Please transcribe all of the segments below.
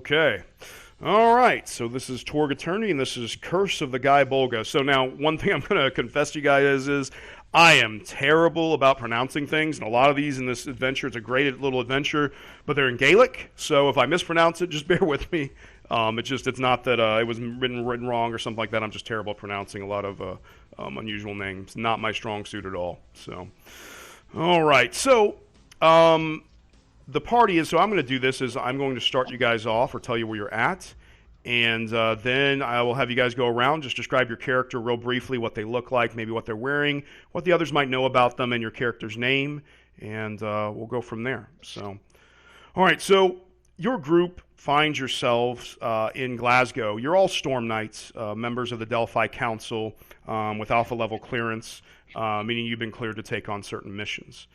Okay. All right. So this is Torg Attorney, and this is Curse of the Guy Bolga. So now, one thing I'm going to confess to you guys is I am terrible about pronouncing things, and a lot of these in this adventure, it's a great little adventure, but they're in Gaelic. So if I mispronounce it, just bear with me. It's not that it was written wrong or something like that. I'm just terrible at pronouncing a lot of unusual names. Not my strong suit at all. So, all right. So, the party is, so I'm going to do this is I'm going to start you guys off or tell you where you're at, and then I will have you guys go around, just describe your character real briefly, what they look like, maybe what they're wearing, what the others might know about them, and your character's name, and we'll go from there. So, all right, so your group finds yourselves in Glasgow. You're all Storm Knights, members of the Delphi Council with alpha level clearance, meaning you've been cleared to take on certain missions.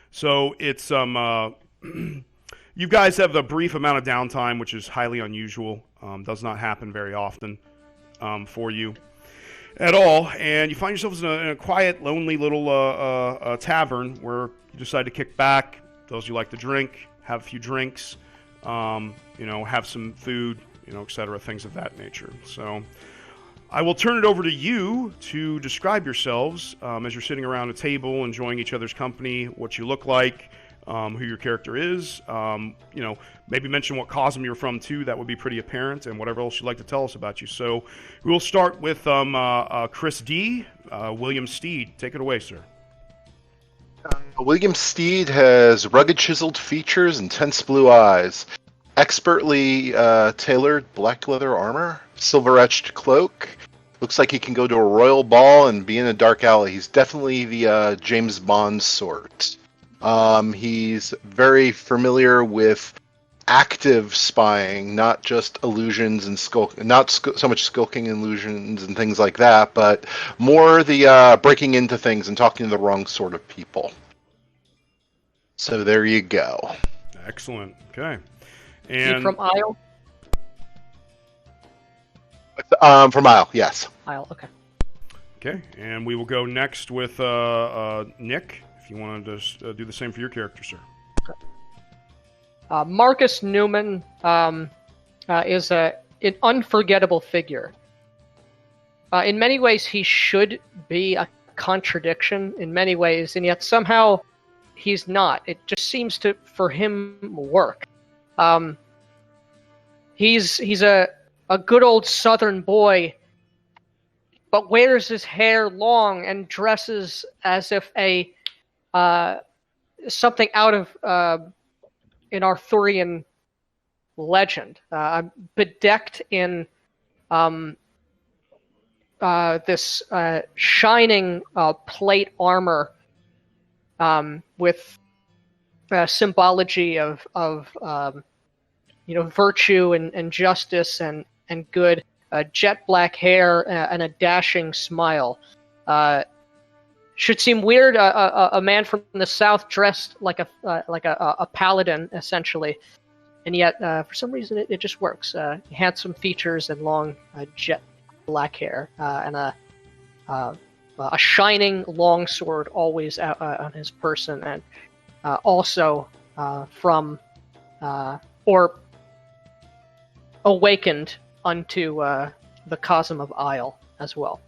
So it's you guys have a brief amount of downtime, which is highly unusual. Does not happen very often for you at all. And you find yourselves in a quiet, lonely little tavern where you decide to kick back. Those you like to drink, have a few drinks, have some food, etc., things of that nature. So I will turn it over to you to describe yourselves as you're sitting around a table, enjoying each other's company, what you look like, who your character is. Maybe mention what cosm you're from too. That would be pretty apparent, and whatever else you'd like to tell us about you. So we'll start with Chris D. William Steed. Take it away, sir. William Steed has rugged, chiseled features and tense blue eyes. Expertly tailored black leather armor, silver-etched cloak. Looks like he can go to a royal ball and be in a dark alley. He's definitely the James Bond sort. He's very familiar with active spying, not just illusions and so much skulking illusions and things like that, but more the breaking into things and talking to the wrong sort of people. So there you go. Excellent. Okay. And you from Isle? From Isle, yes. Isle, okay. Okay, and we will go next with Nick, if you want to do the same for your character, sir. Okay. Marcus Newman is an unforgettable figure. In many ways, he should be a contradiction in many ways, and yet somehow he's not. It just seems to, for him, work. He's a good old Southern boy, but wears his hair long and dresses as if something out of an Arthurian legend, bedecked in this shining plate armor with symbology of virtue and justice and good, jet black hair and a dashing smile. Should seem weird. A man from the South dressed like a paladin, essentially, and yet for some reason it just works. Handsome features and long jet black hair and a shining long sword always out on his person, and also from or awakened unto the cosm of Aysle as well.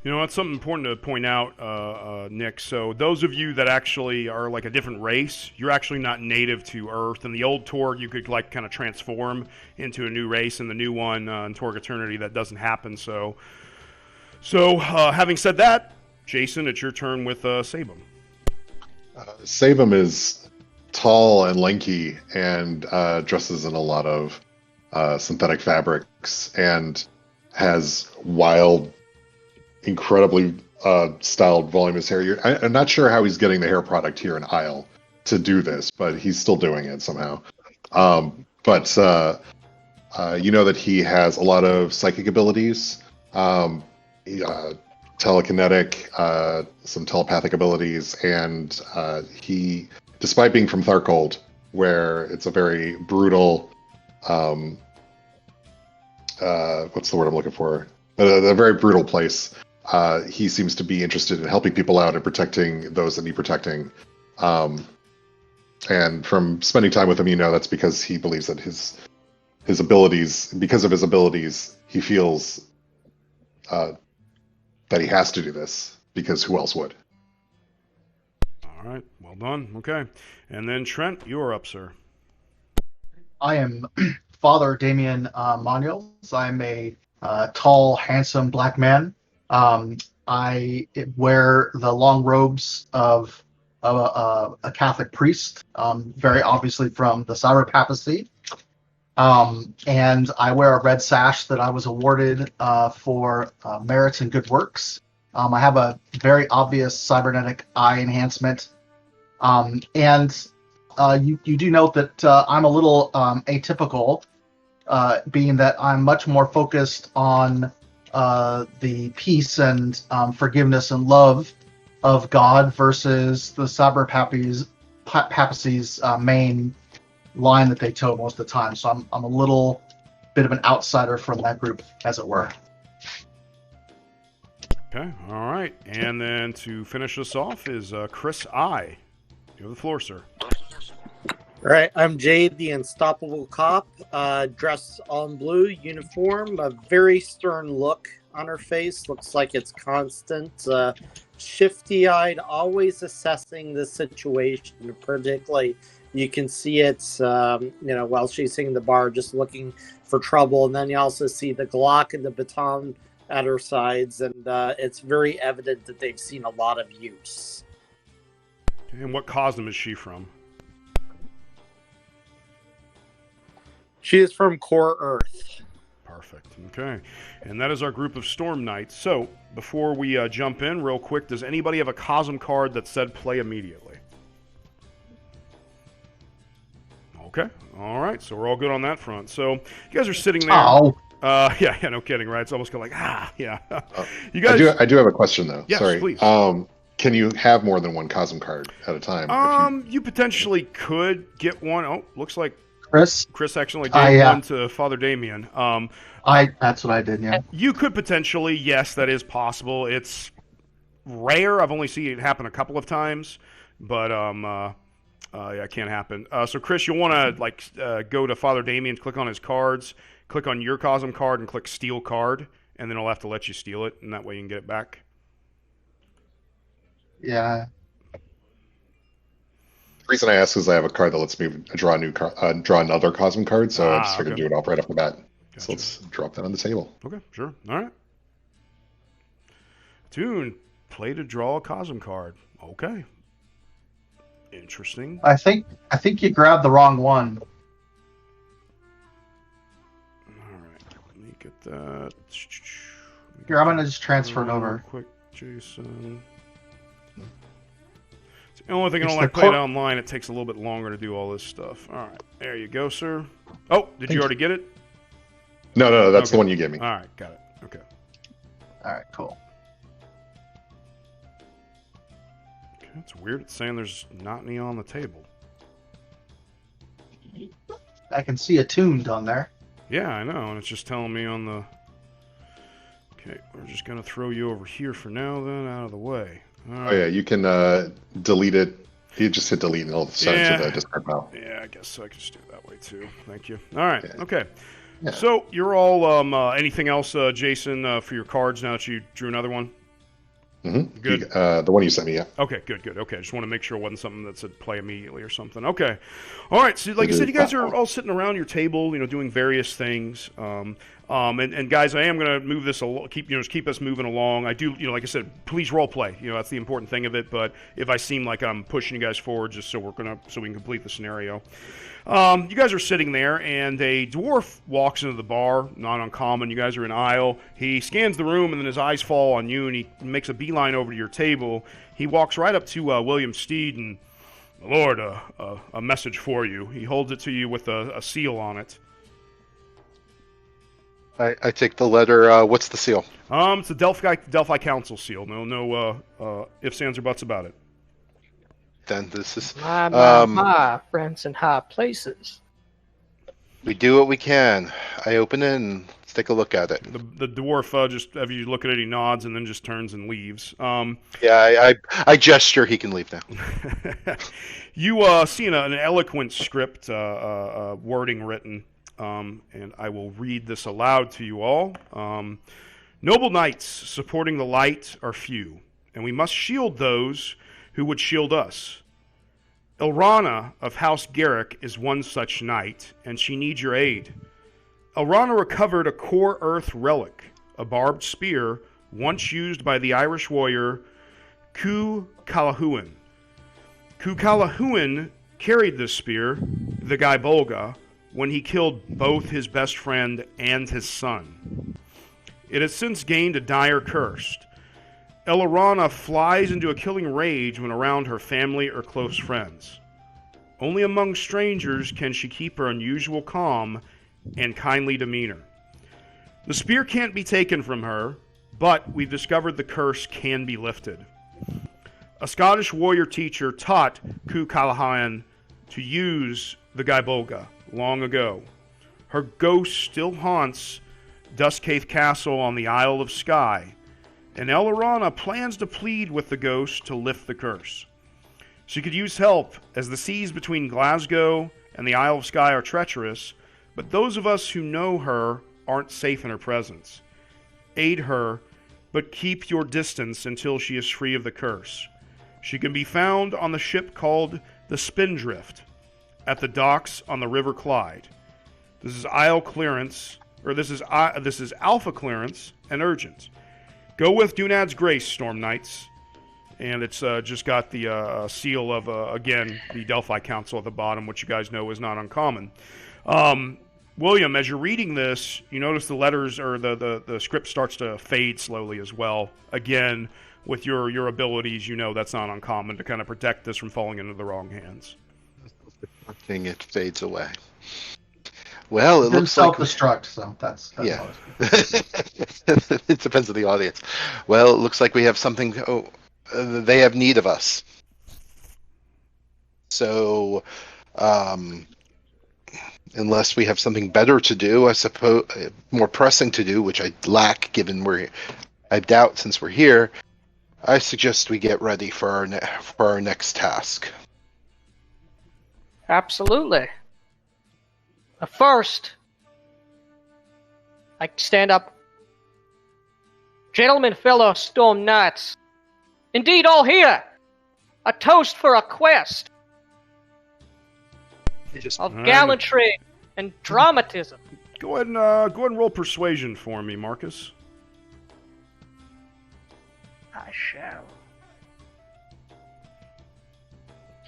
That's something important to point out, Nick. So those of you that actually are like a different race, you're actually not native to Earth. In the old Torg, you could kind of transform into a new race. In the new one, in Torg Eternity, that doesn't happen. So having said that, Jason, it's your turn with Sabum. Sabum is tall and lanky and dresses in a lot of synthetic fabrics and has wild, incredibly styled, voluminous hair. I'm not sure how he's getting the hair product here in Isle to do this, but he's still doing it somehow. But you know that he has a lot of psychic abilities, telekinetic, some telepathic abilities, and he, despite being from Tharcold, where it's a very brutal, what's the word I'm looking for? A very brutal place. He seems to be interested in helping people out and protecting those that need protecting. And from spending time with him, you know that's because he believes that his abilities, because of his abilities, he feels that he has to do this because who else would? All right, well done. Okay, and then Trent, you're up, sir. I am Father Damien Manuels. I'm a tall, handsome black man. I wear the long robes of a Catholic priest, very obviously from the Cyber Papacy. And I wear a red sash that I was awarded for merits and good works. I have a very obvious cybernetic eye enhancement. And you do note that I'm a little atypical, being that I'm much more focused on the peace and forgiveness and love of God versus the Cyber Papacy's main line that they toe most of the time. So I'm a little bit of an outsider from that group, as it were. Okay, all right. And then to finish us off is Chris I. You have the floor, sir. All right, I'm Jade, the unstoppable cop, dressed all in blue, uniform, a very stern look on her face. Looks like it's constant, shifty-eyed, always assessing the situation. Particularly, you can see it, while she's sitting in the bar, just looking for trouble. And then you also see the Glock and the baton at her sides, and it's very evident that they've seen a lot of use. Okay, and what cosm is she from? She is from Core Earth. Perfect. Okay. And that is our group of Storm Knights. So, before we jump in, real quick, does anybody have a cosm card that said play immediately? Okay. All right. So, we're all good on that front. So, you guys are sitting there. Oh. Yeah, no kidding, right? It's almost kind of like, yeah. You guys. I do have a question, though. Yes, Sorry. please. Can you have more than one cosm card at a time? You potentially could get one. Oh, looks like Chris actually gave one to Father Damien. That's what I did, yeah. You could potentially, yes, that is possible. It's rare. I've only seen it happen a couple of times, but yeah, it can't happen. So, Chris, you'll want to go to Father Damien, click on his cards, click on your cosm card, and click Steal Card, and then he'll have to let you steal it, and that way you can get it back. Yeah. The reason I ask is I have a card that lets me draw another cosm card, so I just figured to do it all right off the bat. Gotcha. So let's drop that on the table. Okay, sure. All right. Tune, play to draw a cosm card. Okay. Interesting. I think you grabbed the wrong one. All right. Let me get that. Here, I'm gonna just transfer it over. Quick, Jason. The only thing I don't like playing online, it takes a little bit longer to do all this stuff. All right, there you go, sir. Oh, did you already get it? No, that's the one you gave me. All right, got it. Okay. All right, cool. Okay, it's weird. It's saying there's not any on the table. I can see a tuned on there. Yeah, I know, and it's just telling me on the... Okay, we're just going to throw you over here for now, then, out of the way. Oh yeah, you can delete it. You just hit delete and it'll send it to the discard pile. Yeah, I guess I can just do it that way too. Thank you. All right, Yeah. okay. Yeah. So you're all anything else, Jason, for your cards now that you drew another one? Mm-hmm. Good. The one you sent me, yeah. Okay, good. Okay, just want to make sure it wasn't something that said play immediately or something. Okay. All right, so like I said, you guys are all sitting around your table, doing various things. And guys, I am going to move this keep us moving along. I do, like I said, please role play. That's the important thing of it. But if I seem like I'm pushing you guys forward, just so we can complete the scenario. You guys are sitting there, and a dwarf walks into the bar. Not uncommon. You guys are in Aysle. He scans the room, and then his eyes fall on you, and he makes a beeline over to your table. He walks right up to William Steed and, Lord, a message for you. He holds it to you with a seal on it. I take the letter. What's the seal? It's a Delphi Council seal. No ifs, ands, or buts about it. Then this is My friends in high places. We do what we can. I open it and let's take a look at it. The dwarf just, as you look at it, he nods and then just turns and leaves. Yeah, I gesture he can leave now. You see an eloquent script wording written, and I will read this aloud to you all. Noble knights supporting the light are few, and we must shield those who would shield us. Elrana of House Garrick is one such knight, and she needs your aid. Elrana recovered a core earth relic, a barbed spear once used by the Irish warrior Cú Chulainn. Cú Chulainn carried this spear, the guy Bolga, when he killed both his best friend and his son. It has since gained a dire curse. Elrana flies into a killing rage when around her family or close friends. Only among strangers can she keep her unusual calm and kindly demeanor. The spear can't be taken from her, but we've discovered the curse can be lifted. A Scottish warrior teacher taught Cú Chulainn to use the Gaibolga long ago. Her ghost still haunts Duskhaith Castle on the Isle of Skye, and Elrana plans to plead with the ghost to lift the curse. She could use help, as the seas between Glasgow and the Isle of Skye are treacherous, but those of us who know her aren't safe in her presence. Aid her, but keep your distance until she is free of the curse. She can be found on the ship called the Spindrift, at the docks on the River Clyde. This is Isle clearance, or this is Alpha clearance, and urgent. Go with Dunad's grace, Storm Knights. And it's just got the seal of, again, the Delphi Council at the bottom, which you guys know is not uncommon. William, as you're reading this, you notice the letters, or the script starts to fade slowly as well. Again, with your abilities, you know that's not uncommon to kind of protect this from falling into the wrong hands. It fades away. Well, it looks like self-destruct, so that's yeah. It depends on the audience. Well, it looks like we have something. They have need of us. So, unless we have something better to do, I suppose, more pressing to do, which I lack, given I doubt since we're here. I suggest we get ready for our next task. Absolutely. First, I stand up. Gentlemen, fellow Storm Knights, indeed all here, a toast for a quest of gallantry and dramatism. Go ahead and roll persuasion for me, Marcus. I shall.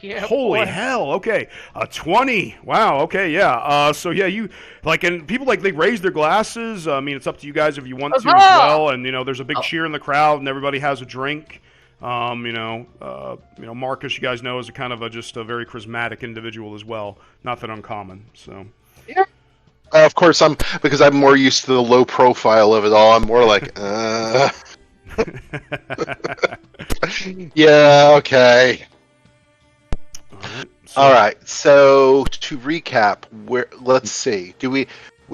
Yeah, holy boy. hell! Okay, 20. Wow. Okay, yeah. So yeah, you and people they raise their glasses. I mean, it's up to you guys if you want to as well. And there's a big cheer in the crowd, and everybody has a drink. Marcus, you guys know, is a kind of just a very charismatic individual as well. Not that uncommon. So. Yeah. Of course, because I'm more used to the low profile of it all. I'm more like, yeah, okay. All right. So to recap, let's see. Do we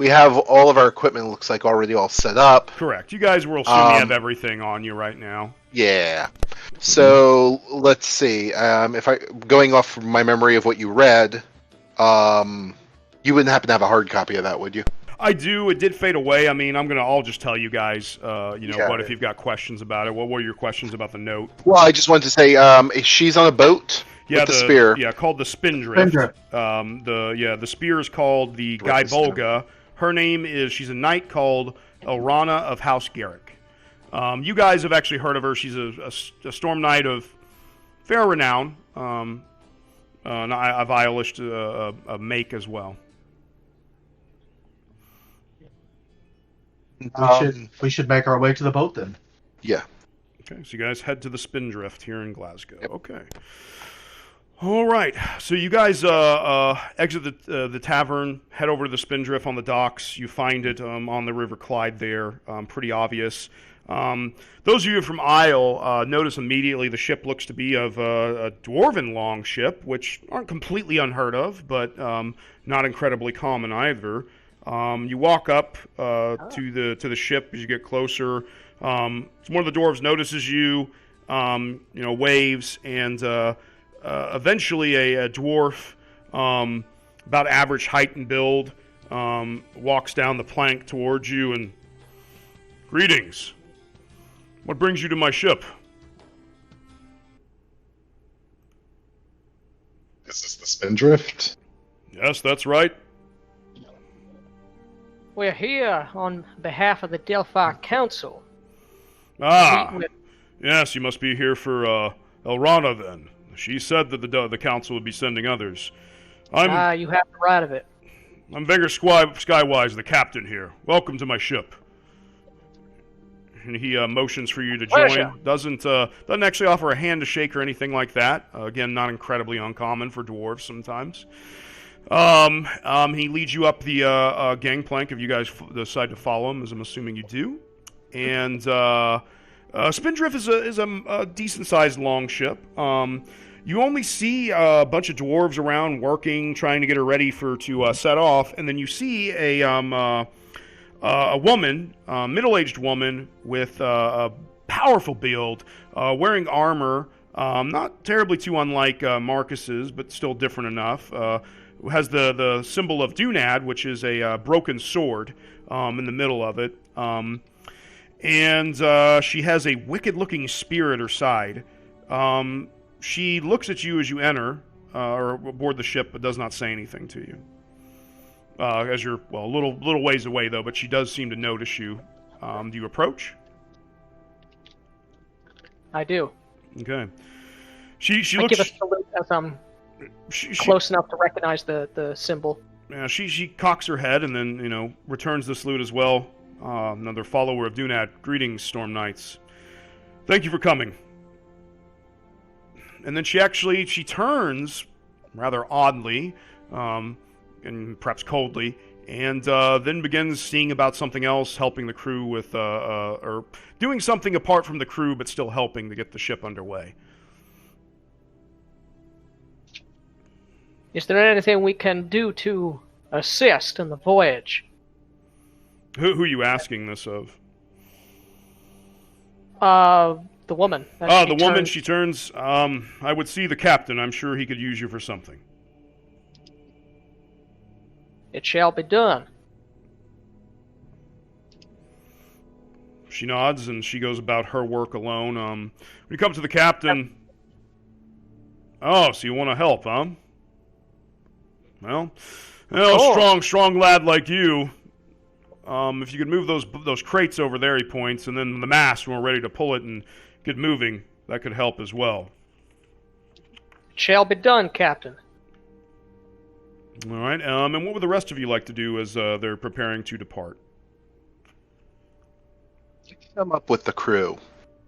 have all of our equipment? Looks like already all set up. Correct. You guys will assume you have everything on you right now. Yeah. So let's see. If going off from my memory of what you read, you wouldn't happen to have a hard copy of that, would you? I do. It did fade away. I mean, I'll just tell you guys, what if you've got questions about it. What were your questions about the note? Well, I just wanted to say, she's on a boat with the spear. Yeah, called the Spindrift. The spear is called the Guy Bolga. Her name she's a knight called Elrana of House Garrick. You guys have actually heard of her. She's a storm knight of fair renown. I've Aysle a make as well. We should make our way to the boat then. Yeah. Okay, so you guys head to the Spindrift here in Glasgow. Yep. Okay. All right. So you guys exit the tavern, head over to the Spindrift on the docks. You find it on the River Clyde there. Pretty obvious. Those of you from Isle notice immediately the ship looks to be of a dwarven long ship, which aren't completely unheard of, but not incredibly common either. You walk up to the ship as you get closer. One of the dwarves notices you, waves, and eventually a dwarf, about average height and build, walks down the plank towards you and, "Greetings. What brings you to my ship?" Is this the Spindrift? "Yes, that's right." We're here on behalf of the Delphi Council. "Ah, yes, you must be here for Elrana then. She said that the council would be sending others. You have the right of it. I'm Vigor Skywise, the captain here. Welcome to my ship." And he motions for you to Pleasure. join. Doesn't actually offer a hand to shake or anything like that. Again, not incredibly uncommon for dwarves sometimes. He leads you up the gangplank if you guys decide to follow him, as I'm assuming you do. And Spindrift is a decent-sized long ship. You only see a bunch of dwarves around working, trying to get her ready to set off, and then you see a woman, middle-aged woman with a powerful build, wearing armor, not terribly too unlike Marcus's, but still different enough. Has the symbol of Dunad, which is a broken sword, in the middle of it. And she has a wicked-looking spear at her side. She looks at you as you enter, or aboard the ship, but does not say anything to you. As you're, a little ways away, though, but she does seem to notice you. Do you approach? I do. Okay. She I looks... give a salute as I'm close enough to recognize the symbol. Yeah, she cocks her head and then, returns the salute as well. Another follower of Dunad. "Greetings, Storm Knights. Thank you for coming." And then she turns, rather oddly, and perhaps coldly, and then begins seeing about something else, helping the crew with, or doing something apart from the crew, but still helping to get the ship underway. Is there anything we can do to assist in the voyage? Who are you asking this of? The woman. The woman, she turns. I would see the captain. I'm sure he could use you for something. It shall be done. She nods and she goes about her work alone. When you come to the captain... Oh, so you want to help, huh? Well, strong lad like you. If you could move those crates over there, he points, and then the mast when we're ready to pull it and get moving, that could help as well. It shall be done, Captain. All right. And what would the rest of you like to do as they're preparing to depart? Come up with the crew.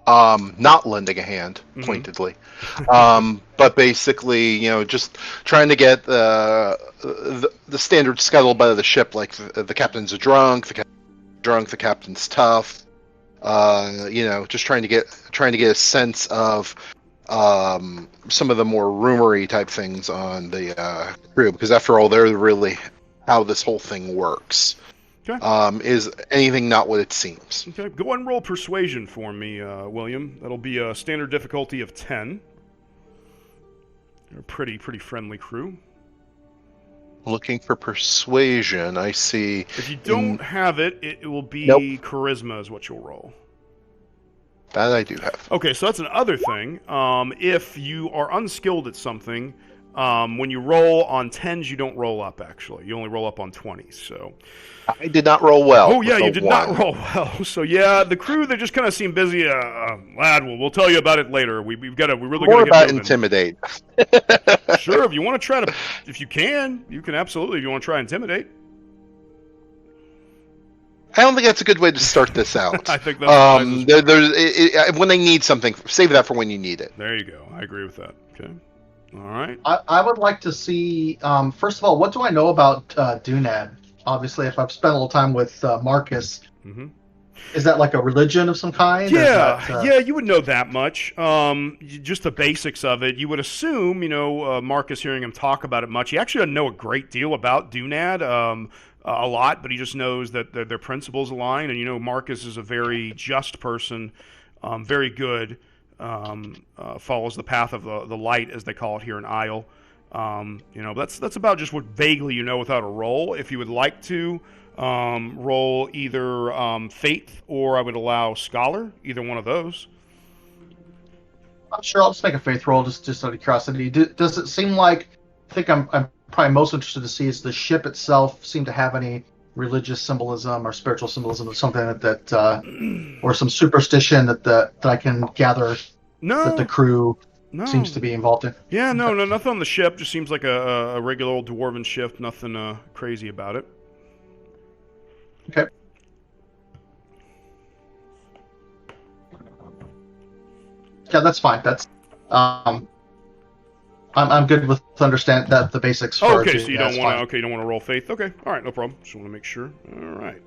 Not lending a hand, pointedly. But basically, just trying to get the standard scuttlebutt of the ship, like the captain's drunk, the captain's tough. Just trying to get a sense of some of the more rumory type things on the crew, because after all, they're really how this whole thing works. Okay. Is anything not what it seems? Okay, go and roll persuasion for me, William. That'll be a standard difficulty of 10. They're a pretty friendly crew. Looking for persuasion, I see. If you don't have it, it will be charisma is what you'll roll. That I do have. Okay, so that's another thing. If you are unskilled at something, when you roll on 10s, you don't roll up, actually. You only roll up on 20s, so... I did not roll well. Oh, yeah, you did not roll well. So, yeah, the crew, they just kind of seem busy. Lad, we'll tell you about it later. We really got to get moving. More about intimidate. Sure, if you want to try to... If you can absolutely, if you want to try intimidate. I don't think that's a good way to start this out. I think that's when they need something, save that for when you need it. There you go. I agree with that. Okay. All right. I would like to see, first of all, what do I know about Dunad? Obviously, if I've spent a little time with Marcus, Is that like a religion of some kind? Or is Yeah, that, yeah, you would know that much. Just the basics of it. You would assume, Marcus hearing him talk about it much. He actually doesn't know a great deal about Dunad, a lot, but he just knows that their principles align. And Marcus is a very just person, very good. Follows the path of the light, as they call it here in Isle. That's about just what vaguely you know without a roll. If you would like to. Roll either Faith or I would allow Scholar, either one of those. I'm sure I'll just make a faith roll just out of curiosity. Does it seem like, I think I'm probably most interested to see, is the ship itself seem to have any religious symbolism or spiritual symbolism or something that or some superstition that I can gather that the crew seems to be involved in? Yeah, no, nothing on the ship. Just seems like a regular old dwarven ship. Nothing crazy about it. Okay. Yeah, that's fine. That's I'm good with understand that the basics. For okay, so you don't want to. Okay, you don't want to roll Faith. Okay, all right, no problem. Just want to make sure. All right.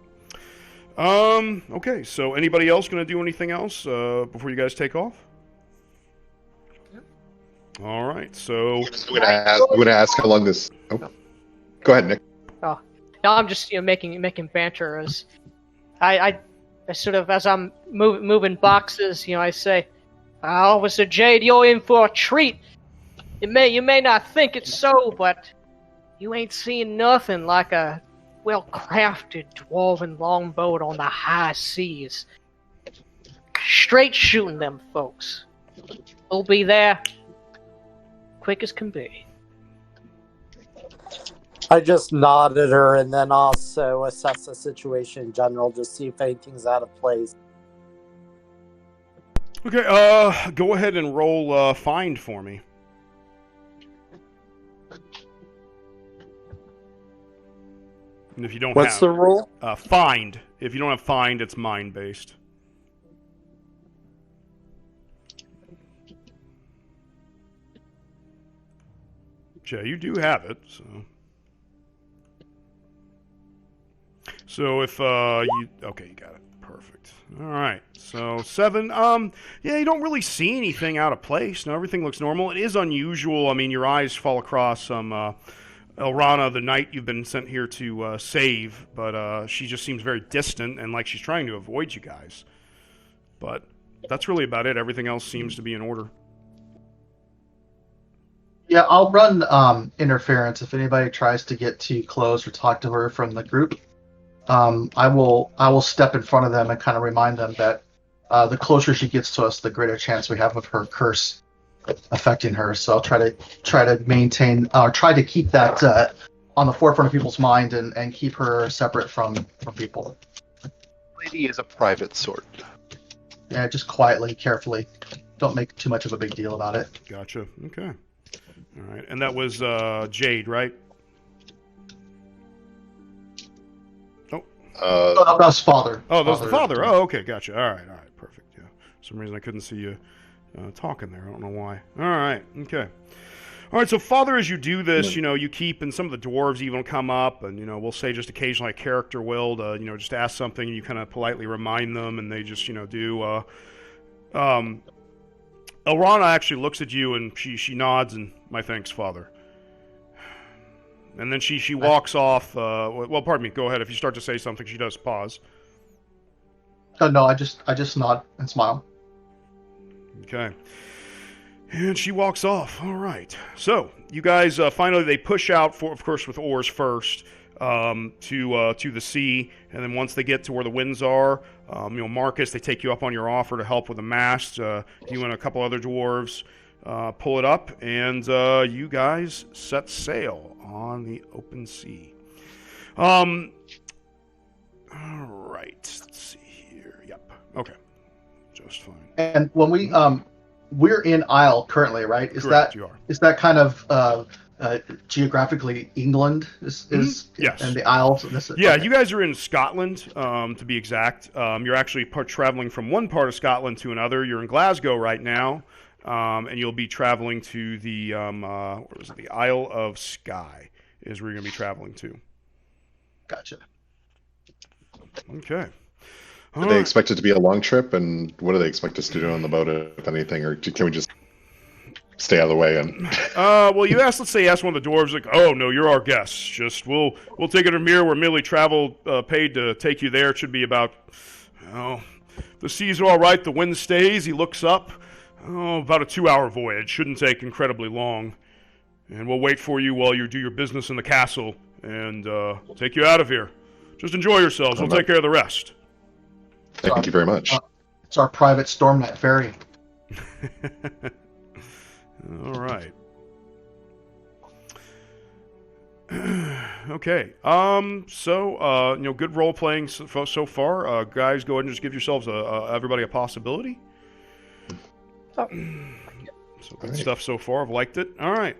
Okay, so anybody else going to do anything else before you guys take off? All right, so I'm gonna ask how long this. Oh, go ahead, Nick. Oh, no, I'm just making banter as I sort of, as I'm moving boxes, I say, Officer Jade, you're in for a treat. You may not think it's so, but you ain't seen nothing like a well-crafted dwarven longboat on the high seas. Straight shooting them folks. We'll be there quick as can be. I just nod at her and then also assess the situation in general, just see if anything's out of place. Okay, go ahead and roll Find for me. And if you don't What's the rule? Find. If you don't have Find, it's mind-based. Jay, you do have it, so... So if you got it. Perfect. All right. So 7. Yeah, you don't really see anything out of place. No, everything looks normal. It is unusual. I mean, your eyes fall across some Elrana, the knight you've been sent here to save, but she just seems very distant and like she's trying to avoid you guys. But that's really about it. Everything else seems to be in order. Yeah, I'll run interference if anybody tries to get too close or talk to her from the group. I will step in front of them and kind of remind them that the closer she gets to us, the greater chance we have of her curse affecting her. So I'll try to maintain, try to keep that on the forefront of people's mind and keep her separate from people. Lady is a private sort. Yeah, just quietly, carefully. Don't make too much of a big deal about it. Gotcha. Okay. All right. And that was Jade, right? That was father. Oh, that was the father. Oh, okay, gotcha. All right, perfect. Yeah, for some reason I couldn't see you talking there. I don't know why. All right, okay. All right, so father, as you do this, you keep, and some of the dwarves even come up, and we'll say just occasionally a character will, just ask something, and you kind of politely remind them, and they just, do. Elrana actually looks at you, and she nods, and my thanks, father. And then she walks off. Well, pardon me. Go ahead. If you start to say something, she does pause. No, I just nod and smile. Okay. And she walks off. All right. So you guys finally they push out, of course, with oars first to the sea, and then once they get to where the winds are, Marcus, they take you up on your offer to help with the mast. You and a couple other dwarves pull it up, and you guys set sail on the open sea. All right. Let's see here. Yep. Okay. Just fine. And when we're in Isle currently, right? Correct, you are. Is that kind of geographically England? Is yes. And the Isles? Yeah, okay. you guys are in Scotland, to be exact. You're actually traveling from one part of Scotland to another. You're in Glasgow right now. And you'll be traveling to the the Isle of Skye is where you're going to be traveling to. Gotcha. Okay. Do they expect it to be a long trip, and what do they expect us to do on the boat, if anything, or can we just stay out of the way? And Well, let's say you ask one of the dwarves, like, oh, no, you're our guests. Just, we'll take it to Mir. We're merely paid to take you there. It should be about, the seas are all right. The wind stays. He looks up. About a 2-hour voyage. Shouldn't take incredibly long. And we'll wait for you while you do your business in the castle, and take you out of here. Just enjoy yourselves. We'll take care of the rest. Thank you very much. It's our private Stormnet ferry. All right. Okay. Good role playing so far. Guys, go ahead and just give yourselves everybody a possibility. So good stuff so far. I've liked it. All right.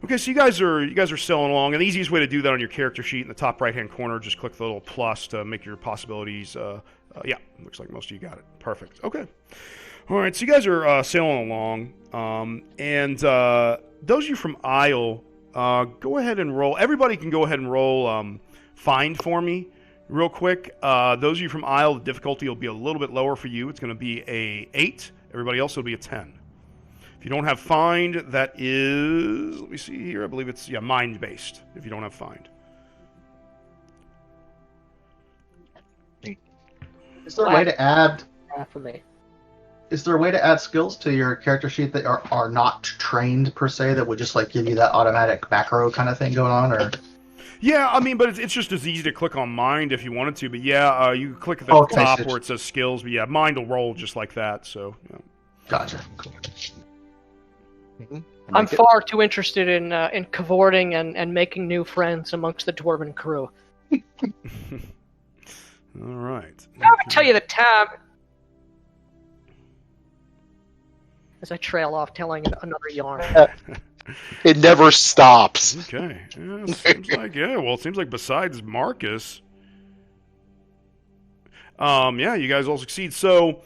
Okay, so you guys are sailing along, and the easiest way to do that on your character sheet in the top right-hand corner, just click the little plus to make your possibilities. Looks like most of you got it. Perfect. Okay. All right, so you guys are sailing along, and those of you from Isle, go ahead and roll. Everybody can go ahead and roll find for me real quick. Those of you from Isle, the difficulty will be a little bit lower for you. It's going to be a 8. Everybody else will be a 10. If you don't have find, that is, let me see here, I believe it's, mind-based, if you don't have find. Is there a way to add? For me. Is there a way to add skills to your character sheet that are not trained per se, that would just like give you that automatic macro kind of thing going on, or? Yeah, I mean, but it's just as easy to click on mind if you wanted to. But you click at the top where it says skills. But yeah, mind will roll just like that. So. Yeah. Gotcha. I'm far too interested in cavorting and making new friends amongst the dwarven crew. All right. I would tell you the time. As I trail off telling another yarn. It never stops. Okay. Yeah, it seems like besides Marcus, you guys all succeed. So,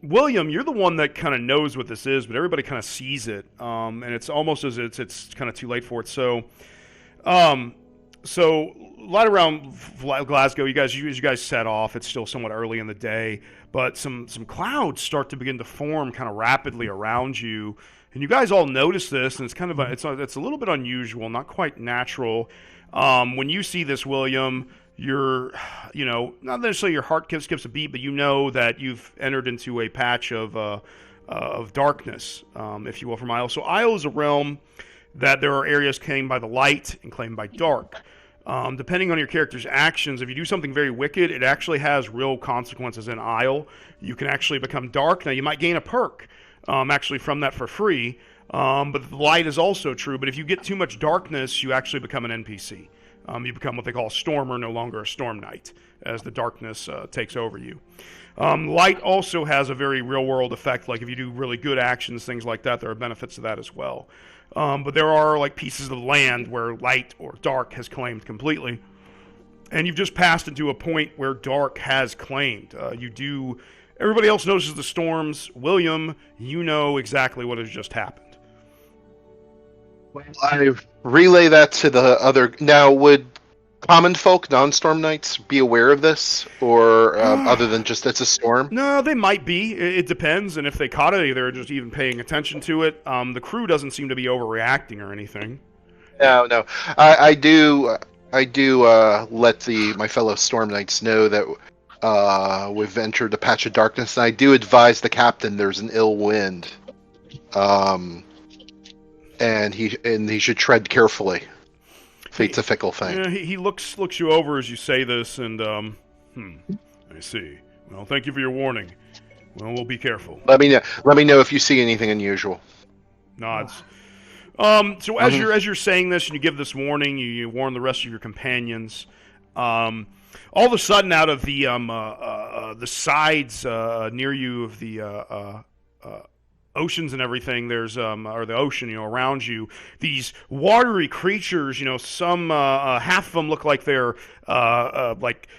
William, you're the one that kind of knows what this is, but everybody kind of sees it, and it's almost as it's kind of too late for it. So, right around Glasgow, you guys set off. It's still somewhat early in the day, but some clouds start to begin to form kind of rapidly around you, and you guys all notice this, and it's kind of it's a little bit unusual, not quite natural. When you see this, William, you're, not necessarily your heart skips a beat, but you know that you've entered into a patch of darkness, if you will, from Isle. So Isle is a realm that there are areas claimed by the light and claimed by dark. Depending on your character's actions, if you do something very wicked, it actually has real consequences in Isle. You can actually become dark. Now, you might gain a perk actually from that for free, but the light is also true. But if you get too much darkness, you actually become an NPC. You become what they call a stormer, no longer a storm knight, as the darkness takes over you. Light also has a very real-world effect. Like if you do really good actions, things like that, there are benefits to that as well. But there are like pieces of land where light or dark has claimed completely. And you've just passed into a point where dark has claimed. Everybody else notices the storms. William, you know exactly what has just happened. I relay that to the other. Now, would common folk, non-storm knights, be aware of this, or other than just it's a storm? No, they might be. It depends, and if they caught it, they're just even paying attention to it. The crew doesn't seem to be overreacting or anything. No. I do let my fellow storm knights know that we've entered a patch of darkness, and I do advise the captain there's an ill wind. And he should tread carefully. Fate's a fickle thing. Yeah, he looks you over as you say this, and I see. Well, thank you for your warning. Well, we'll be careful. Let me know if you see anything unusual. Nods. So as you're saying this, and you give this warning, you warn the rest of your companions. All of a sudden, out of the sides near you of the oceans and everything, there's or the ocean, around you, these watery creatures, some half of them look like they're like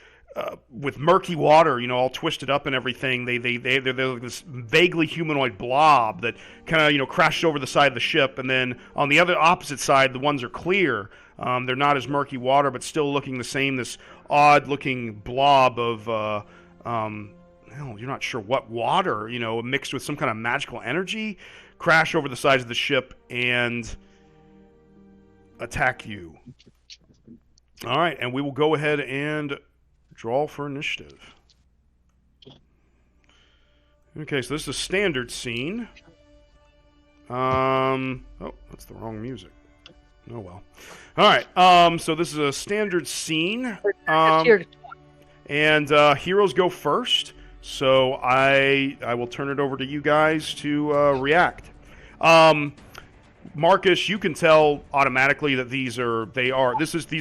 with murky water, all twisted up and everything. They're this vaguely humanoid blob that kind of, crashes over the side of the ship. And then on the opposite side, the ones are clear. They're not as murky water, but still looking the same. This odd-looking blob of, you're not sure what water, mixed with some kind of magical energy, crash over the sides of the ship and attack you. All right, and we will go ahead and draw for initiative. Okay, so this is a standard scene. Oh, that's the wrong music. Oh well. All right. So this is a standard scene. And heroes go first. So I will turn it over to you guys to react. Marcus, you can tell automatically that these are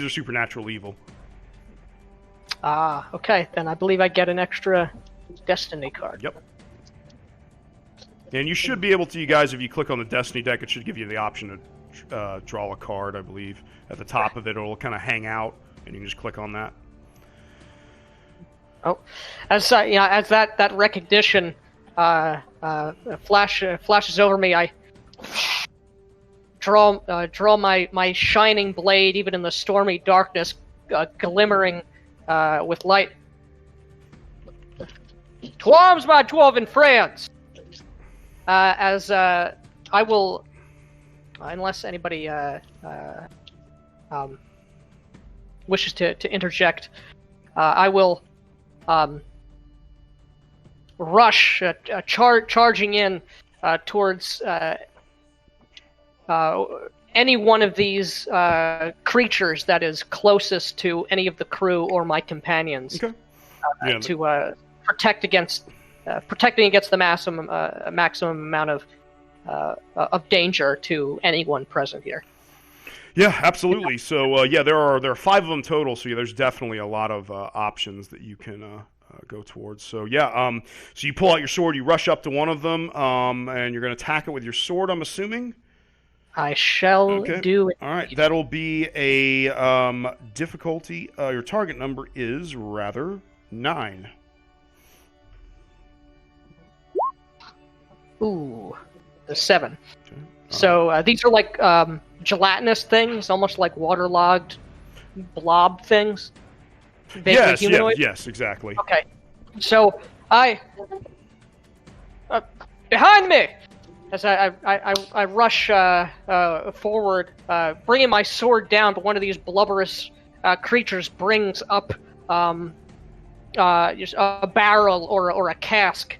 supernatural evil. Okay, then I believe I get an extra Destiny card. Yep. And you should be able to, you guys, if you click on the Destiny deck, it should give you the option to draw a card, I believe. At the top of it, it'll kind of hang out, and you can just click on that. Oh, as that recognition flashes over me, I draw my shining blade, even in the stormy darkness, glimmering with light. "Towards my dwarven friends!" As I will, unless anybody wishes to interject, I will rush, charging in towards any one of these creatures that is closest to any of the crew or my companions. Okay. To protecting against the maximum amount of danger to anyone present here. Yeah, absolutely. So there are 5 of them total. So there's definitely a lot of options that you can go towards. So so you pull out your sword, you rush up to one of them, and you're going to attack it with your sword, I'm assuming. I shall do it. All right, that'll be a difficulty. Your target number is rather 9. Ooh, the 7. Okay. So these are like gelatinous things, almost like waterlogged blob things. Yes, exactly. Okay, so behind me, as I rush forward, bringing my sword down, but one of these blubberous creatures brings up just a barrel or a cask.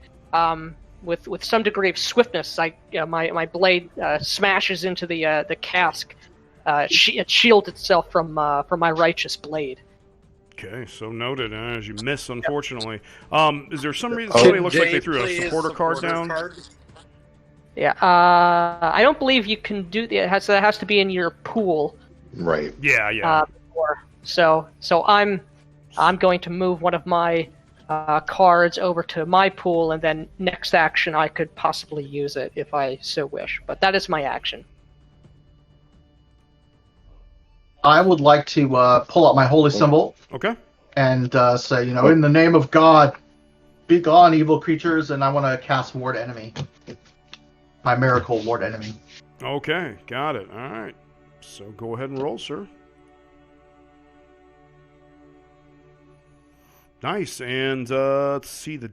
With some degree of swiftness, my blade smashes into the cask. It shields itself from my righteous blade. Okay, so noted. As you miss, unfortunately. Is there some reason somebody looks like they threw a supporter card down? Yeah. I don't believe you can do that. It has to be in your pool. Right. Yeah. So I'm going to move one of my cards over to my pool, and then next action I could possibly use it if I so wish. But that is my action. I would like to pull out my holy symbol. Okay. And say, in the name of God, be gone, evil creatures, and I want to cast Ward Enemy. My miracle Ward Enemy. Okay, got it. All right. So go ahead and roll, sir. Nice. And let's see the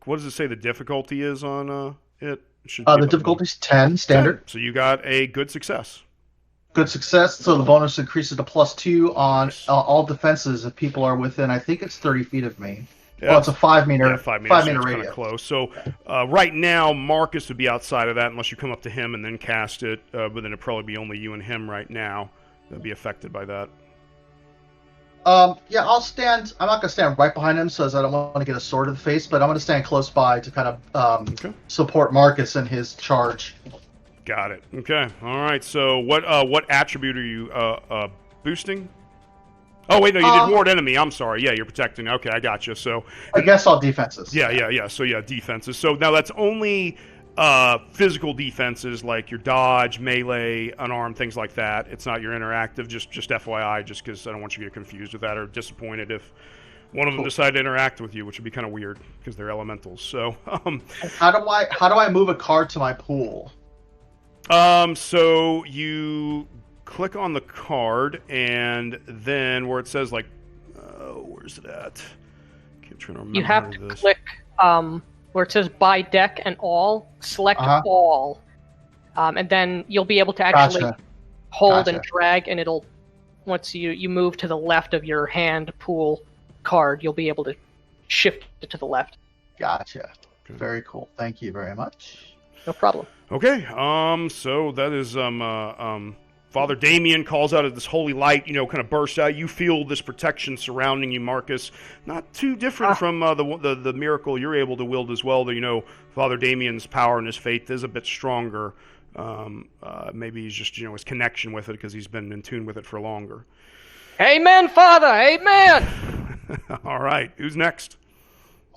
what does it say the difficulty is on it? The difficulty's 10, standard. 10. So you got a good success. Good success. So the bonus increases to +2 on all defenses if people are within, I think it's 30 feet of me. Yeah. Well, it's a 5 meter, yeah, 5 meter radius. radius. Kind of close. So right now, Marcus would be outside of that unless you come up to him and then cast it. But then it'd probably be only you and him right now that'd be affected by that. Yeah, I'll stand. I'm not going to stand right behind him, so as I don't want to get a sword to the face, but I'm going to stand close by to kind of support Marcus in his charge. Got it. Okay. All right. So what attribute are you boosting? Oh wait, no, you did ward enemy. I'm sorry. Yeah, you're protecting. Okay, I got you. So I guess all defenses. Yeah. So defenses. So now that's only physical defenses like your dodge, melee, unarmed, things like that. It's not your interactive. Just FYI, just because I don't want you to get confused with that or disappointed if One of them decided to interact with you, which would be kind of weird because they're elementals. So, How do I move a card to my pool? so you click on the card, and then where it says like, where's it at? I'm trying to remember You have to this. click where it says buy deck and all, select all, and then you'll be able to actually Gotcha. hold and Gotcha. drag, and it'll, once you move to the left of your hand pool card, you'll be able to shift it to the left. Gotcha. Good. Very cool. Thank you very much. No problem. Okay, so that is Father Damien calls out at this holy light, kind of bursts out. You feel this protection surrounding you, Marcus. Not too different from the miracle you're able to wield as well. Though Father Damien's power and his faith is a bit stronger. Maybe he's just his connection with it because he's been in tune with it for longer. Amen, Father. Amen. All right, who's next?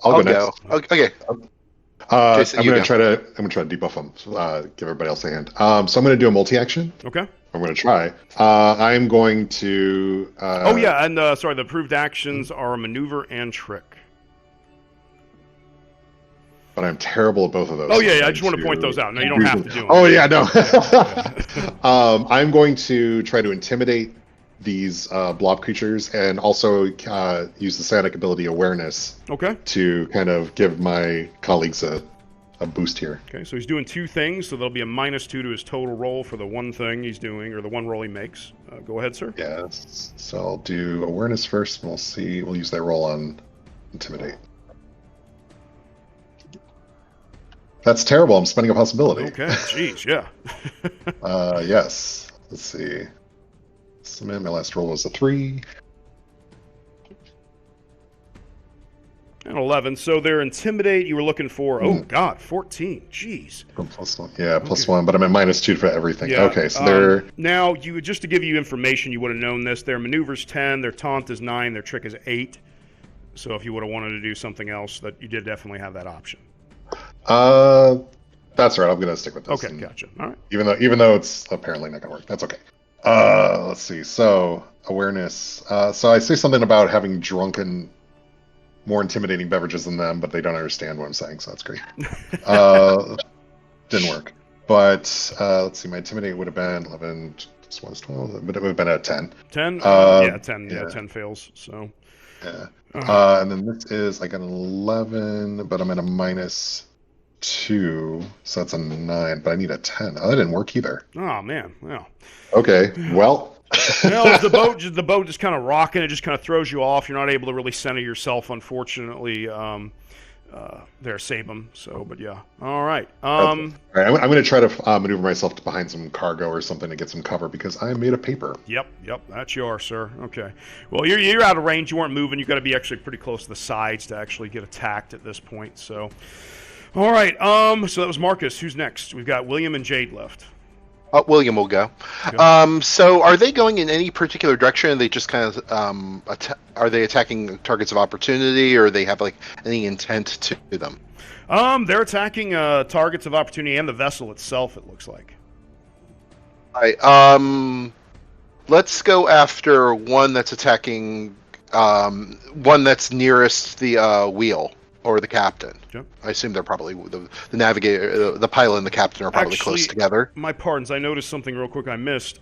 I'll go go. next. Okay. Jason, I'm you gonna go. try to debuff him. Give everybody else a hand. So I'm gonna do a multi-action. Okay. I'm gonna try. I'm going to. Oh yeah, and sorry, the approved actions are maneuver and trick. But I'm terrible at both of those. Oh yeah, I'm I just want to point those out. No, you don't do have to them. do them. Oh yeah, no. I'm going to try to intimidate these blob creatures and also use the psionic ability awareness Okay. to kind of give my colleagues a boost here. Okay, so he's doing two things, so there'll be a -2 to his total roll for the one thing he's doing, or the one roll he makes. Go ahead, sir. Yes. So I'll do awareness first, and we'll see. We'll use that roll on intimidate. That's terrible. I'm spending a possibility. Okay, jeez, yeah. Yes. Let's see. So my last roll was a 3. And 11, so they're intimidate. You were looking for, oh god, 14. Jeez. +1. Yeah, +1, but I'm at -2 for everything. Yeah. Okay, so they're... Now, just to give you information, you would have known this. Their maneuver's 10, their taunt is 9, their trick is 8. So if you would have wanted to do something else, that you did definitely have that option. That's right. I'm gonna stick with this. Okay, gotcha. All right. Even though it's apparently not gonna work, that's okay. Let's see. So awareness. So I say something about having drunken, more intimidating beverages than them, but they don't understand what I'm saying, so that's great. Didn't work. But let's see. My intimidate would have been 11 plus 1 is 12, but it would have been a 10. 10? Yeah, 10. Yeah, yeah. 10 fails. So. Yeah. Uh-huh. And then this is, I got an 11, but I'm at a -2, so that's a 9, but I need a 10. Oh, that didn't work either. Oh man. Well. Okay. Well. Well, the boat just kind of rocking. It just kind of throws you off. You're not able to really center yourself, unfortunately. There, Sabum. So, but yeah. All right. All right, I'm going to try to maneuver myself to behind some cargo or something to get some cover because I am made of paper. Yep. That's yours, sir. Okay. Well, you're out of range. You weren't moving. You got to be actually pretty close to the sides to actually get attacked at this point. So, all right. So that was Marcus. Who's next? We've got William and Jade left. William will go. So are they going in any particular direction? Are they just kind of are they attacking targets of opportunity, or they have like any intent to them? They're attacking targets of opportunity and the vessel itself. It looks like. All right. Let's go after one that's attacking. One that's nearest the wheel or the captain. Yep. I assume they're probably the navigator, the pilot, and the captain are probably close together. My pardons. I noticed something real quick I missed.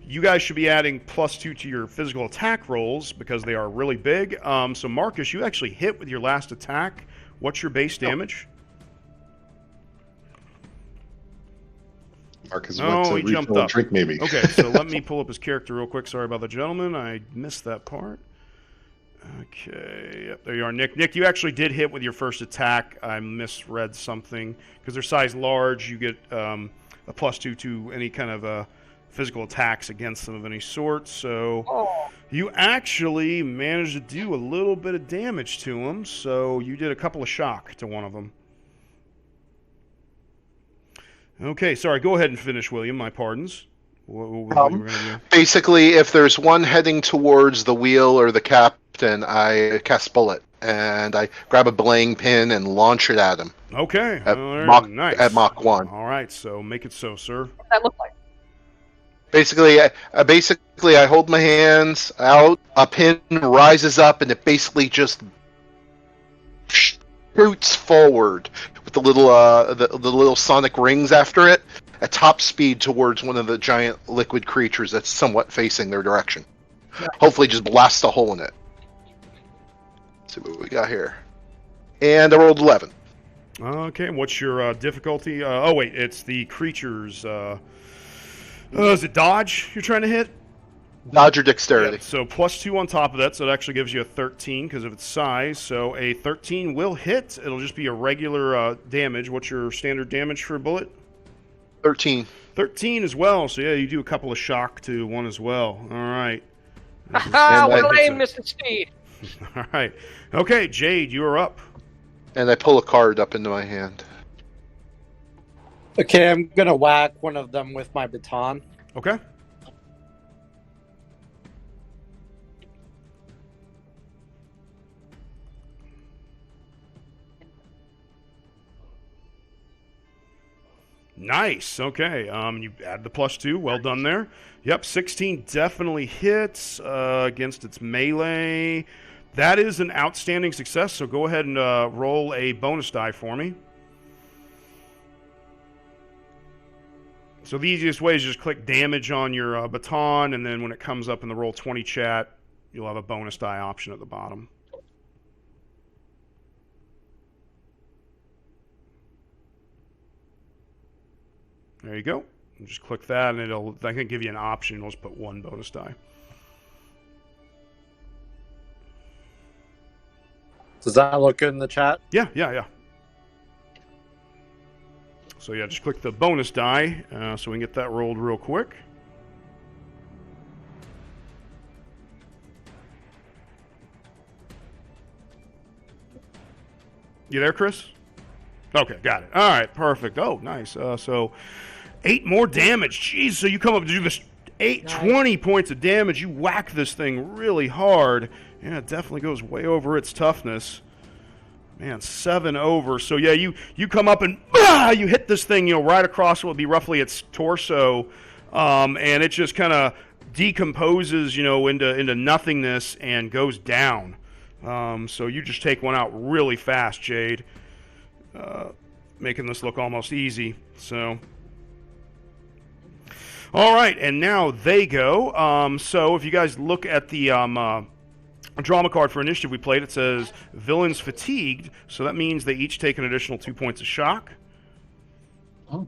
You guys should be adding +2 to your physical attack rolls because they are really big. So Marcus, you actually hit with your last attack. What's your base damage? Marcus Oh, went to he jumped refill a up. drink, maybe. Okay, so let me pull up his character real quick. Sorry about the gentleman. I missed that part. Okay, yep, there you are, Nick. Nick, you actually did hit with your first attack. I misread something. Because they're size large, you get a +2 to any kind of physical attacks against them of any sort. So you actually managed to do a little bit of damage to them. So you did a couple of shock to one of them. Okay, sorry. Go ahead and finish, William. My pardons. What you were gonna do? Basically, if there's one heading towards the wheel or the captain, I cast bullet and I grab a belaying pin and launch it at him. Okay. At All right, Mach nice. at Mach 1. All right, so make it so, sir. What's that look like? Basically, I hold my hands out. A pin rises up, and it basically just shoots forward with the little the little sonic rings after it at top speed towards one of the giant liquid creatures that's somewhat facing their direction. Hopefully, just blast a hole in it. Let's see what we got here. And I rolled 11. Okay, what's your difficulty? Oh wait, it's the creatures. Is it dodge you're trying to hit? Dodge or dexterity. Yeah, so +2 on top of that, so it actually gives you a 13 because of its size. So a 13 will hit. It'll just be a regular damage. What's your standard damage for a bullet? 13. 13 as well. So yeah, you do a couple of shock to one as well. All right. Ha! Well aimed, Mr. Steed. All right. Okay, Jade, you are up. And I pull a card up into my hand. Okay, I'm gonna whack one of them with my baton. Okay. Nice. Okay. You add the +2. Well done there. Yep. 16 definitely hits against its melee. That is an outstanding success. So go ahead and roll a bonus die for me. So the easiest way is just click damage on your baton, and then when it comes up in the Roll20 chat, you'll have a bonus die option at the bottom. There you go. You just click that, and I can give you an option. It'll just put one bonus die. Does that look good in the chat? Yeah. So yeah, just click the bonus die so we can get that rolled real quick. You there, Chris? Okay, got it. All right, perfect. Oh, nice. So 8 more damage. Jeez, so you come up to do this 20 points of damage. You whack this thing really hard. Yeah, it definitely goes way over its toughness. Man, 7 over. So yeah, you come up and you hit this thing, right across what would be roughly its torso, and it just kind of decomposes, into nothingness and goes down. So you just take one out really fast, Jade, making this look almost easy. So, all right, and now they go. So if you guys look at the drama card for initiative we played, it says villains fatigued, so that means they each take an additional 2 points of shock. Oh.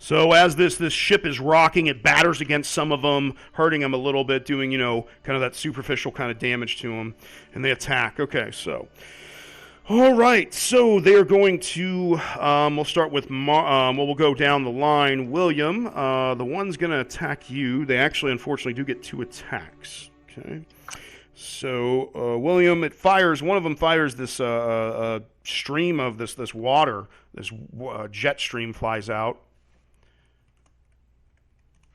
So as this ship is rocking, it batters against some of them, hurting them a little bit, doing, kind of that superficial kind of damage to them, and they attack. Okay, so. All right, so they're going to, we'll start with, we'll go down the line. William, the one's going to attack you. They actually, unfortunately, do get 2 attacks. Okay. So, William, one of them fires this stream of this water. This jet stream flies out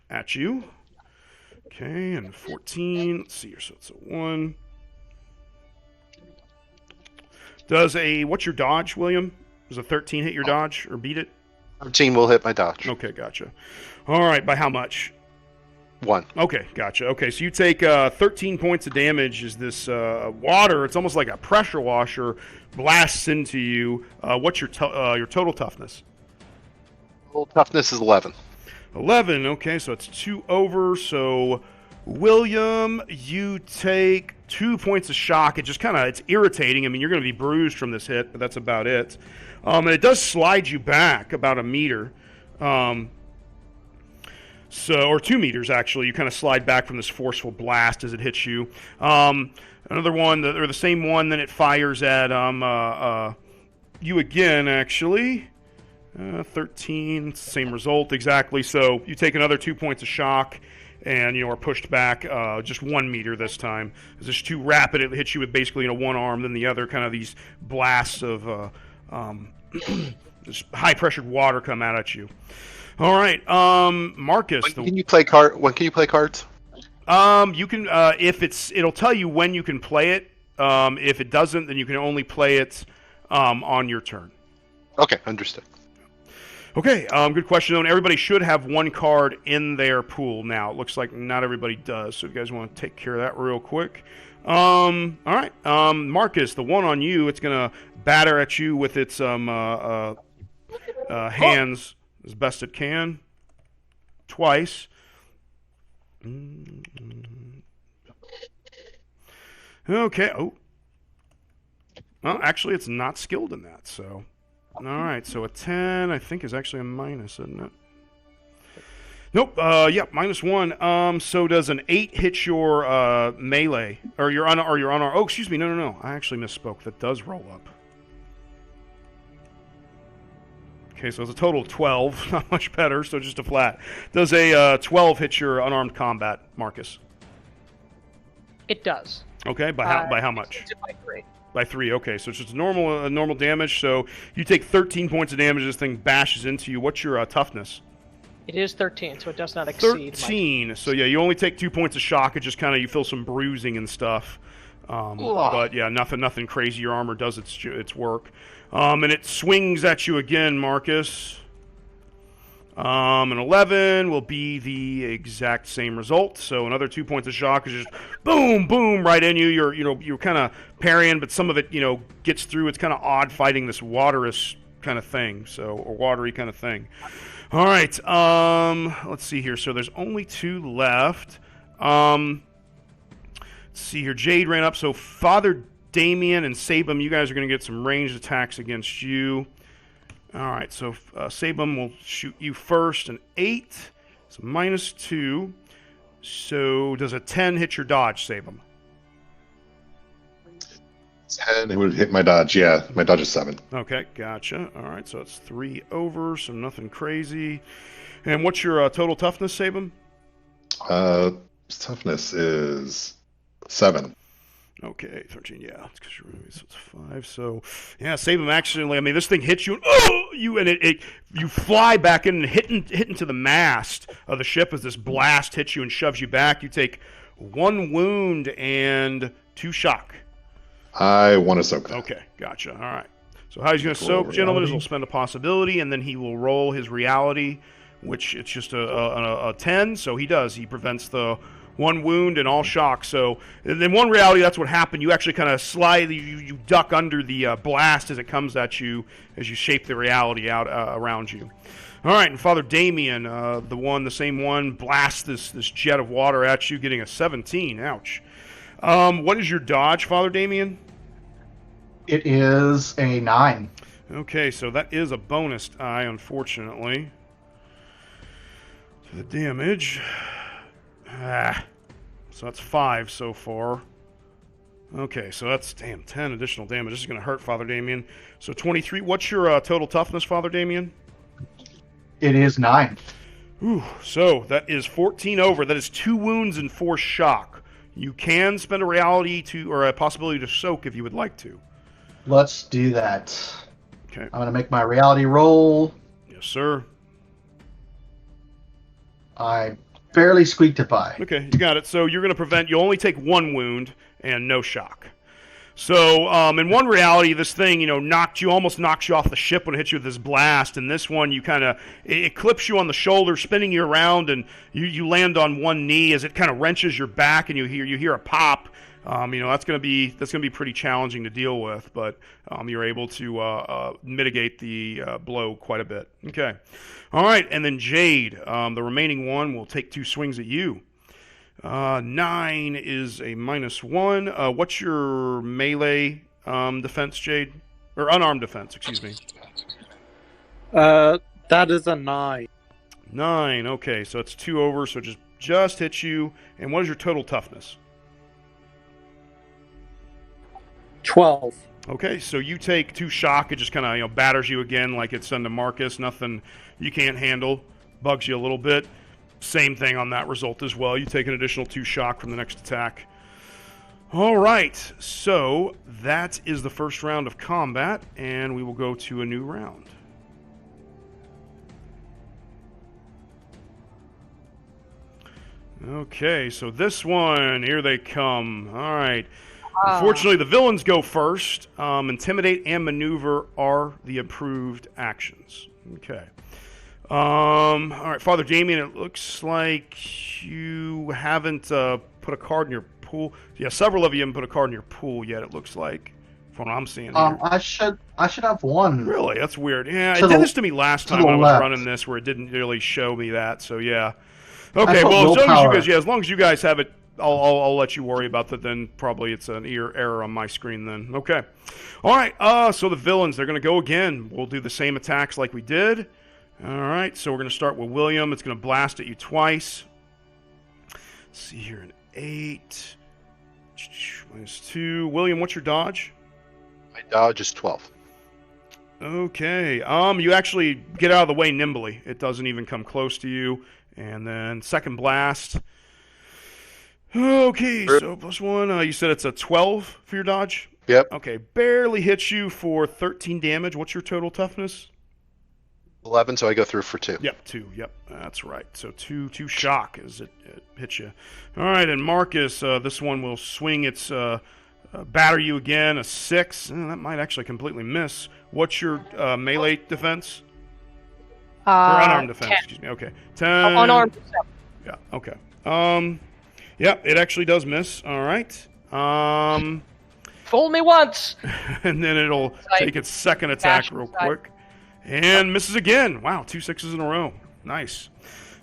at you. Okay, and 14, let's see here, so it's a 1. What's your dodge, William? Does a 13 hit your dodge or beat it? 13 will hit my dodge. Okay, gotcha. All right, by how much? 1. Okay, gotcha. Okay, so you take 13 points of damage as this water, it's almost like a pressure washer, blasts into you. What's your total toughness? Total toughness is 11. 11, okay, so it's 2 over. So, William, you take 2 points of shock. It just it's irritating. I mean, you're going to be bruised from this hit, but that's about it. And it does slide you back about 1 meter. Or 2 meters, actually. You kind of slide back from this forceful blast as it hits you. Another one, or the same one, then it fires at you again, actually. 13, same result exactly. So you take another 2 points of shock and are pushed back just 1 meter this time. It's just too rapid. It hits you with basically one arm, then the other. Kind of these blasts of just high pressured water come out at you. All right, Marcus. When can you play cards? You can it'll tell you when you can play it. If it doesn't, then you can only play it on your turn. Okay, understood. Okay, good question. And everybody should have one card in their pool now. It looks like not everybody does, so if you guys want to take care of that real quick. All right, Marcus, the one on you, it's going to batter at you with its hands as best it can. Twice. Okay, oh. Well, actually, it's not skilled in that, so... All right, so a 10, I think, is actually a minus, isn't it? Nope. Yep, -1. So does an 8 hit your melee or your unarmed? Oh, excuse me. No. I actually misspoke. That does roll up. Okay, so it's a total of 12. Not much better. So just a flat. Does a 12 hit your unarmed combat, Marcus? It does. Okay, by how much? By 3. By 3, okay. So it's just normal damage. So you take 13 points of damage. This thing bashes into you. What's your toughness? It is 13, so it does not exceed. 13. So yeah, you only take 2 points of shock. It just kind of you feel some bruising and stuff. But yeah, nothing crazy. Your armor does its work. And it swings at you again, Marcus. An 11 will be the exact same result. So another 2 points of shock is just boom, boom, right in you. You're kind of parrying, but some of it gets through. It's kind of odd fighting this waterous kind of thing, or watery kind of thing. All right. Let's see here. So there's only 2 left. Let's see here. Jade ran up. So Father Damien and Sabum, you guys are going to get some ranged attacks against you. All right, so Sabum will shoot you first, an 8, so -2. So does a 10 hit your dodge, Sabum? 10, it would hit my dodge, yeah. My dodge is 7. Okay, gotcha. All right, so it's 3 over, so nothing crazy. And what's your total toughness, Sabum? Toughness is 7. Okay, 13, yeah. So it's 5. So, yeah, Sabum actually, this thing hits you, and you fly back in and hit into the mast of the ship as this blast hits you and shoves you back. You take 1 wound and 2 shock. I want to soak that. Okay, gotcha. All right. So how he's going to soak, gentlemen, is he'll spend a possibility, and then he will roll his reality, which it's just a 10, so he does. He prevents the 1 wound and all shock. So in one reality, that's what happened. You actually kind of slide, you duck under the blast as it comes at you as you shape the reality out around you. All right, and Father Damien, the same one, blasts this jet of water at you, getting a 17. Ouch. What is your dodge, Father Damien? It is a 9. Okay, so that is a bonus die, unfortunately. To the damage. So that's 5 so far. Okay, so that's 10 additional damage. This is going to hurt, Father Damien. So 23. What's your total toughness, Father Damien? It is 9. Ooh, so that is 14 over. That is 2 wounds and 4 shock. You can spend a reality or a possibility to soak if you would like to. Let's do that. Okay. I'm going to make my reality roll. Yes, sir. I barely squeaked it by. Okay, you got it. So you're going to you only take 1 wound and no shock. So in one reality, this thing, almost knocks you off the ship when it hits you with this blast. And this one, it clips you on the shoulder, spinning you around, and you land on one knee as it kind of wrenches your back, and you hear a pop. That's going to be pretty challenging to deal with, but you're able to mitigate the blow quite a bit. Okay, all right, and then Jade, the remaining one, will take 2 swings at you. 9 is a -1. What's your melee defense, Jade? Or unarmed defense, excuse me. That is a 9. 9, okay, so it's 2 over, so it just hits you. And what is your total toughness? 12. Okay, so you take 2 shock. It just kind of batters you again like it's done to Marcus. Nothing you can't handle. Bugs you a little bit. Same thing on that result as well. You take an additional 2 shock from the next attack. All right, so that is the first round of combat, and we will go to a new round. Okay, so this one, here they come. All right. Unfortunately, the villains go first. Intimidate and maneuver are the approved actions. Okay. All right, Father Damien, it looks like you haven't put a card in your pool. Yeah, several of you haven't put a card in your pool yet, it looks like, from what I'm seeing here. I should have one. Really? That's weird. Yeah, To it did the- this to me last to time the I was left. running this, where it didn't really show me that, so yeah. Okay, put well, willpower. as long as you guys have it, I'll let you worry about that then. Probably it's an error on my screen then. Okay. All right, so the villains, they're going to go again. We'll do the same attacks like we did. All right, so we're going to start with William. It's going to blast at you twice. Let's see here, an 8. -2. William, what's your dodge? My dodge is 12. Okay. You actually get out of the way nimbly. It doesn't even come close to you. And then second blast. Okay, so +1. You said it's a 12 for your dodge? Yep. Okay, barely hits you for 13 damage. What's your total toughness? 11, so I go through for 2. Yep, 2. Yep, that's right. So two shock as it hits you. All right, and Marcus, this one will swing its batter you again, a 6. That might actually completely miss. What's your melee defense? Or unarmed defense, 10. excuse me. Okay, 10. Unarmed. Yeah, okay. Yeah, it actually does miss. All right. Fool me once. And then it'll take its second attack real quick. And misses again. Wow, 2 6s in a row. Nice.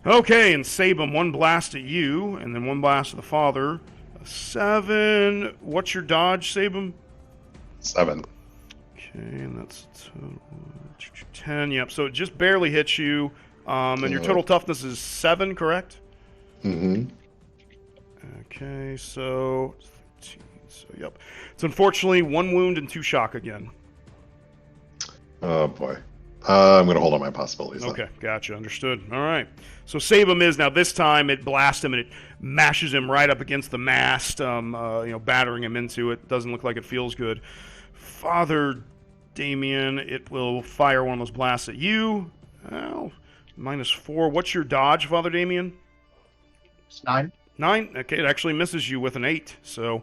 Okay, and Sabum, 1 blast at you, and then 1 blast at the father. A 7. What's your dodge, Sabum? 7. Okay, and that's 10. Yep, so it just barely hits you. And your total toughness is 7, correct? Mm-hmm. Okay, so 13. So, yep. It's unfortunately 1 wound and 2 shock again. Oh, boy. I'm going to hold on my possibilities. Okay, gotcha. Understood. All right. So Sabum is now, this time it blasts him and it mashes him right up against the mast, battering him into it. Doesn't look like it feels good. Father Damien, it will fire one of those blasts at you. Well, -4. What's your dodge, Father Damien? It's 9. 9? Okay, it actually misses you with an 8. So,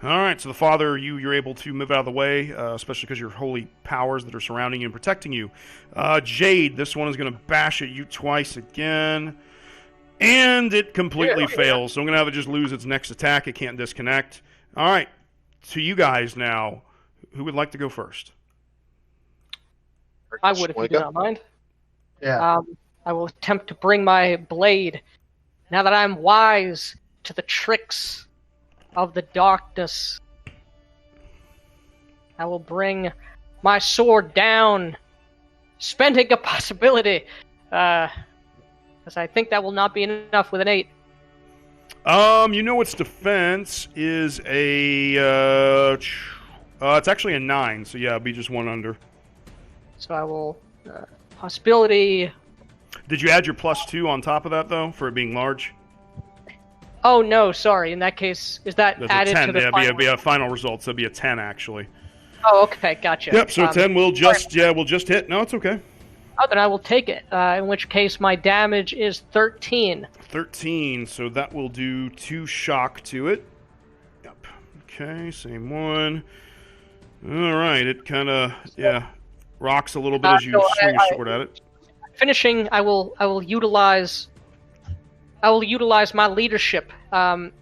all right. So the father, you're able to move out of the way, especially because your holy powers that are surrounding you and protecting you. Jade, this one is going to bash at you twice again, and it completely fails. So I'm going to have it just lose its next attack. It can't disconnect. All right, to you guys now. Who would like to go first? I would if you do not mind. Yeah. I will attempt to bring my blade. Now that I'm wise to the tricks of the darkness, I will bring my sword down, spending a possibility, because I think that will not be enough with an 8. Its defense is it's actually a 9, so yeah, it'll be just 1 under. So I will possibility. Did you add your +2 on top of that though, for it being large? Oh no, sorry. In that case, is that That's added a 10. to the Yeah, final? it'd be a final result, so it'd be a 10 actually. Oh, okay, gotcha. Yep, so 10 will just hit. No, it's okay. Oh, then I will take it. In which case, my damage is 13. 13, so that will do 2 shock to it. Yep. Okay, same one. All right, it kind of rocks a little bit as you swing your sword at it. Finishing, I will utilize my leadership and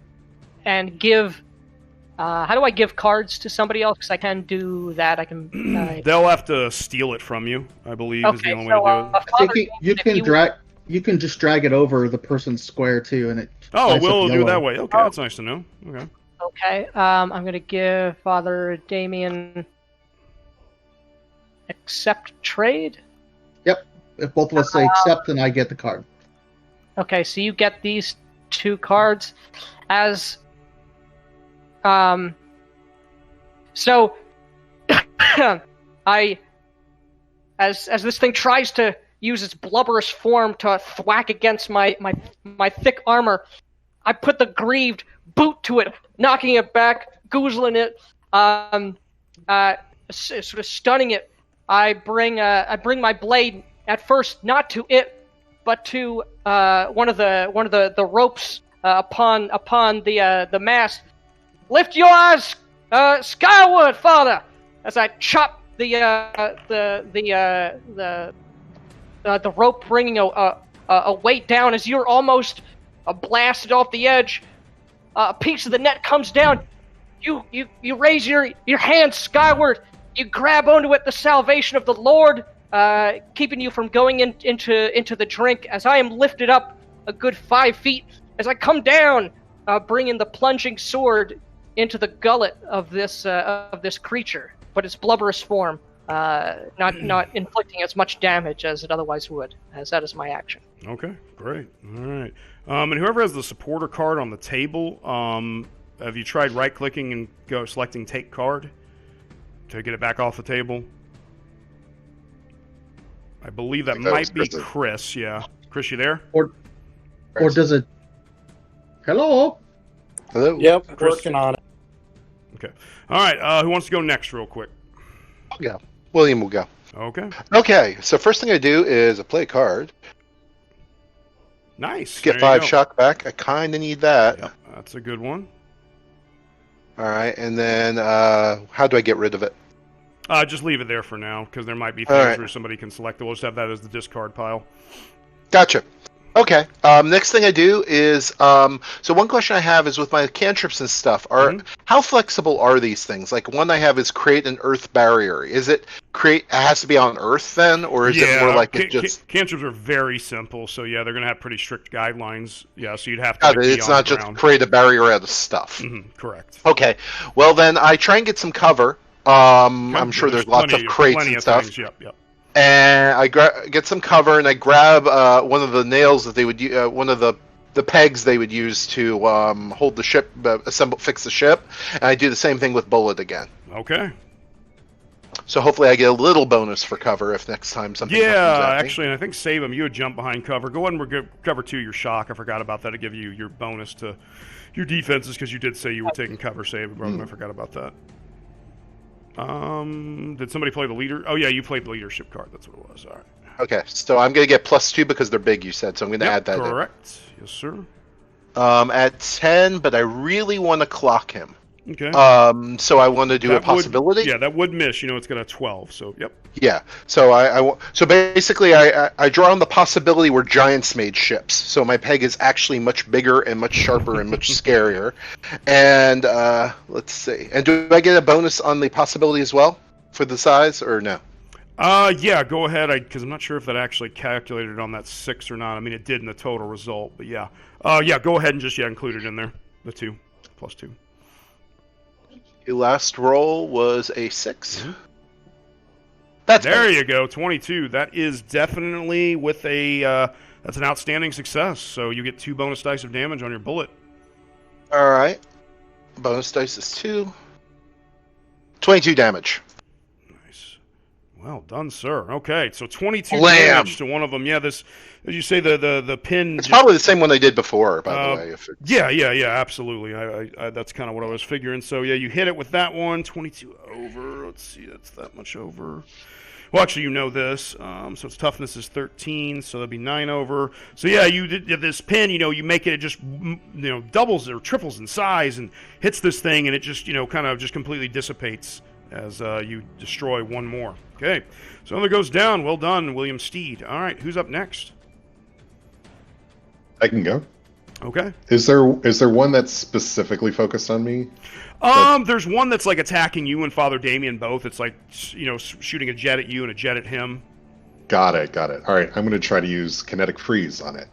give. How do I give cards to somebody else? Because I can do that. I can. They'll have to steal it from you, I believe, is the Okay, only way to do it. I think you can just drag it over the person's square too, and it. Oh, lights up we'll do it yellow. that way. Okay, that's nice to know. Okay. Okay, I'm gonna give Father Damien accept trade. Yep. If both of us say accept, then I get the card. Okay, so you get these 2 cards as so as this thing tries to use its blubberous form to thwack against my thick armor, I put the greaved boot to it, knocking it back, goozling it, sort of stunning it. I bring my blade at first not to it, but to one of the ropes upon the mast. Lift your Skyward, father! As I chop the rope, bringing a weight down as you're almost blasted off the edge. A piece of the net comes down. You raise your hand skyward. You grab onto it, the salvation of the Lord, keeping you from going into the drink. As I am lifted up a good 5 feet, as I come down, bringing the plunging sword into the gullet of this creature, but its blubberous form, not inflicting as much damage as it otherwise would, as that is my action. Okay, great. All right. And whoever has the supporter card on the table, have you tried right-clicking and selecting take card to get it back off the table? I believe that might be Chris. Yeah, Chris, you there? Or does it? Hello. Hello. Yep, Chris. working on it. Okay. All right. Who wants to go next, real quick? I'll go. William will go. Okay. Okay, so first thing I do is I play a card. Nice. Get There you 5 go. shock back. I kind of need that. Yep, that's a good one. All right, and then how do I get rid of it? Just leave it there for now, because there might be All things right. where somebody can select it. We'll just have that as the discard pile. Gotcha. Okay. Next thing I do is so one question I have is with my cantrips and stuff. How flexible are these things? Like one I have is create an earth barrier. Is it it has to be on earth then, or is it more like it just? Cantrips are very simple, so yeah, they're going to have pretty strict guidelines. Yeah, so you'd have to. Got like, it. be It's on not the just ground. create a barrier out of stuff. Correct. Okay. Well, then I try and get some cover. I'm sure there's lots of crates plenty and of stuff. things. Yep. And I get some cover, and I grab one of the nails that they would one of the pegs they would use to hold the ship, fix the ship, and I do the same thing with Bullet again. Okay. So hopefully I get a little bonus for cover if next time something happens Yeah, at me. actually, and I think save them. You would jump behind cover. Go ahead and cover 2 your shock. I forgot about that to give you your bonus to your defenses because you did say you were taking cover save. I forgot about that. Did somebody play the leader? Oh yeah, you played the leadership card. That's what it was. All right. Okay, so I'm gonna get +2 because they're big. You said so. I'm gonna add that. Correct. Yes, sir. In. At 10, but I really want to clock him. Okay. So I want to do a possibility. That would miss. You know, it's got a 12. So yep. Yeah. So so basically I draw on the possibility where giants made ships. So my peg is actually much bigger and much sharper and much scarier. And let's see. And do I get a bonus on the possibility as well for the size or no? Yeah, go ahead. Because I'm not sure if that actually calculated on that 6 or not. I mean, it did in the total result, but yeah. Yeah, go ahead and just include it in there. The 2 +2. Your last roll was a 6. Mm-hmm. That's there better. you go, 22. That is definitely with a that's an outstanding success. So you get 2 bonus dice of damage on your bullet. All right. Bonus dice is 2. 22 damage. Nice. Well done, sir. Okay, so 22 Blam. damage to one of them. Yeah, this, as you say, the pin. It's probably the same one I did before, by the way. Yeah, absolutely. I that's kind of what I was figuring. So yeah, you hit it with that one. 22 over. Let's see, that's that much over. Well, actually, you know this. So its toughness is 13, so that'd be 9 over. So yeah, you did this pin. You know, you make it just doubles or triples in size and hits this thing, and it just kind of just completely dissipates as you destroy one more. Okay, so another goes down. Well done, William Steed. All right, who's up next? I can go. Okay. Is there one that's specifically focused on me? There's one that's like attacking you and Father Damien both. It's like shooting a jet at you and a jet at him. Got it. All right, I'm going to try to use kinetic freeze on it.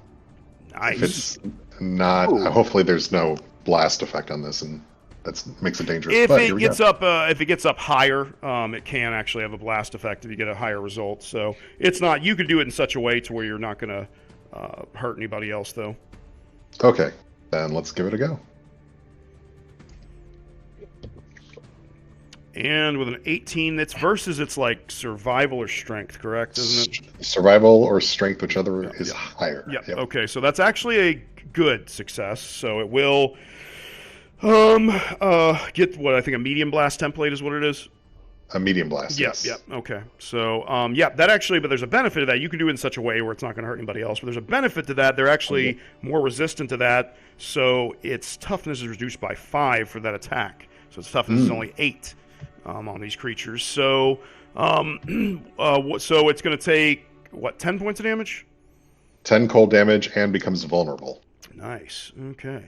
Nice. If it's not, hopefully there's no blast effect on this, and that makes it dangerous. If but it gets up higher, it can actually have a blast effect if you get a higher result. So it's not. You could do it in such a way to where you're not going to hurt anybody else, though. Okay, then let's give it a go. And with an 18, it's versus it's like survival or strength, correct? Isn't it? Survival or strength, whichever is higher. Yeah. Yep. Okay, so that's actually a good success. So it will get what I think a medium blast template is what it is. A medium blast. Yes. Yeah. Okay. So that actually, but there's a benefit to that. You can do it in such a way where it's not going to hurt anybody else. But there's a benefit to that. They're actually more resistant to that. So its toughness is reduced by 5 for that attack. So its toughness is only 8 on these creatures. So, so it's going to take, 10 points of damage? 10 cold damage and becomes vulnerable. Nice. Okay.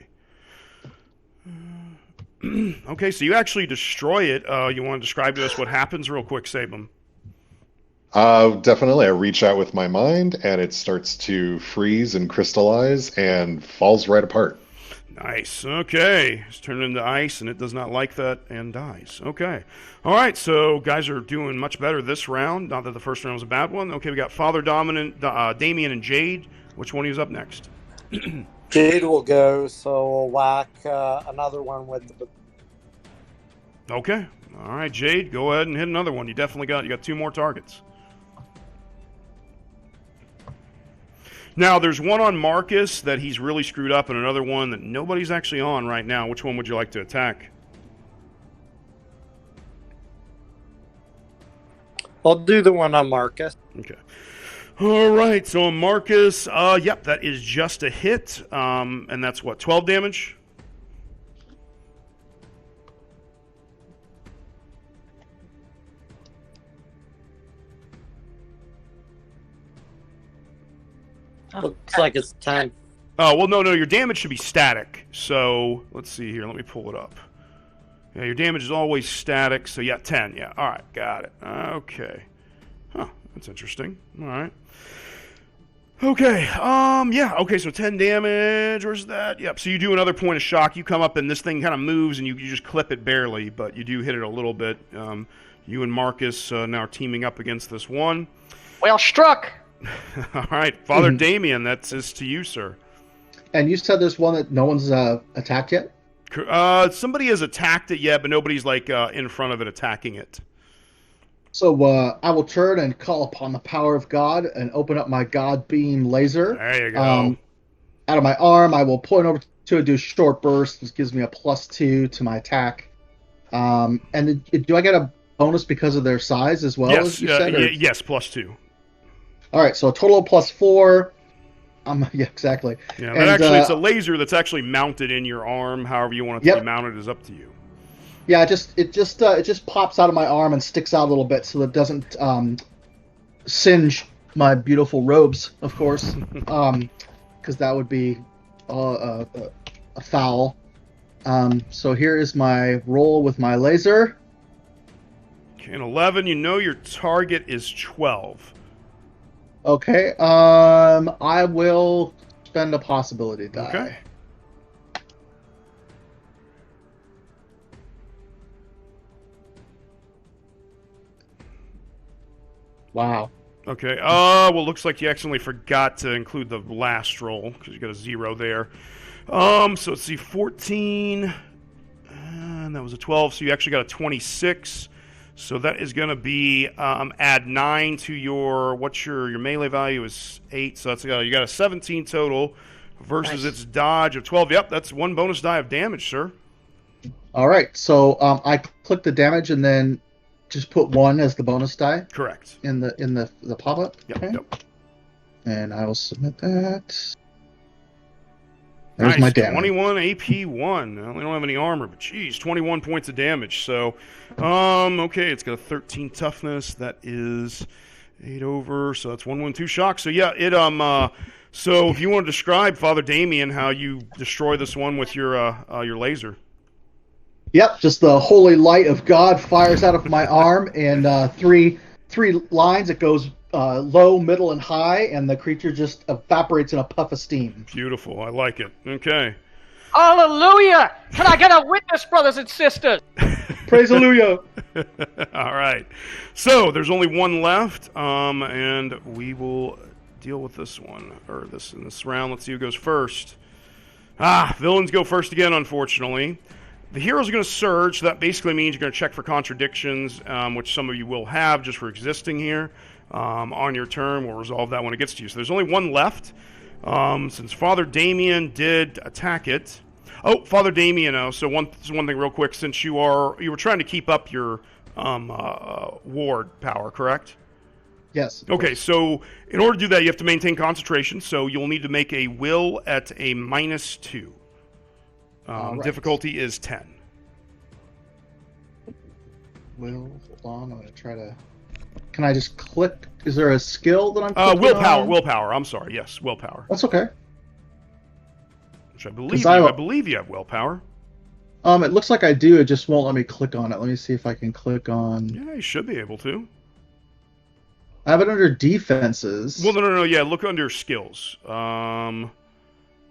Okay, so you actually destroy it. You want to describe to us what happens real quick, Sabum? Definitely. I reach out with my mind, and it starts to freeze and crystallize and falls right apart. Nice. Okay. It's turned into ice, and it does not like that and dies. Okay. All right, so guys are doing much better this round. Not that the first round was a bad one. Okay, we got Father Damien, and Jade. Which one is up next? Jade will go, so we'll whack another one with the... Okay. All right, Jade, go ahead and hit another one. You got 2 more targets. Now, there's one on Marcus that he's really screwed up, and another one that nobody's actually on right now. Which one would you like to attack? I'll do the one on Marcus. Okay. All right, so on Marcus, yep, that is just a hit, and that's what, 12 damage? Looks like it's 10. Oh, well, no, your damage should be static. So, let's see here. Let me pull it up. Yeah, your damage is always static. So, yeah, 10. Yeah, all right, got it. Okay. Huh, that's interesting. All right. Okay, yeah, okay, so 10 damage. Where's that? Yep, so you do another point of shock. You come up, and this thing kind of moves, and you just clip it barely, but you do hit it a little bit. You and Marcus now are teaming up against this one. Well struck! All right, Father Damien, that's to you, sir. And you said there's one that no one's attacked yet? Somebody has attacked it yet, but nobody's in front of it attacking it. So I will turn and call upon the power of God and open up my God beam laser. There you go. Out of my arm, I will point over to it, do short burst, which gives me a +2 to my attack. And do I get a bonus because of their size as well? Yes, as you said, yes, +2. All right, so a total of +4. Yeah, exactly. Yeah, but actually, it's a laser that's actually mounted in your arm. However you want it to be mounted is up to you. Yeah, it just pops out of my arm and sticks out a little bit so that it doesn't singe my beautiful robes, of course, because that would be a foul. So here is my roll with my laser. Okay, and 11. You know your target is 12. Okay, I will spend a possibility die. Okay. Wow. Okay. Well, looks like you accidentally forgot to include the last roll because you got a 0 there. So let's see, 14, and that was a 12. So you actually got a 26. So that is going to be add 9 to your your melee value is 8. So that's you got a 17 total versus its dodge of 12. Yep, that's 1 bonus die of damage, sir. All right. So I click the damage and then just put 1 as the bonus die. Correct. In the pop-up. Yep. Okay. Yep. And I will submit that. There's Nice. my damage. 21 AP1. Well, we don't have any armor, but geez, 21 points of damage. So, okay, it's got a 13 toughness. That is 8 over. So that's 112 shock. So yeah, so if you want to describe, Father Damien, how you destroy this one with your laser. Yep, just the holy light of God fires out of my arm in three lines. It goes low, middle, and high, and the creature just evaporates in a puff of steam. Beautiful. I like it. Okay. Hallelujah! Can I get a witness, brothers and sisters? Praise Hallelujah! All right. So there's only one left, and we will deal with this one, or in this round. Let's see who goes first. Villains go first again, unfortunately. The heroes are going to surge, so that basically means you're going to check for contradictions, which some of you will have just for existing here. On your turn, we'll resolve that when it gets to you. So there's only one left. Since Father Damien did attack it. Oh, Father Damien, so one thing real quick. Since you were trying to keep up your ward power, correct? Yes. Okay, so in order to do that, you have to maintain concentration, so you'll need to make a will at a -2. Right. Difficulty is 10. Hold on. I'm gonna try to. Can I just click? Is there a skill that I'm clicking Willpower. on? Willpower. I'm sorry. Yes, willpower. That's okay. Which I believe I believe you have willpower. It looks like I do. It just won't let me click on it. Let me see if I can click on. Yeah, you should be able to. I have it under defenses. Well, no. Yeah, look under skills. No,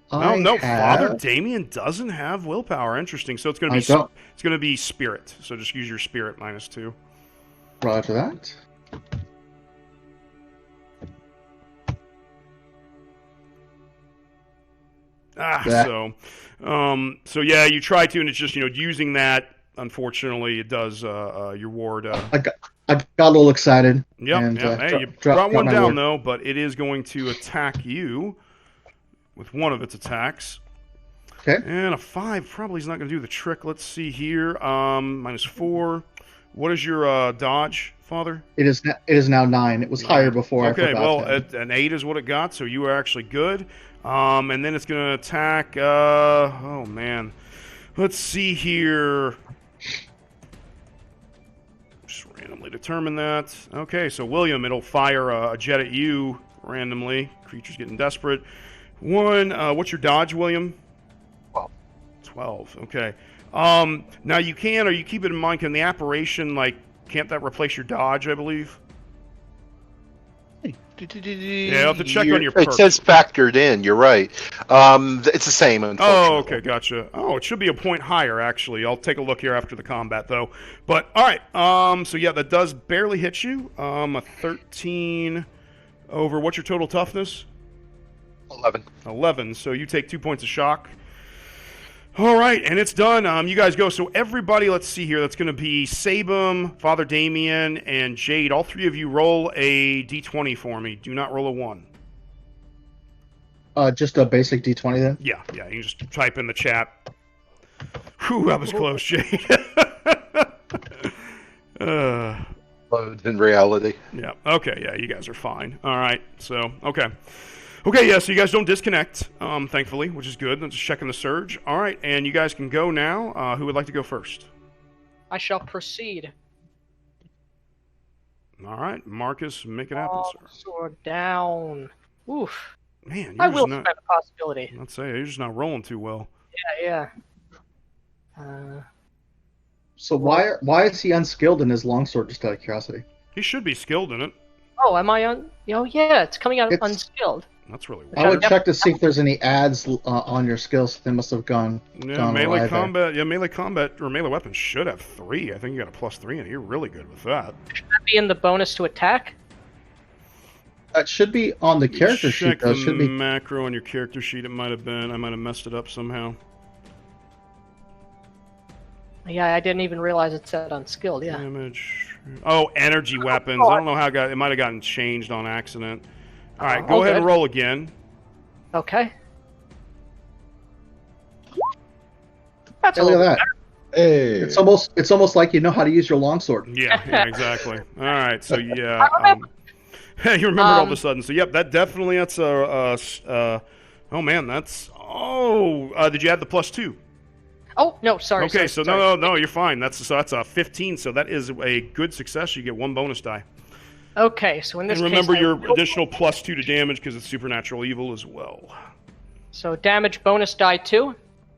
Father Damien doesn't have willpower. Interesting. So it's going to be spirit. So just use your spirit -2. Roger that. So yeah, you try to, and it's just using that. Unfortunately, it does your ward. I got a little excited. Yep. Hey, you brought one down though, but it is going to attack you with one of its attacks. Okay. And a 5 probably is not going to do the trick. Let's see here. -4. What is your dodge, Father? It is now 9. It was higher before. Okay, an 8 is what it got, so you are actually good. And then it's going to attack. Oh man, let's see here. Just randomly determine that. Okay, so William, it'll fire a jet at you randomly. Creature's getting desperate. 1. What's your dodge, William? 12. Okay. Now you keep it in mind, can the apparition, can't that replace your dodge, I believe? Yeah, I'll have to check on your perks. It says factored in, you're right. It's the same, unfortunately. Oh, okay, gotcha. Oh, it should be a point higher, actually. I'll take a look here after the combat, though. But, alright, so yeah, that does barely hit you. A 13 over, what's your total toughness? 11. So you take 2 points of shock. All right, and it's done. You guys go. So everybody, let's see here. That's going to be Sabum, Father Damien, and Jade. All 3 of you roll a d20 for me. Do not roll a 1. Just a basic d20 then? Yeah. You can just type in the chat. Whew, that was close, Jade. Loads in reality. Yeah. Okay. Yeah, you guys are fine. All right. So, okay. Okay, yeah, so you guys don't disconnect, thankfully, which is good. I'm just checking the surge. All right, and you guys can go now. Who would like to go first? I shall proceed. All right, Marcus, make it happen, sir. Sword down. Oof. Man, I will spend a possibility. I'd say you're just not rolling too well. Yeah. So why is he unskilled in his longsword, just out of curiosity? He should be skilled in it. Oh, am I on? Oh, yeah, it's coming out unskilled. That's really weird. I would check to see if there's any ads on your skills. They must have gone. Melee combat. Yeah, melee combat or melee weapons should have 3. I think you got a +3 in it. You're really good with that. Should that be in the bonus to attack? That should be on the character sheet. Though. Check the macro on your character sheet. It might have been. I might have messed it up somehow. Yeah, I didn't even realize it said unskilled. Yeah. Damage. Oh, energy weapons. I don't know how it might have gotten changed on accident. All right, go ahead and roll again. Okay. That's look at that. Hey. It's almost like you know how to use your longsword. Yeah, exactly. All right, so yeah. You remember all of a sudden. So yep, that's oh man, did you add the +2? Oh no, sorry. Okay, sorry. No, you're fine. That's a 15. So that is a good success. You get 1 bonus die. Okay, so in this and remember case, your additional +2 to damage because it's supernatural evil as well. So damage bonus die 2?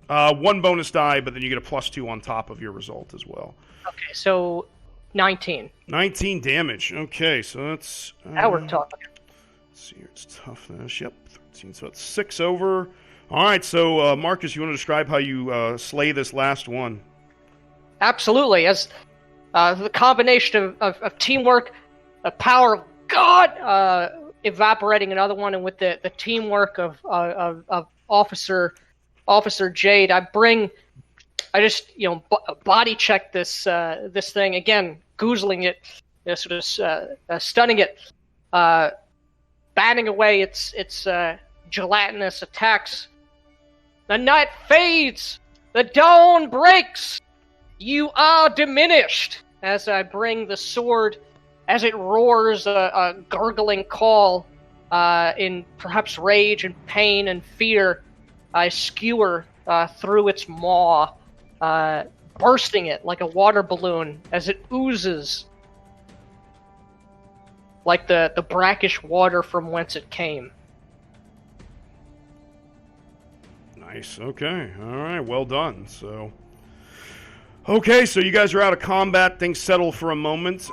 1 bonus die, but then you get a +2 on top of your result as well. Okay, so 19. 19 damage. Okay, so that's... now we're talking. Let's see here, it's toughness. Yep, 13. So it's 6 over. All right, so Marcus, you want to describe how you slay this last one? Absolutely. As the combination of teamwork, the power of God evaporating another one, and with the teamwork of Officer Jade, I just body check this thing again, goozling it, sort of stunning it, batting away its gelatinous attacks. The night fades, the dawn breaks. You are diminished. As I bring the sword, as it roars a gurgling call, in perhaps rage and pain and fear, I skewer through its maw, bursting it like a water balloon as it oozes like the brackish water from whence it came. Nice. Okay. All right. Well done. So, okay. So you guys are out of combat. Things settle for a moment.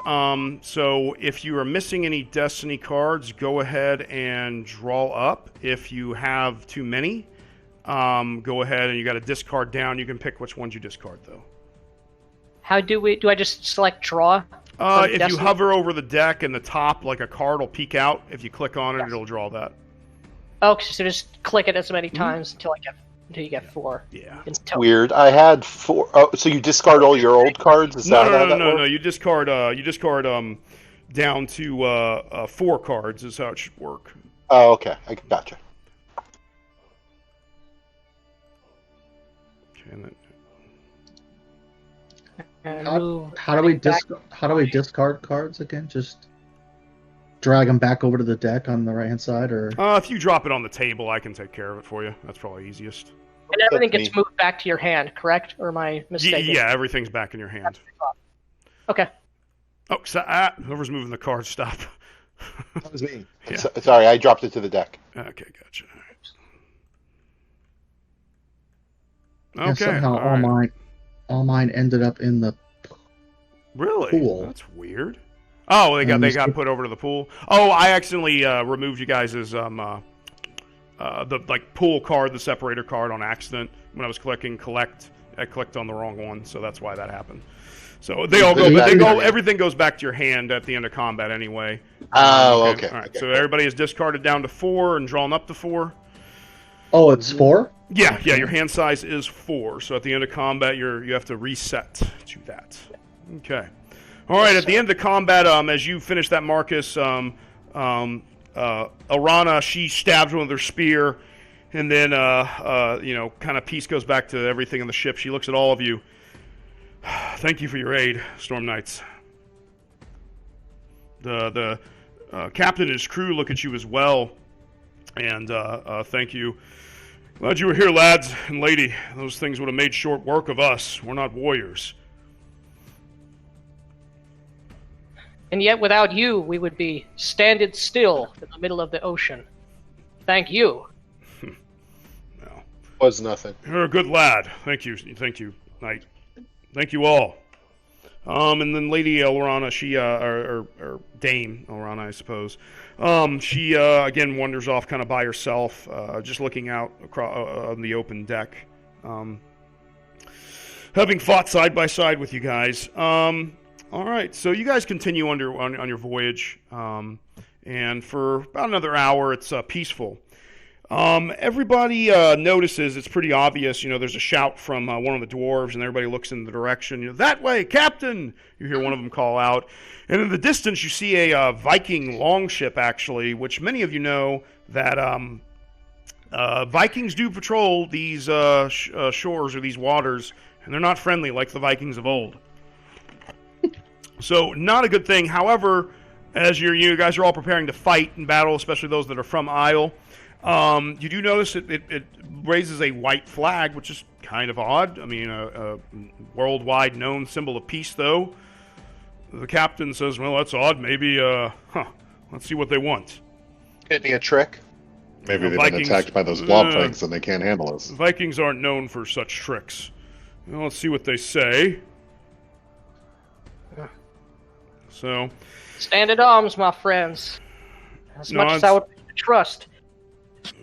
So if you are missing any Destiny cards, go ahead and draw up. If you have too many, go ahead and you got to discard down. You can pick which ones you discard, though. How do I just select draw? If Destiny? you hover over the deck and the top, like a card will peek out. If you click on it, Yes. it'll draw that. Oh, so just click it as many times until you get 4. Yeah. Until- Weird. I had 4. Oh, so you discard all your old cards? Is that how that No. works? You discard. Down to 4 cards is how it should work. Oh, okay. I gotcha. Okay, and then, and How, move how do we back. how do we discard cards again? Just drag them back over to the deck on the right hand side, or if you drop it on the table, I can take care of it for you. That's probably easiest. And everything That's gets me. moved back to your hand, correct? Or am I mistaken? Yeah, everything's back in your hand. Okay. Oh, whoever's moving the card, stop. That was me. Yeah. Sorry, I dropped it to the deck. Okay, gotcha. and Okay. somehow all right. all mine ended up in the Really? pool. That's weird. Oh, they And got put over to the pool. Oh, I accidentally removed you guys' the pool card, the separator card on accident when I was clicking collect. I clicked on the wrong one, so that's why that happened. So they all go. Everything goes back to your hand at the end of combat anyway. Oh, okay. All right. Okay. So everybody is discarded down to 4 and drawn up to 4. Oh, it's 4? Yeah. Your hand size is 4. So at the end of combat, you have to reset to that. Okay. All right. At the end of combat, as you finish that, Marcus, Arana, she stabs one with her spear, and then kind of peace goes back to everything in the ship. She looks at all of you. Thank you for your aid, Storm Knights. The captain and his crew look at you as well, and thank you. Glad you were here, lads and lady. Those things would have made short work of us. We're not warriors. And yet, without you, we would be standing still in the middle of the ocean. Thank you. No. Was nothing. You're a good lad. Thank you, knight. Thank you all. And then Lady Elrana, she or Dame Elrana, I suppose. She again wanders off kind of by herself, just looking out across on the open deck, having fought side by side with you guys. All right, so you guys continue on your voyage, and for about another hour, it's peaceful. Everybody notices it's pretty obvious. There's a shout from one of the dwarves, and everybody looks in the direction. That way, Captain! You hear one of them call out. And in the distance, you see a Viking longship, actually, which many of you know that Vikings do patrol these shores or these waters, and they're not friendly like the Vikings of old. So, not a good thing. However, as you guys are all preparing to fight and battle, especially those that are from Aysle, you do notice it raises a white flag, which is kind of odd. I mean, a worldwide known symbol of peace, though. The captain says, well, that's odd. Maybe, let's see what they want. Could it be a trick? Maybe they've Vikings- been attacked by those blob things and they can't handle us. Vikings aren't known for such tricks. Well, let's see what they say. So, Stand at arms, my friends. As No, much as it's- I would like to trust.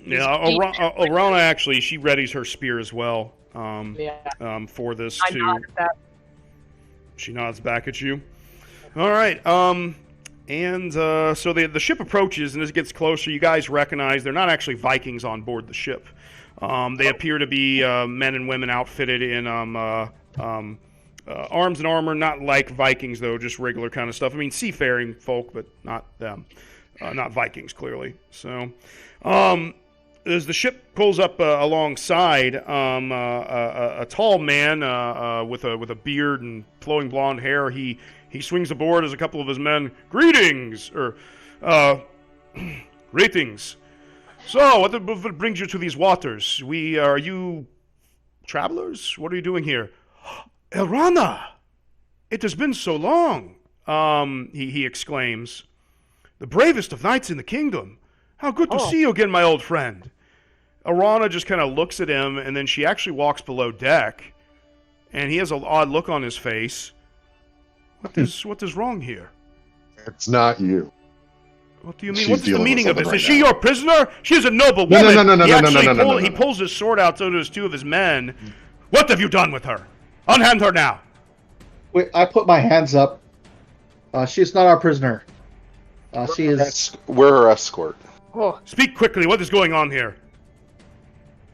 yeah, Orana actually, she readies her spear as well Yeah. for this, I too. nod at that. She nods back at you. All right. So the ship approaches, and as it gets closer, you guys recognize they're not actually Vikings on board the ship. They appear to be men and women outfitted in arms and armor, not like Vikings, though, just regular kind of stuff. I mean, seafaring folk, but not them. Not Vikings, clearly. So, as the ship pulls up alongside, a tall man with a beard and flowing blonde hair, he swings aboard as a couple of his men. Greetings, or greetings. So, what brings you to these waters? Are you travelers? What are you doing here? Elrana! It has been so long, he exclaims. The bravest of knights in the kingdom. How good to see you again, my old friend. Elrana just kind of looks at him, and then she actually walks below deck, and he has an odd look on his face. What is wrong here? It's not you. What do you mean? She's What's the dealing with meaning of this? something Is right she now. your prisoner? She is a noble woman. No. He pulls his sword out so does two of his men. What have you done with her? Unhand her now. Wait, I put my hands up. She's not our prisoner. She is. We're her escort. Oh, Speak quickly. What is going on here?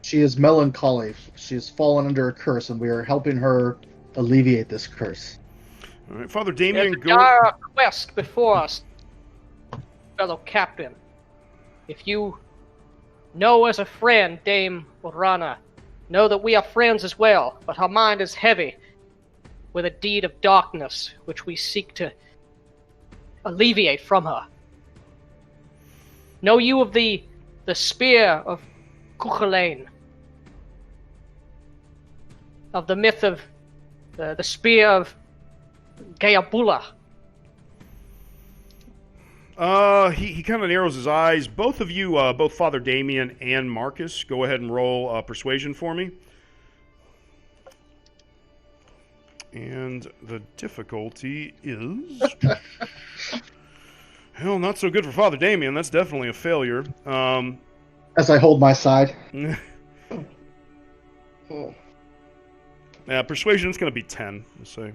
She is melancholy. She has fallen under a curse, and we are helping her alleviate this curse. All right, Father there's Damien, a go. dire quest before us, fellow captain. If you know as a friend Dame Orana, know that we are friends as well, but her mind is heavy with a deed of darkness which we seek to alleviate from her. Know you of the spear of Cuchulainn? Of the myth of the spear of Gaeabula? He kind of narrows his eyes. Both of you, both Father Damien and Marcus, go ahead and roll persuasion for me. And the difficulty is... Hell, not so good for Father Damien. That's definitely a failure. As I hold my side. Persuasion is going to be 10, let's say.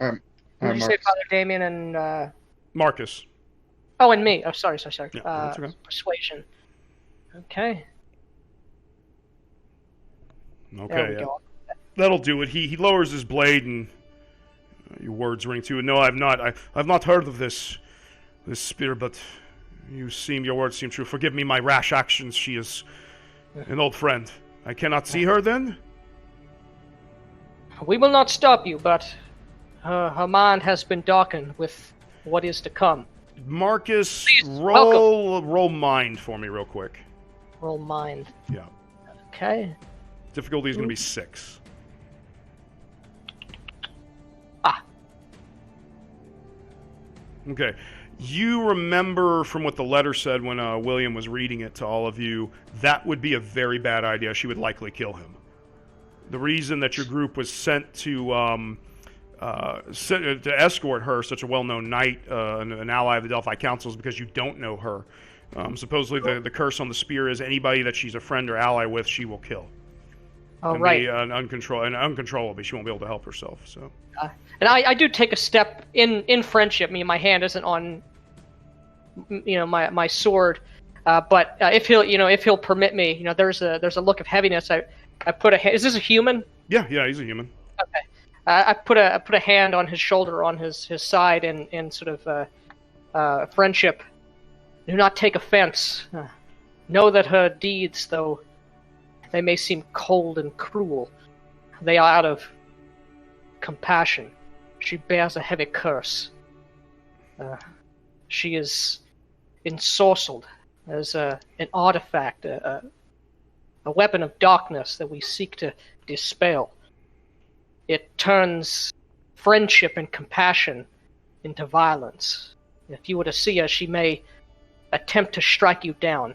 Did you say Father Damien and... Marcus. Oh, and me. Oh, sorry. Yeah, that's okay. Persuasion. Okay. There Okay, we go. that'll do it. He lowers his blade, and your words ring too. No, I've not heard of this spear, but your words seem true. Forgive me my rash actions. She is an old friend. I cannot see her then? We will not stop you, but her mind has been darkened with what is to come. Marcus, Please, roll mind for me real quick. Roll mind. Yeah. Okay. Difficulty is going to be 6. Ah. Okay. You remember from what the letter said when William was reading it to all of you, that would be a very bad idea. She would likely kill him. The reason that your group was sent to escort her, such a well-known knight, an ally of the Delphi Council, is because you don't know her. Supposedly the curse on the spear is anybody that she's a friend or ally with, she will kill. Oh, and right. Uncontrollably, she won't be able to help herself. So. And I do take a step in friendship. I mean, my hand isn't on, my sword, but if he'll permit me, there's a look of heaviness. I put a. Is this a human? Yeah, he's a human. Okay. I put a hand on his shoulder, on his side, in sort of friendship. Do not take offense. Know that her deeds, though they may seem cold and cruel, they are out of compassion. She bears a heavy curse. She is ensorcelled as an artifact, a weapon of darkness that we seek to dispel. It turns friendship and compassion into violence. If you were to see her, she may attempt to strike you down,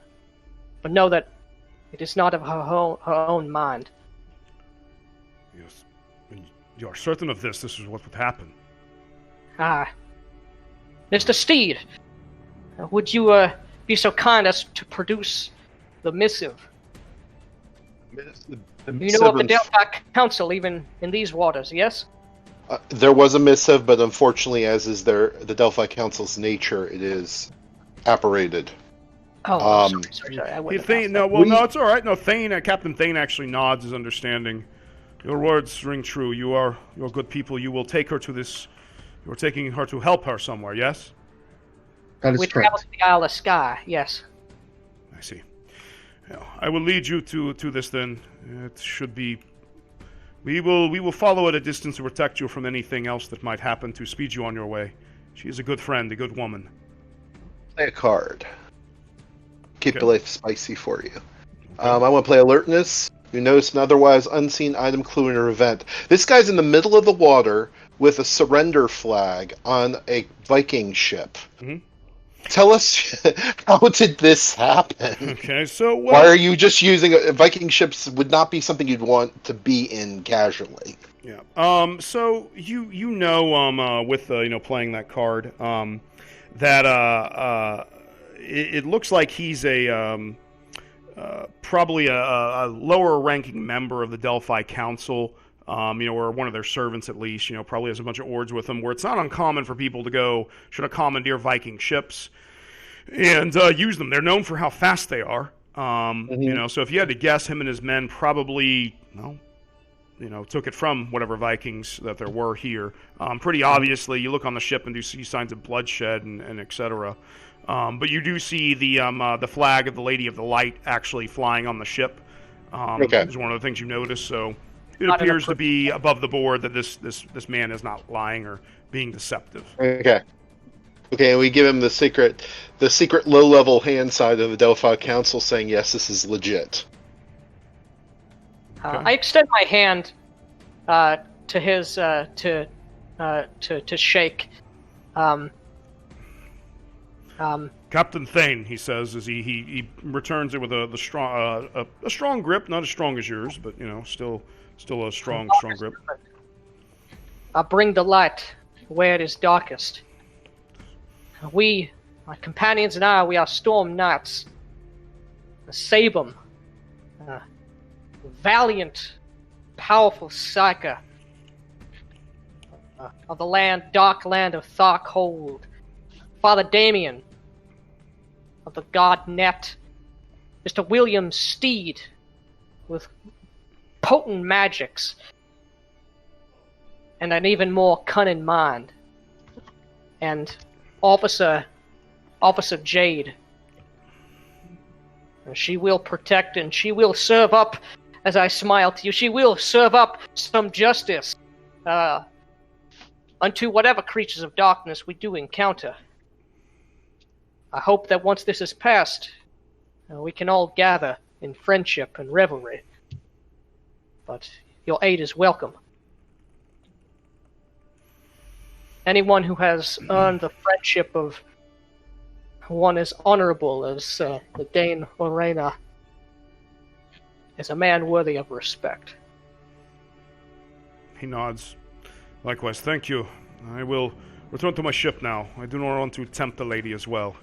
but know that it is not of her own mind. Yes. When you are certain of this is what would happen. Mr. Steed, would you be so kind as to produce the missive? You know of the Delphi Council, even in these waters, yes? There was a missive, but unfortunately, as is the Delphi Council's nature, it is apparated. Oh, sorry. I wouldn't have asked that. No, it's all right. No, Captain Thane actually nods his understanding. Your words ring true. You're good people. You will take her to this. You're taking her to help her somewhere, yes? That is We correct. travel to the Isle of Skye, yes. I see. Well, I will lead you to this then. It should be. We will follow at a distance to protect you from anything else that might happen to speed you on your way. She is a good friend, a good woman. Play a card. Keep the life spicy for you. I want to play alertness. You notice an otherwise unseen item clue in your event. This guy's in the middle of the water with a surrender flag on a Viking ship. Mhm. Tell us, how did this happen? Okay, so Why are you just using Viking ships? Would not be something you'd want to be in casually. Yeah. So you know with playing that card that it looks like he's a probably a lower ranking member of the Delphi Council. Or one of their servants at least. Probably has a bunch of ords with them. Where it's not uncommon for people to go try to commandeer Viking ships and use them. They're known for how fast they are. So if you had to guess, him and his men probably took it from whatever Vikings that there were here. Pretty obviously, you look on the ship and do see signs of bloodshed and etc. But you do see the flag of the Lady of the Light actually flying on the ship. Okay. Is one of the things you notice. So it appears to be above the board that this man is not lying or being deceptive. Okay. Okay, and we give him the secret low-level hand side of the Delphi Council saying, yes, this is legit. Okay. I extend my hand to his to shake. Captain Thane, he says, as he returns it with a strong grip, not as strong as yours, but still a strong grip. I bring the light where it is darkest. We, my companions and I, we are storm knights. Sabum, valiant, powerful psyker of the dark land of Tharkhold. Father Damien of the god Net. Mr. William Steed with potent magics and an even more cunning mind. And Officer Jade. She will protect and she will serve up, as I smile to you, she will serve up some justice unto whatever creatures of darkness we do encounter. I hope that once this is past, we can all gather in friendship and revelry. But your aid is welcome. Anyone who has earned the friendship of one as honorable as the Dane Orena is a man worthy of respect. He nods. Likewise, thank you. I will return to my ship now. I do not want to tempt the lady as well.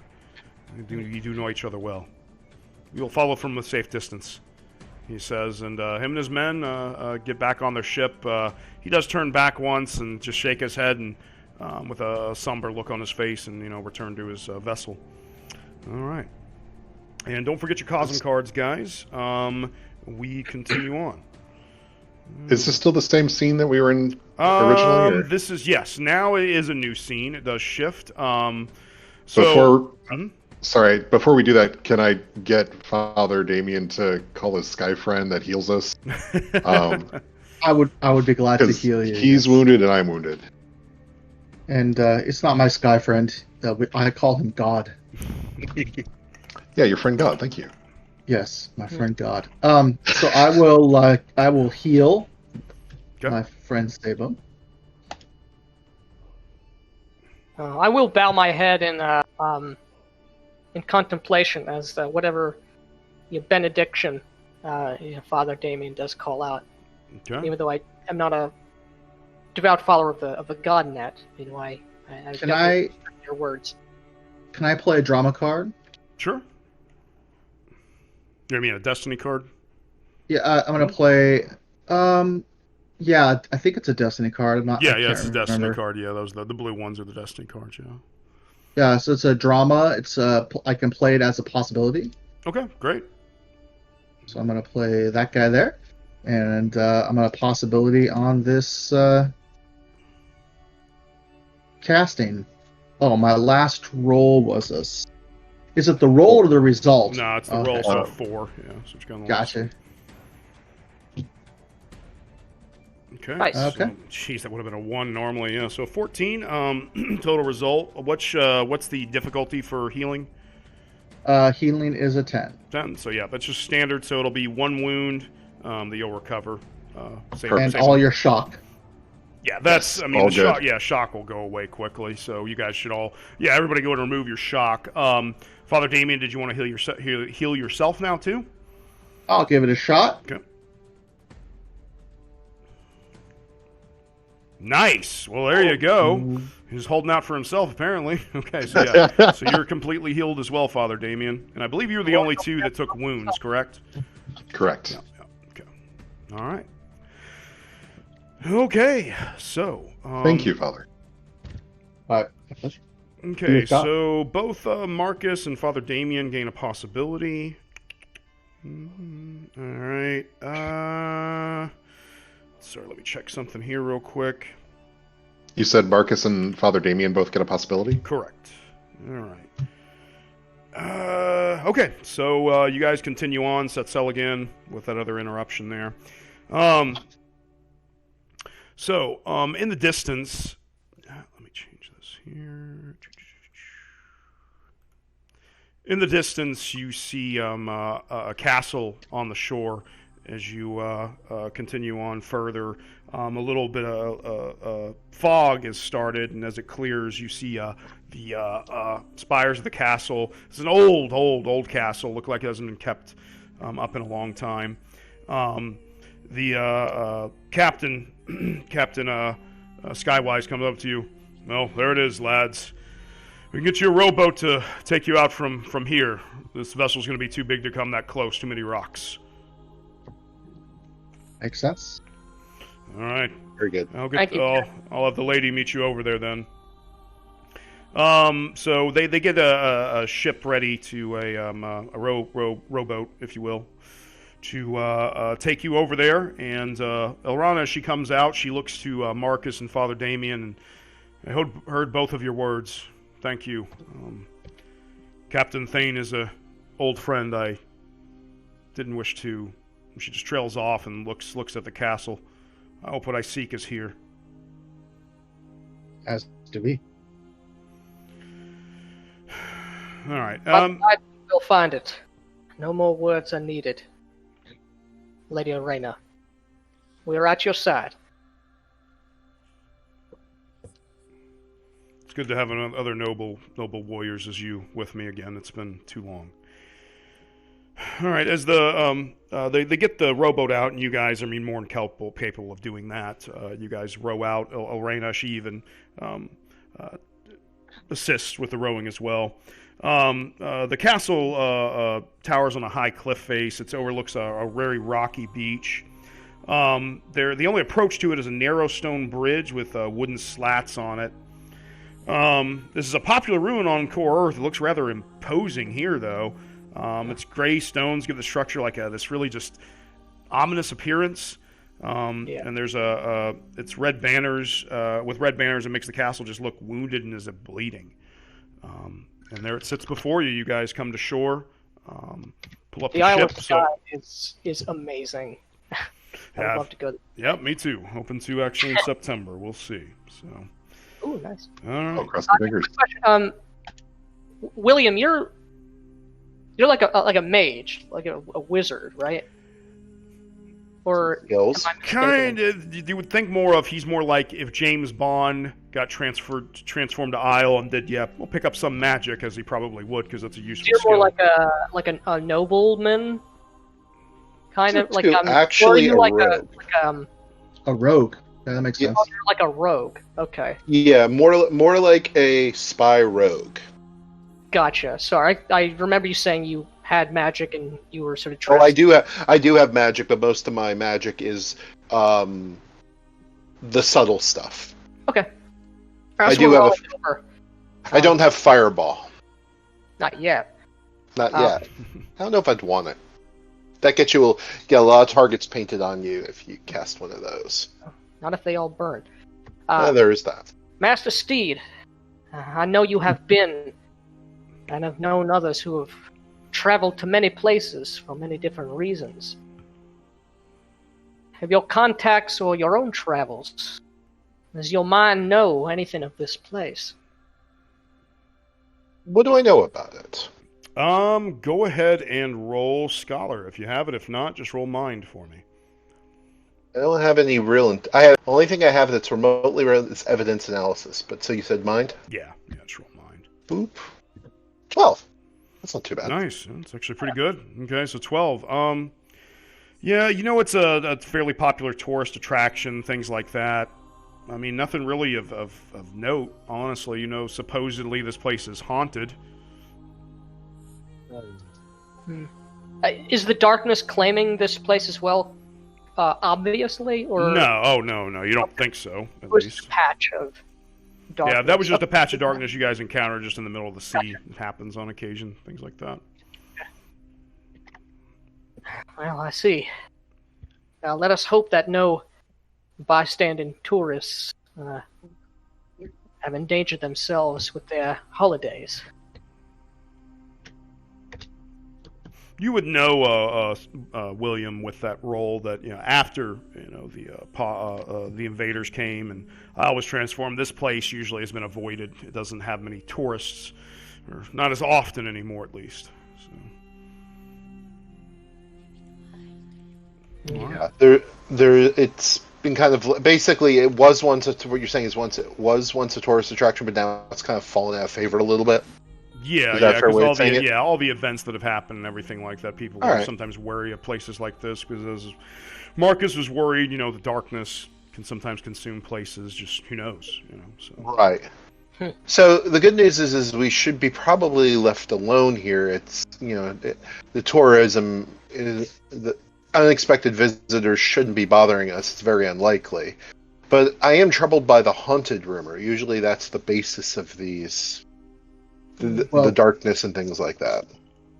You do know each other well. We will follow from a safe distance, he says, and him and his men get back on their ship. He does turn back once and just shake his head and with a somber look on his face and, return to his vessel. All right. And don't forget your Cosm cards, guys. We continue on. Is this still the same scene that we were in originally? Or? This is, yes. Now it is a new scene. It does shift. Before we do that, can I get Father Damien to call his Sky friend that heals us? I would be glad to heal you. He's wounded and I'm wounded. And it's not my Sky friend. I call him God. Yeah, your friend God. Thank you. Yes, my friend God. So I will heal my friend Sabum. I will bow my head in contemplation as whatever your benediction Father Damien does call out. Okay. Even though I am not a devout follower of the god Net, I Can I your words. Can I play a drama card? Sure. You mean a Destiny card? Yeah, I'm gonna play. Yeah, I think it's a Destiny card. I'm not. Yeah, it's a Destiny card. Yeah, those the blue ones are the Destiny cards. Yeah. Yeah, so it's a drama. It's I can play it as a possibility. Okay, great. So I'm gonna play that guy there, and I'm gonna possibility on this casting. Oh, my last roll was a. Is it the roll or the result? No, it's the roll, so 4. Yeah, so it's kind of gotcha. Okay. Nice. Okay. Jeez, that would have been a 1 normally. Yeah, so 14 total result. What's the difficulty for healing? Healing is a 10. 10. So yeah, that's just standard. So it'll be 1 wound, that you'll recover. And all your shock. Yeah, that's. Yes, I mean, all the good. shock will go away quickly. So you guys should all. Yeah, everybody go and remove your shock. Father Damien, did you want to heal yourself now too? I'll give it a shot. Okay. Nice. Well, there you go. He's holding out for himself, apparently. Okay, so yeah, so you're completely healed as well, Father Damien, and I believe you were the only two that took wounds, correct? Correct. Yeah. Okay. All right. Okay. So. Thank you, Father. Okay, so both Marcus and Father Damien gain a possibility. All right. Sorry, let me check something here real quick. You said Marcus and Father Damien both get a possibility? Correct. All right. Okay, so you guys continue on, set sail again with that other interruption there. In the distance, let me change this here. In the distance, you see a castle on the shore as you continue on further. A little bit of fog has started, and as it clears, you see the spires of the castle. It's an old castle. Look like it hasn't been kept up in a long time. The captain, Captain Skywise, comes up to you. Well, there it is, lads. We can get you a rowboat to take you out from here. This vessel's going to be too big to come that close. Too many rocks. Makes sense. All right. Very good. I'll have the lady meet you over there then. So they get a ship ready to a rowboat, if you will, to take you over there. And Elrana, as she comes out, she looks to Marcus and Father Damien. And I heard both of your words. Thank you. Captain Thane is a old friend. I didn't wish to. She just trails off and looks at the castle. I hope what I seek is here. As do we. All right. We'll find it. No more words are needed. Lady Arena, we are at your side. It's good to have other noble warriors as you with me again. It's been too long. All right, as they get the rowboat out, and you guys are more than capable of doing that. You guys row out. Elrena, she even assists with the rowing as well. The castle towers on a high cliff face. It overlooks a very rocky beach. The only approach to it is a narrow stone bridge with wooden slats on it. This is a popular ruin on Core Earth. It looks rather imposing here, though. Its gray stones give the structure like this really just ominous appearance. And there's it's red banners. With red banners, it makes the castle just look wounded and as if bleeding. And there it sits before you. You guys come to shore. Pull up the Isle ship. of Skye is amazing. I'd love to go. Yep, me too. Hoping to actually in September. We'll see. So. Oh, nice. All right. Oh, cross the fingers. William, you're like a mage, like a wizard, right? Or Skills. Kind of. You would think more of he's more like if James Bond got transformed to Aysle and did we'll pick up some magic, as he probably would, because it's a useful you're skill. more like a nobleman, kind of like actually or are you a rogue. A rogue. Yeah, that makes sense. Oh, you're like a rogue. Okay. Yeah, more like a spy rogue. Gotcha. Sorry, I remember you saying you had magic and you were sort of. Oh, I do have magic, but most of my magic is the subtle stuff. Okay. I don't have fireball. Not yet. Not yet. I don't know if I'd want it. That get a lot of targets painted on you if you cast one of those. Not if they all burn. There is that. Master Steed, I know you have been, and have known others who have traveled to many places for many different reasons. Have your contacts or your own travels? Does your mind know anything of this place? What do I know about it? Go ahead and roll Scholar if you have it. If not, just roll Mind for me. I don't have any real. I have only thing I have that's remotely real is evidence analysis. But so you said mind? Yeah, it's roll mind. Boop. 12. That's not too bad. Nice. That's actually pretty good. Okay, so 12. Yeah, it's a fairly popular tourist attraction, things like that. I mean, nothing really of note, honestly. Supposedly this place is haunted. Is the darkness claiming this place as well? Obviously, or No, you don't think so, at was least. a patch of darkness? Yeah, that was just a patch of darkness you guys encountered just in the middle of the sea. It happens on occasion, things like that. Well, I see. Let us hope that no bystanding tourists have endangered themselves with their holidays. You would know, William, with that role that after the invaders came and I was transformed. This place usually has been avoided. It doesn't have many tourists, or not as often anymore, at least. So. Yeah, there. It's been kind of basically it was once. What you're saying is it was once a tourist attraction, but now it's kind of fallen out of favor a little bit. Yeah, because all the events that have happened and everything like that, people are sometimes wary of places like this because, as Marcus was worried, the darkness can sometimes consume places. Just who knows, So. Right. So the good news is we should be probably left alone here. It's the tourism, the unexpected visitors shouldn't be bothering us. It's very unlikely, but I am troubled by the haunted rumor. Usually that's the basis of these. The darkness and things like that.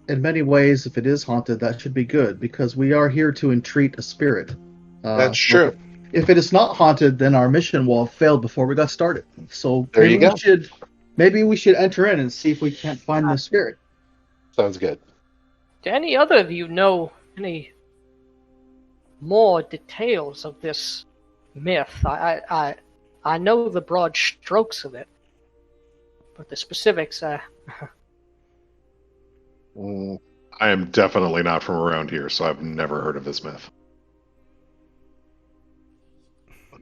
In many ways, if it is haunted, that should be good, because we are here to entreat a spirit. That's true. If it is not haunted, then our mission will have failed before we got started. So there you go. Maybe we should enter in and see if we can't find the spirit. Sounds good. Do any other of you know any more details of this myth? I know the broad strokes of it. But the specifics, I am definitely not from around here, so I've never heard of this myth.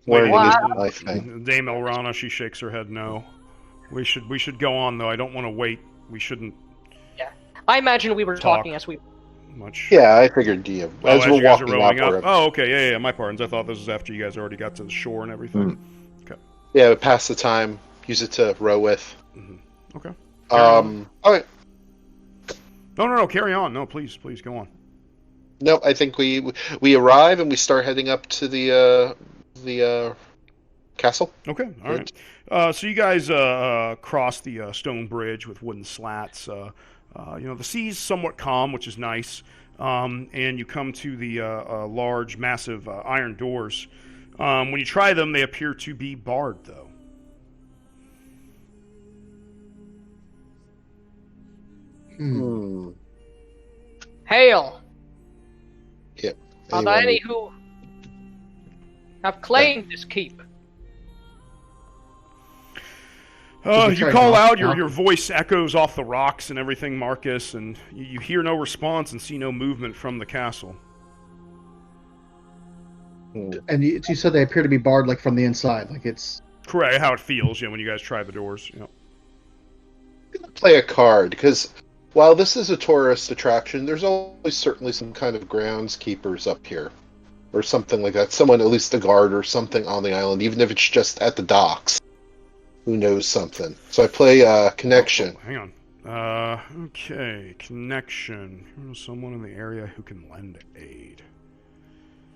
Dame Elrana, she shakes her head no. We should go on, though. I don't want to wait. We shouldn't. Yeah, I imagine we were talking as we. Much. Yeah, I figured as we're walking up. Oh, okay, yeah, my pardons. I thought this was after you guys already got to the shore and everything. Okay. Yeah, pass the time. Use it to row with. Mm-hmm. Okay. All right. No. Carry on. No, please, go on. No, I think we arrive and we start heading up to the castle. Okay. All right. So you guys cross the stone bridge with wooden slats. The sea's somewhat calm, which is nice. And you come to the large, massive iron doors. When you try them, they appear to be barred, though. Hail! Yep. Are there any who have claimed this keep? You call out, your voice echoes off the rocks and everything, Marcus, and you hear no response and see no movement from the castle. And you said they appear to be barred, like from the inside, like it's correct. How it feels, when you guys try the doors. I'm gonna play a card because while this is a tourist attraction, there's always certainly some kind of groundskeepers up here, or something like that. Someone, at least a guard or something on the island, even if it's just at the docks. Who knows something? So I play connection. Oh, hang on. Okay, connection. Someone in the area who can lend aid.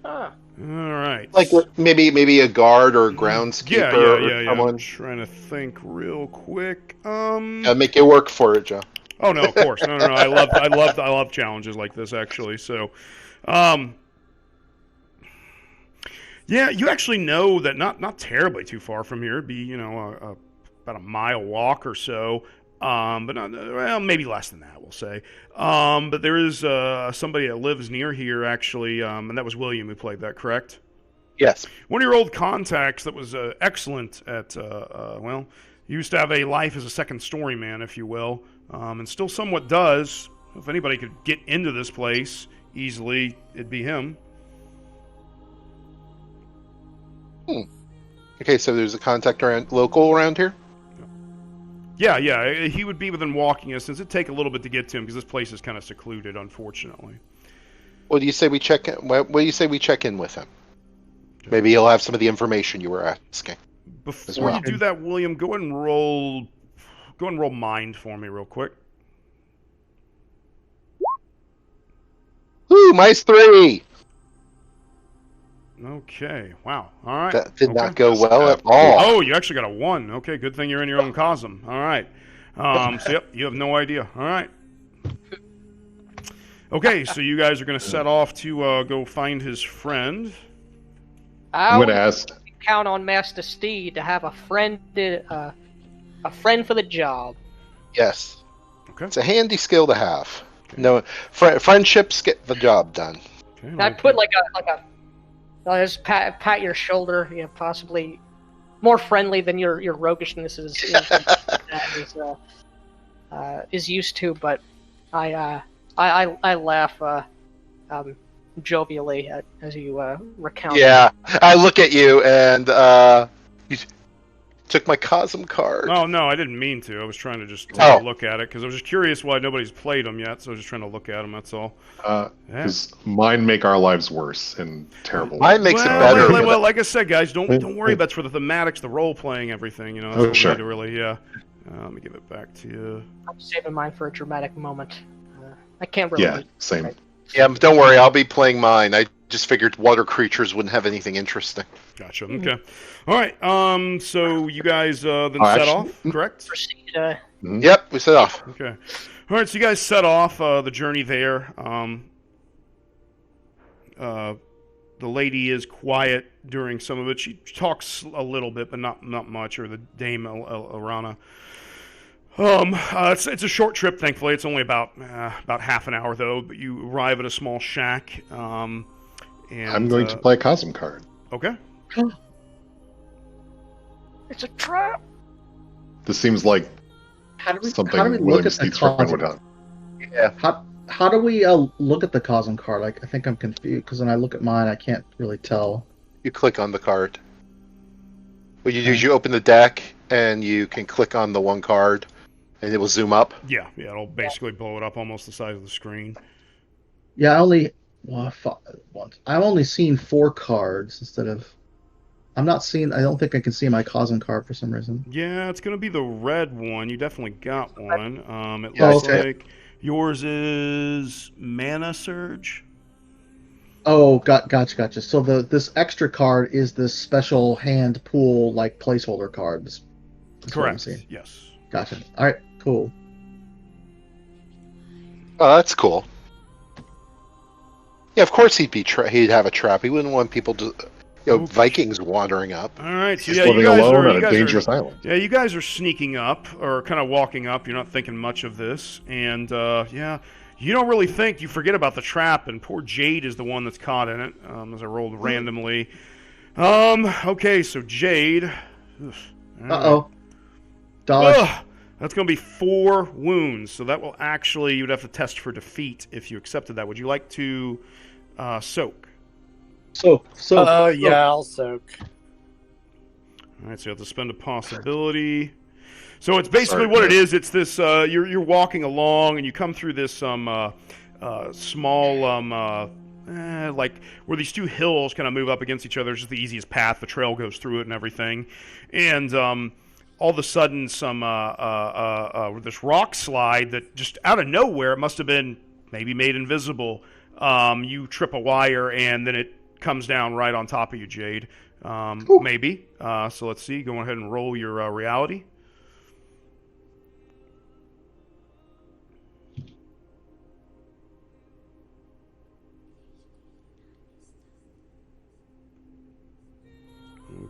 All right. Like maybe a guard or a groundskeeper or someone. I'm trying to think real quick. I'll make it work for it, Joe. Oh no, of course. No. I love challenges like this actually. So, yeah, you actually know that not terribly too far from here. It'd be about a mile walk or so. But not, maybe less than that, we'll say. But there is somebody that lives near here, actually, and that was William who played that, correct? Yes. One of your old contacts that was excellent at, used to have a life as a second story man, if you will, and still somewhat does. If anybody could get into this place easily, it'd be him. Okay, so there's a contact local around here? Yeah, he would be within walking distance. It'd take a little bit to get to him because this place is kind of secluded, unfortunately. What do you say we check in? What do you say we check in with him? Maybe he'll have some of the information you were asking. Before you do that, William, go ahead and roll mind for me real quick. Woo, -3. Okay, wow. All right. That did not go well at all. Oh, you actually got a 1. Okay, good thing you're in your own cosm. All right. So, yep, you have no idea. All right. Okay, so you guys are going to set off to go find his friend. I'm going to ask. Count on Master Steed to have a friend for the job. Yes. Okay. It's a handy skill to have. No, friendships get the job done. Okay, I'd put like a just pat your shoulder, possibly more friendly than your roguishness is used to. But I laugh jovially as you recount. Yeah, I look at you and you took my Cosm card. Oh, no, I didn't mean to. I was trying to just take a look at it because I was just curious why nobody's played them yet. So I was just trying to look at them. That's all. Because mine make our lives worse in terrible ways. Mine makes it better. Well, like I said, guys, don't worry about for the thematics, the role playing, everything. That's what we need to really. Let me give it back to you. I'm saving mine for a dramatic moment. I can't really. Yeah, same. Yeah, but don't worry, I'll be playing mine. I just figured water creatures wouldn't have anything interesting. Gotcha. Okay. All right. So you guys then set off, correct? Proceed. Yep, we set off. Okay. All right. So you guys set off the journey there. The lady is quiet during some of it. She talks a little bit, but not much. Or the Dame Arana. It's a short trip. Thankfully, it's only about half an hour though. But you arrive at a small shack. And I'm going to play a Cosm card. Okay. It's a trap. This seems like something William Steed's friend would have. Yeah. How do we look at the Cosm card? I think I'm confused because when I look at mine, I can't really tell. You click on the card. What you do is you open the deck and you can click on the one card, and it will zoom up. Yeah, it'll basically blow it up almost the size of the screen. Yeah, I've only seen 4 cards instead of. I'm not seeing. I don't think I can see my Cosm card for some reason. Yeah, it's going to be the red one. You definitely got one. It looks like yours is Mana Surge. Oh, gotcha. So this extra card is this special hand pool like placeholder card. That's Correct. Yes. Gotcha. All right. Cool. Oh, that's cool. Yeah, of course he'd have a trap. He wouldn't want people to, Vikings wandering up. All right, so He's living alone on a dangerous island. Yeah, you guys are sneaking up, or kind of walking up. You're not thinking much of this, and you don't really think. You forget about the trap, and poor Jade is the one that's caught in it. As I rolled randomly. Okay, so Jade. Uh-oh. Dodge. Ugh, that's going to be 4 wounds, so that will actually, you'd have to test for defeat if you accepted that. Would you like to soak? So. Yeah, I'll soak. All right, so you have to spend a possibility. So it's basically what it is. It's this, you're walking along, and you come through this small, like where these 2 hills kind of move up against each other. It's just the easiest path. The trail goes through it and everything. And all of a sudden, this rock slide that just out of nowhere, it must have been maybe made invisible. You trip a wire, and then it comes down right on top of you, Jade. Maybe. So let's see. Go ahead and roll your reality.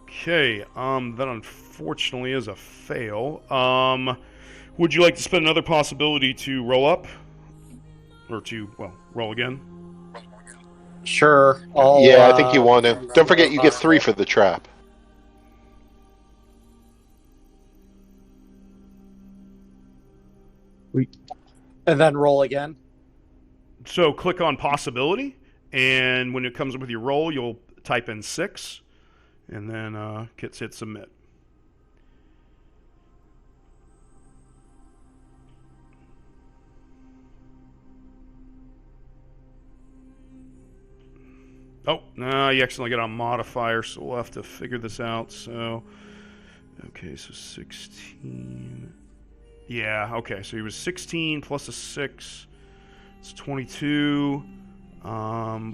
Okay, that unfortunately is a fail. Would you like to spend another possibility to roll up? Or to, roll again? Sure. I think you want to. Don't forget you get 3 for the trap. And then roll again? So click on possibility, and when it comes up with your roll, you'll type in 6. And then Kits hit submit. Oh, no, you accidentally get a modifier, so we'll have to figure this out. So, okay, so 16. Yeah, okay, so he was 16 plus a 6. It's 22.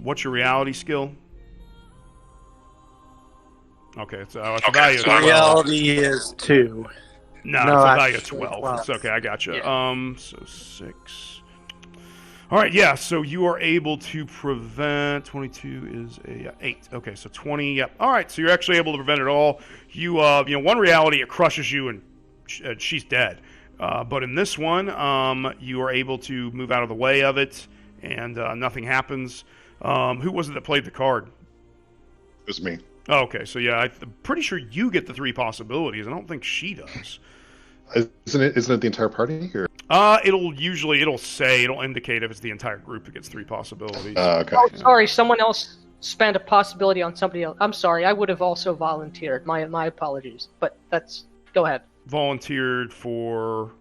What's your reality skill? Okay, it's a value of 12. Reality is 2. No, No, it's a value of actually 12. 12. It's okay, I gotcha. Yeah. So 6. All right, yeah, so you are able to prevent, 22 is a 8. Okay, so 20, yep. All right, so you're actually able to prevent it all. You one reality, it crushes you and she's dead. But in this one, you are able to move out of the way of it and nothing happens. Who was it that played the card? It was me. Oh, okay, so yeah, I'm pretty sure you get the 3 possibilities. I don't think she does. Isn't it the entire party? Or? It'll indicate if it's the entire group that gets 3 possibilities. Okay. Oh, sorry, someone else spent a possibility on somebody else. I'm sorry, I would have also volunteered. My apologies, but go ahead. Volunteered for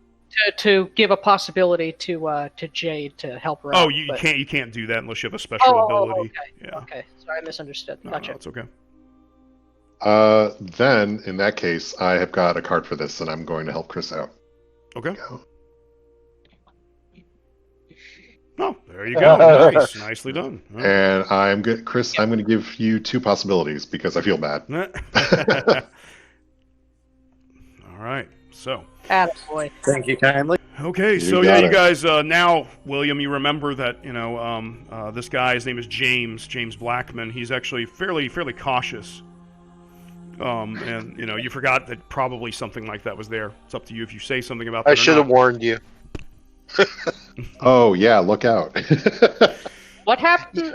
To give a possibility to Jade to help her out. Oh, you can't do that unless you have a special ability. Okay. Yeah. Okay, sorry, I misunderstood. Gotcha. No, it's okay. Then, in that case, I have got a card for this, and I'm going to help Chris out. Okay. Oh, there you go. Nice. Nicely done. All right. And I'm good, Chris. I'm going to give you 2 possibilities because I feel bad. All right. So. Attaboy. Thank you kindly. Okay, so got you it. guys, now, William, you remember that, this guy, his name is James Blackman. He's actually fairly cautious. And, you forgot that probably something like that was there. It's up to you if you say something about that I or should have not. warned you. Oh yeah, look out! What happened?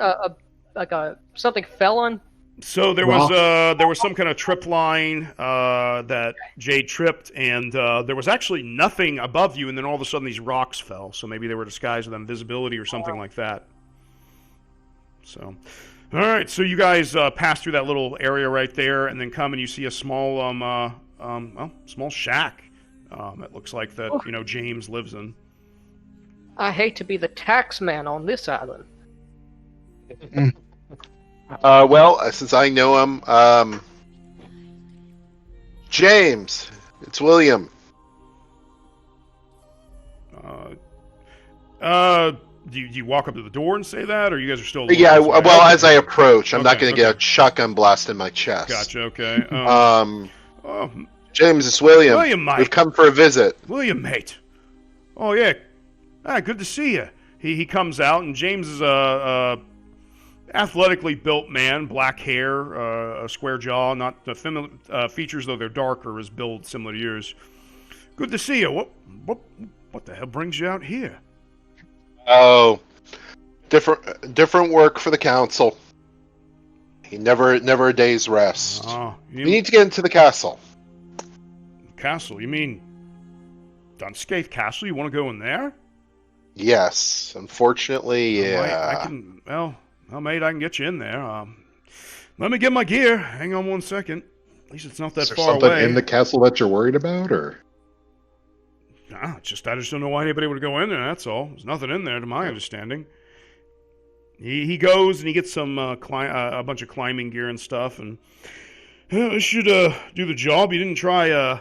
Something fell on. So there was some kind of trip line that Jade tripped, and there was actually nothing above you, and then all of a sudden these rocks fell. So maybe they were disguised with invisibility or something like that. So, all right. So you guys pass through that little area right there, and then come and you see a small small shack. It looks like that James lives in. I hate to be the tax man on this island. Well, since I know him, James, it's William. Do you walk up to the door and say that, or you guys are still? Yeah, this way? well, Okay. as I approach, I'm not going to Okay. get a shotgun blast in my chest. Gotcha. Okay. Oh, James, it's William. William, mate. We've come for a visit. William, mate. Oh yeah. Good to see you. He comes out, and James is a athletically built man, black hair, a square jaw, not the features though they're darker, is build similar to yours. Good to see you. What the hell brings you out here? Oh, different work for the council. Never a day's rest. Oh, We need to get into the castle. castle? You mean Dunscape Castle? You want to go in there? Yes, unfortunately, Well, yeah. I can. Well, mate, I can get you in there. Let me get my gear. Hang on one second. At least it's not that Is there far something away. in the castle that you're worried about, or? Nah, I just don't know why anybody would go in there. That's all. There's nothing in there, to my understanding. He goes and he gets some a bunch of climbing gear and stuff, and this should do the job. You didn't try.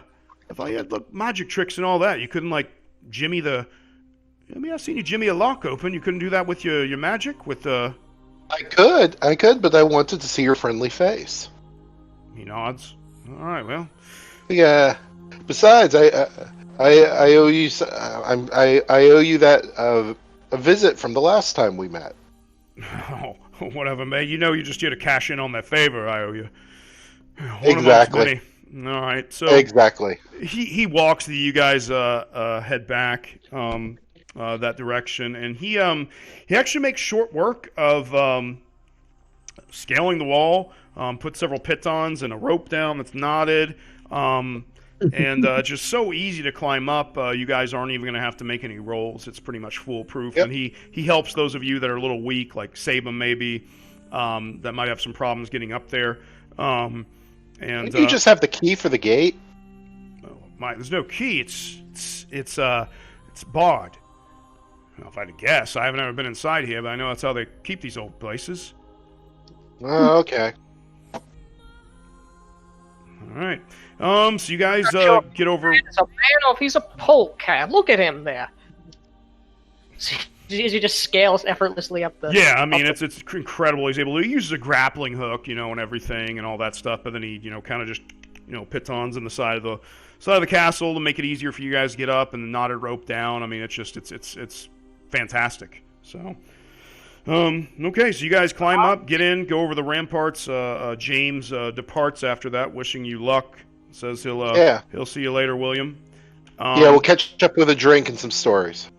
If I had magic tricks and all that, you couldn't jimmy the. I mean, I've seen you jimmy a lock open. You couldn't do that with your magic with the. I could, but I wanted to see your friendly face. He nods. All right, well. Yeah. Besides, I owe you. I owe you that a visit from the last time we met. Oh, whatever, mate. You just here to cash in on that favor I owe you. Exactly. All right, so Exactly. he walks. You guys head back that direction, and he actually makes short work of scaling the wall. Put several pitons and a rope down that's knotted. And just so easy to climb up. You guys aren't even going to have to make any rolls. It's pretty much foolproof. Yep. And he helps those of you that are a little weak, like Sabum maybe, that might have some problems getting up there. And Maybe you just have the key for the gate. there's no key. It's barred. Well, if I had to guess, I haven't ever been inside here, but I know that's how they keep these old places. Oh, okay. All right. So you guys get over. It's a man off. He's a polecat. Look at him there. He just scales effortlessly up the. Yeah, I mean it's incredible. He's able to use a grappling hook, and everything and all that stuff. But then he, kind of just, pitons in the side of the castle to make it easier for you guys to get up, and the knotted rope down. I mean, it's fantastic. So, okay, so you guys climb up, get in, go over the ramparts. James departs after that, wishing you luck. Says he'll see you later, William. Yeah, we'll catch up with a drink and some stories.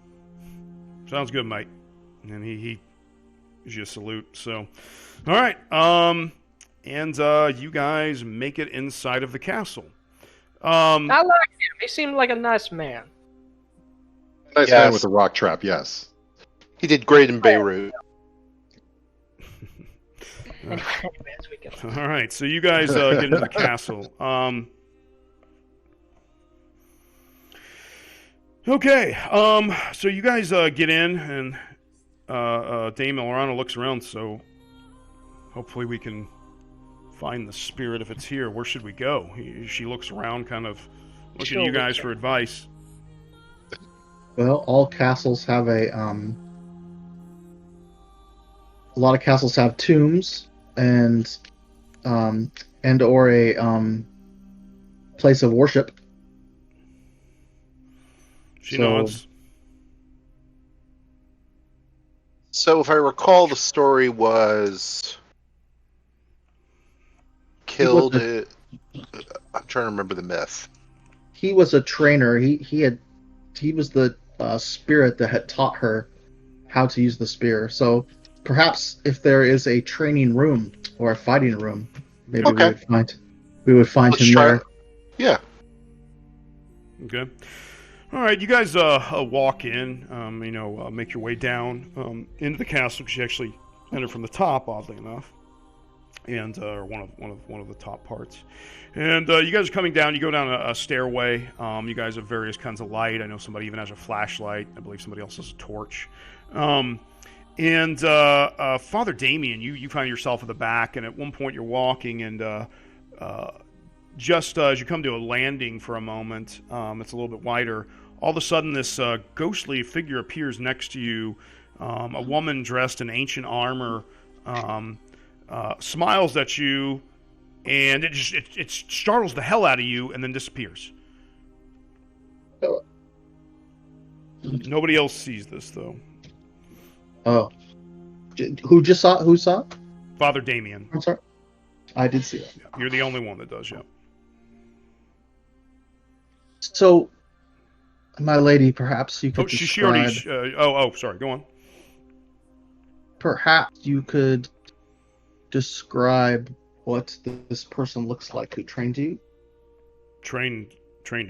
Sounds good, mate. And he gives you a salute. So, all right. And you guys make it inside of the castle. I like him. He seemed like a nice man. Nice man with a rock trap, yes. He did great in Beirut. All right, so you guys get into the castle. Okay, so you guys get in, and Dame Elrana looks around, so hopefully we can find the spirit if it's here. Where should we go? She looks around, kind of looking at you guys for advice. Well, all castles have a lot of castles have tombs and or a place of worship. She nods. So if I recall, the story was killed. I'm trying to remember the myth. He was a trainer. He was the spirit that had taught her how to use the spear. So perhaps if there is a training room or a fighting room, maybe we would find him there. Yeah. Okay. All right, you guys walk in, make your way down into the castle, because you actually enter from the top, oddly enough, and one of the top parts. And you guys are coming down. You go down a stairway. You guys have various kinds of light. I know somebody even has a flashlight. I believe somebody else has a torch. And Father Damien, you find yourself at the back, and at one point you're walking, and just as you come to a landing for a moment, it's a little bit wider. All of a sudden, this ghostly figure appears next to you. A woman dressed in ancient armor smiles at you, and it startles the hell out of you, and then disappears. Nobody else sees this, though. Oh, who saw? It? Father Damien. I'm sorry, I did see it. Yeah, you're the only one that does. Yeah. So, my lady, perhaps you could describe... She already... sorry, go on. Perhaps you could describe what this person looks like who trained you? Trained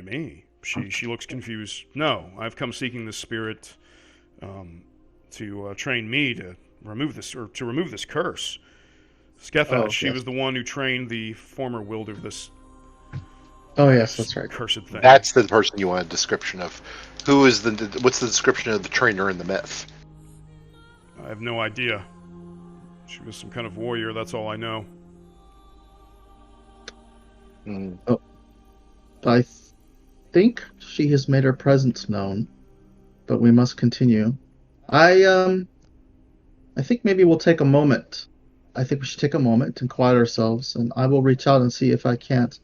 me? She looks confused. No, I've come seeking the spirit to train me to remove this curse. Skethash, she was the one who trained the former wielder of this... Oh yes, that's right. Cursed thing. That's the person you want a description of. What's the description of the trainer in the myth? I have no idea. She was some kind of warrior, that's all I know. Oh, I think she has made her presence known, but we must continue. I think maybe we'll take a moment. I think we should take a moment and quiet ourselves, and I will reach out and see if I can't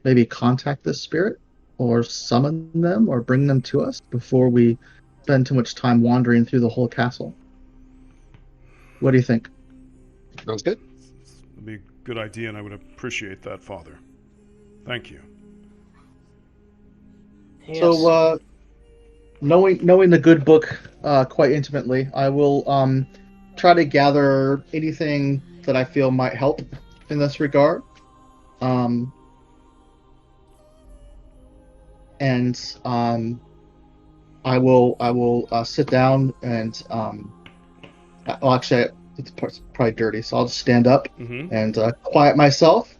maybe contact this spirit or summon them or bring them to us before we spend too much time wandering through the whole castle. What do you think? Sounds good. It'd be a good idea, and I would appreciate that, Father. Thank you. Yes. So, knowing the good book quite intimately, I will try to gather anything that I feel might help in this regard. And I will sit down and actually it's probably dirty, so I'll just stand up and quiet myself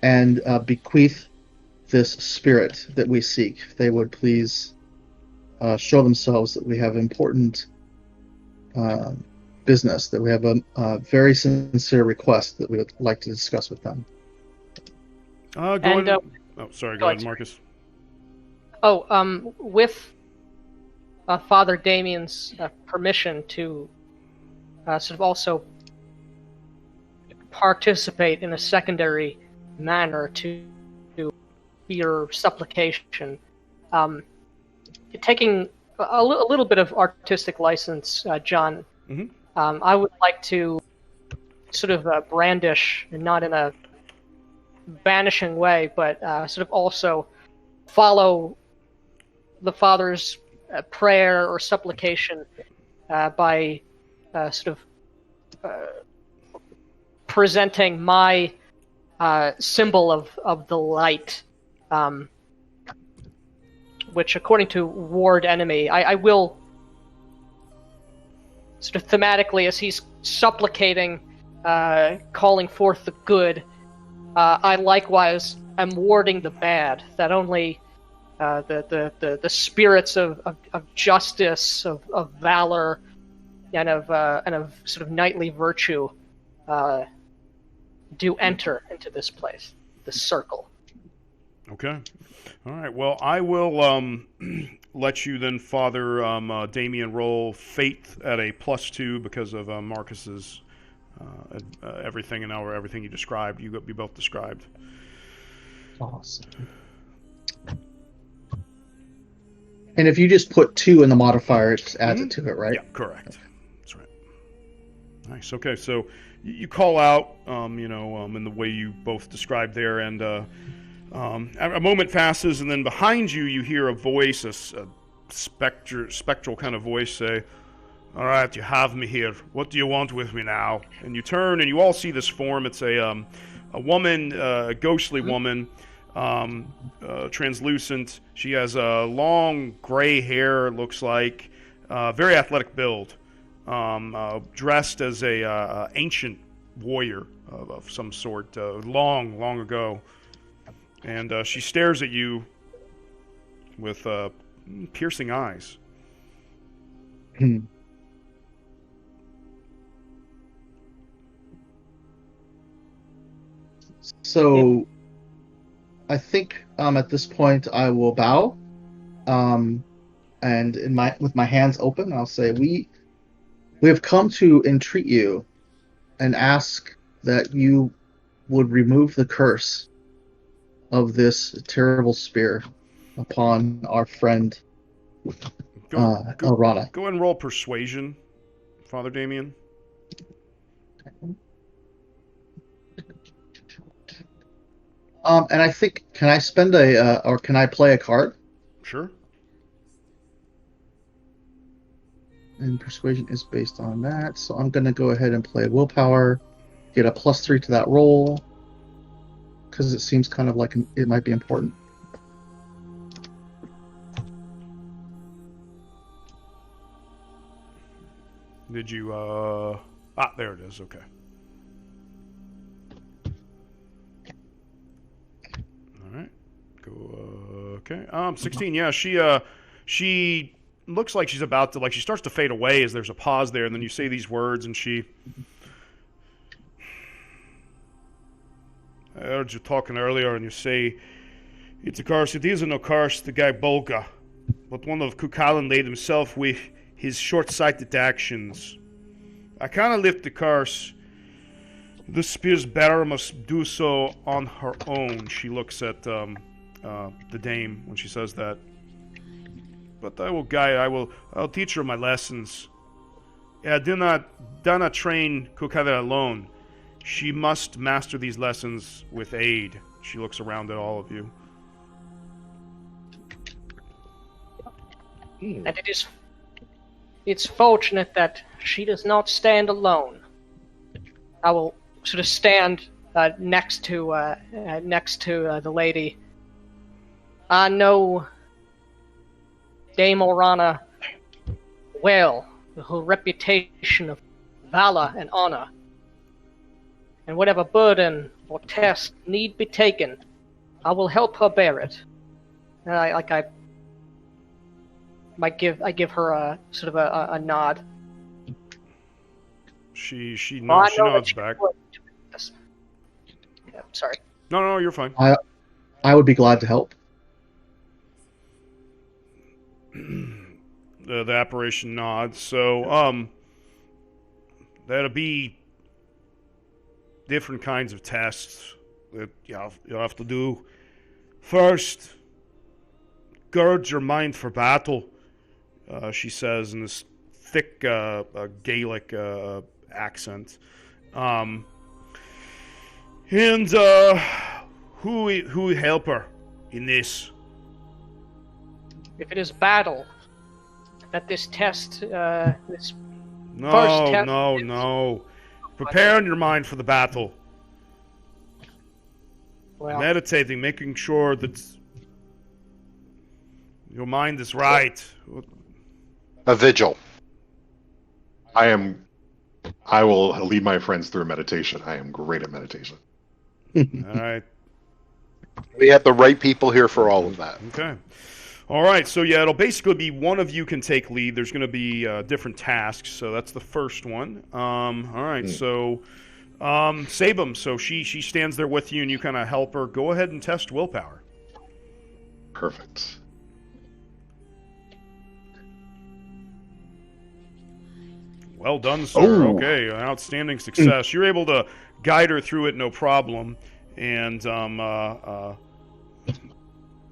and bequeath this spirit that we seek. If they would please show themselves that we have important business, that we have a very sincere request that we would like to discuss with them. Oh, sorry. Go ahead, Marcus. With Father Damien's permission to sort of also participate in a secondary manner to your supplication, taking a little bit of artistic license, John. Mm-hmm. I would like to sort of brandish, not in a banishing way, but sort of also follow the Father's prayer or supplication by sort of presenting my symbol of the light, which, according to Ward Enemy, I will sort of thematically, as he's supplicating, calling forth the good, I likewise am warding the bad, that only the spirits of justice, of valor, and of sort of knightly virtue do enter into this place, this circle. Okay. All right. Well, I will let you then, Father Damien, roll faith at a +2 because of Marcus's everything and everything you described. You both described. Awesome. And if you just put 2 in the modifier, it just adds it to it, right? Yeah, correct. That's right. Nice. Okay, so you call out, in the way you both described there, and a moment passes, and then behind you, you hear a voice, a spectral kind of voice say, "All right, you have me here. What do you want with me now?" And you turn, and you all see this form. It's a woman, a ghostly woman. Translucent. She has long gray hair, looks like, very athletic build, dressed as a ancient warrior of some sort, long ago, and she stares at you with piercing eyes. So I think at this point I will bow, and with my hands open, I'll say, we have come to entreat you and ask that you would remove the curse of this terrible spear upon our friend Elrana. Go ahead and roll persuasion, Father Damien. And I think, can I spend or can I play a card? Sure. And persuasion is based on that, so I'm going to go ahead and play willpower, get a +3 to that roll, because it seems kind of like it might be important. Did you, there it is, okay. Alright, go, okay, 16, yeah, she looks like she's about to, she starts to fade away as there's a pause there, and then you say these words, and I heard you talking earlier, and you say, it's a curse, it isn't a curse, the guy Bolga, but one of Cuchulainn laid himself with his short-sighted actions. I cannot lift the curse. The spear's bearer must do so on her own. She looks at the dame when she says that. But I will guide. I'll teach her my lessons. I do not train Cuchulainn alone. She must master these lessons with aid. She looks around at all of you. And it's fortunate that she does not stand alone. I will sort of stand next to the lady. I know Dame Orana well, her reputation of valor and honor, and whatever burden or test need be taken, I will help her bear it. I give her a sort of a nod. She Well, I nods. She know that nods she back. would. Yes. Yeah, sorry. No, you're fine. I would be glad to help. The apparition nods. So, that'll be different kinds of tests that you'll have to do. First, gird your mind for battle, she says in this thick Gaelic accent. And who help her in this? If it is battle, that this test, this No, first test no. Prepare in your mind for the battle. well, Meditating, making sure that your mind is right. A vigil. I will lead my friends through meditation. I am great at meditation. All right. We have the right people here for all of that. Okay. All right. So yeah, it'll basically be one of you can take lead. There's going to be different tasks. So that's the first one. All right. So Sabum. So she stands there with you, and you kind of help her. Go ahead and test willpower. Perfect. Well done, sir. Oh. Okay, outstanding success. You're able to guide her through it, no problem. And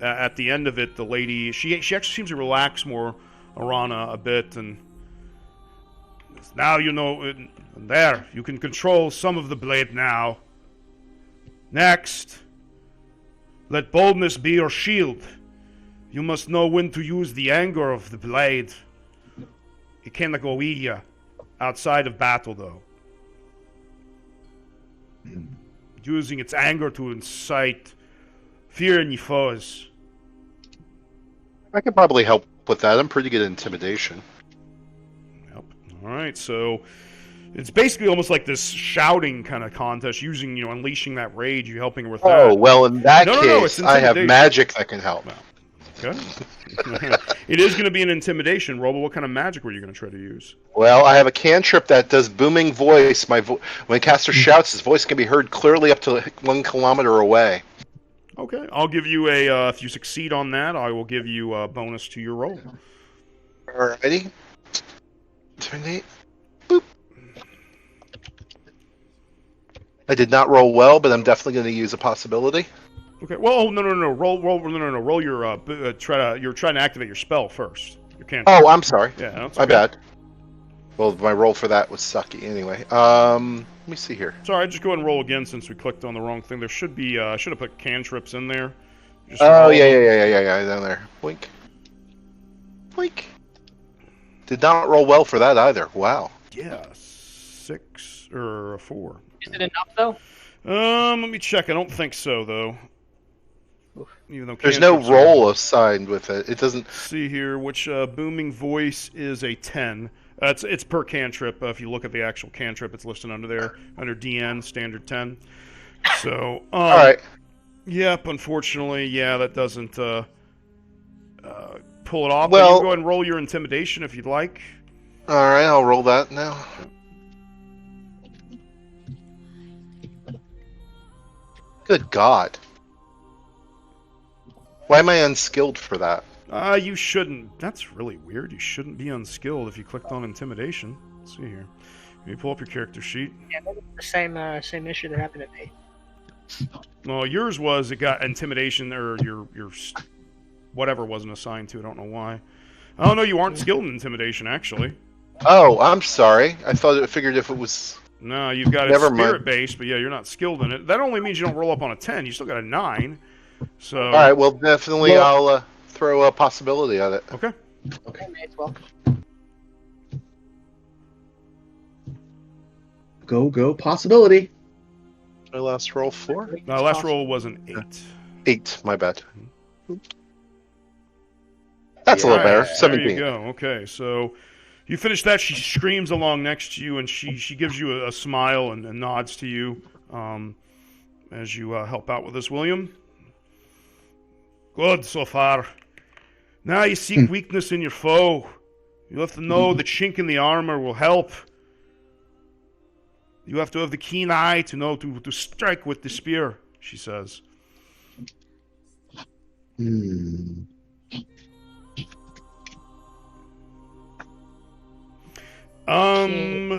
at the end of it, the lady she actually seems to relax more, Arana, a bit, and now you know. There, you can control some of the blade now. Next, let boldness be your shield. You must know when to use the anger of the blade. It cannot go easier. Outside of battle, though. Using its anger to incite fear in your foes. I could probably help with that. I'm pretty good at intimidation. Yep. Alright, so it's basically almost like this shouting kind of contest, using, unleashing that rage, you helping her with that. Oh, well, in that No, it's case, I have intimidation. magic that can help. Okay. It is going to be an intimidation roll, but what kind of magic were you going to try to use? Well, I have a cantrip that does booming voice. When caster shouts, his voice can be heard clearly up to 1 kilometer away. Okay, I'll give you a, if you succeed on that, I will give you a bonus to your roll. Alrighty. Intimidate. Boop. I did not roll well, but I'm definitely going to use a possibility. Okay. Well, no. Roll your you're trying to activate your spell first. You can't. Oh, I'm sorry. Yeah, that's My okay. bad. Well, my roll for that was sucky anyway. Let me see here. Sorry, just go ahead and roll again since we clicked on the wrong thing. There should be. I should have put cantrips in there. Just Oh, roll yeah, them. down there. Blink. Blink. Did not roll well for that either. Wow. Yeah, 6 or a 4. is it enough though? Let me check. I don't think so though. Even though There's no cantrips are- roll assigned with it. It doesn't. See here, which booming voice is a 10. It's per cantrip. If you look at the actual cantrip, it's listed under there, under DN, standard 10. So, All right. Yep, unfortunately, yeah, that doesn't pull it off. But Well- you can go ahead and roll your intimidation if you'd like. All right. I'll roll that now. Good God. Why am I unskilled for that? You shouldn't. That's really weird. You shouldn't be unskilled if you clicked on intimidation. Let's see here. Let me pull up your character sheet. Yeah, that was the same issue that happened to me. Well, yours was it got intimidation, or your whatever wasn't assigned to. I don't know why. Oh no, you aren't skilled in intimidation actually. Oh, I'm sorry. I figured if it was. No, you've got it Never mind. spirit based, but yeah, you're not skilled in it. That only means you don't roll up on a 10. You still got a 9. So All right. Well, definitely, I'll throw a possibility at it. okay. Okay, mates, welcome. Go, possibility. My last roll 4. Last roll was an 8. 8. My bad. That's a All little better. right, there 17. you go. Okay, so you finish that. She screams along next to you, and she gives you a smile and nods to you. And as you help out with this, William. Good so far. Now you seek weakness in your foe. You have to know the chink in the armor will help. You have to have the keen eye to know to strike with the spear, she says.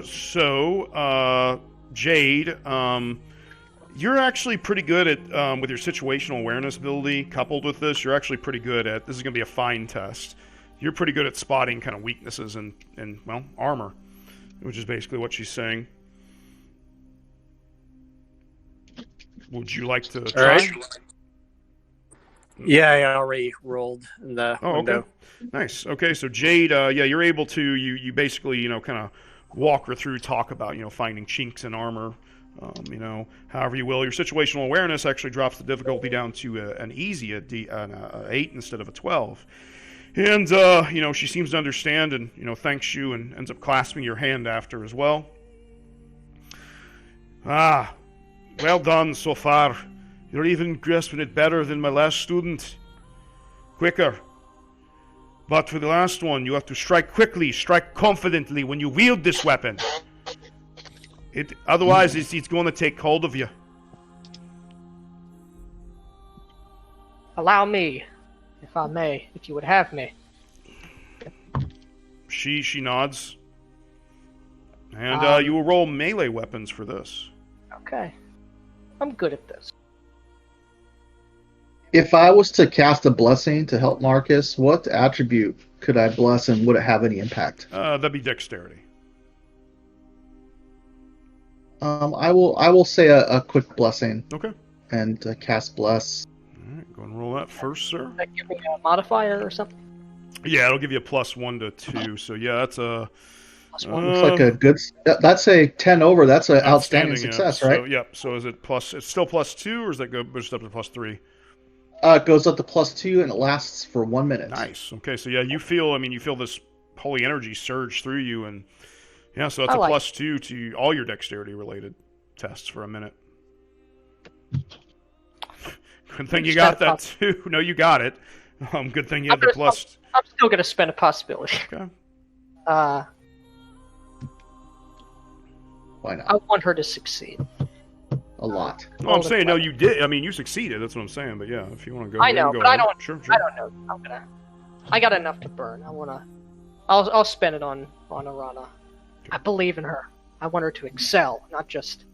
So, Jade, you're actually pretty good at, with your situational awareness ability, coupled with this, you're actually pretty good at, this is going to be a fine test, you're pretty good at spotting kind of weaknesses in well, armor, which is basically what she's saying. Would you like to try? Right. Yeah, I already rolled in the window. Okay. Nice. Okay, so Jade, yeah, you're able to, you basically, kind of walk her through, talk about, finding chinks in armor, however you will. Your situational awareness actually drops the difficulty down to an easy, an 8 instead of a 12. And, she seems to understand and, thanks you and ends up clasping your hand after as well. Ah, well done so far. You're even grasping it better than my last student. Quicker. But for the last one, you have to strike quickly, strike confidently when you wield this weapon. Otherwise, it's going to take hold of you. Allow me, if I may, if you would have me. She nods. And you will roll melee weapons for this. Okay. I'm good at this. If I was to cast a blessing to help Marcus, what attribute could I bless and would it have any impact? That'd be dexterity. I will say a quick blessing. Okay. And cast bless. All right, go and roll that first, sir. Does that give me a modifier or something? Yeah, it'll give you a +1 to 2. So yeah, that's a. Looks like a good. That's a 10 over. That's an outstanding success, yeah. right? So, yep. So is it plus? It's still +2, or does that go just up to +3? It goes up to +2 and it lasts for 1 minute. Nice. Okay, so yeah, you feel this holy energy surge through you, and yeah, so that's a +2 to all your dexterity related tests for a minute. Good thing you got that too. No, you got it. Good thing you have the plus. I'm still gonna spend a possibility. Okay. Why not? I want her to succeed. A lot. No, I'm saying no. You did. I mean, you succeeded. That's what I'm saying. But yeah, if you want to go, I know, go but ahead. I don't. Sure. I don't know. I got enough to burn. I'll spend it on Arana. I believe in her. I want her to excel, not just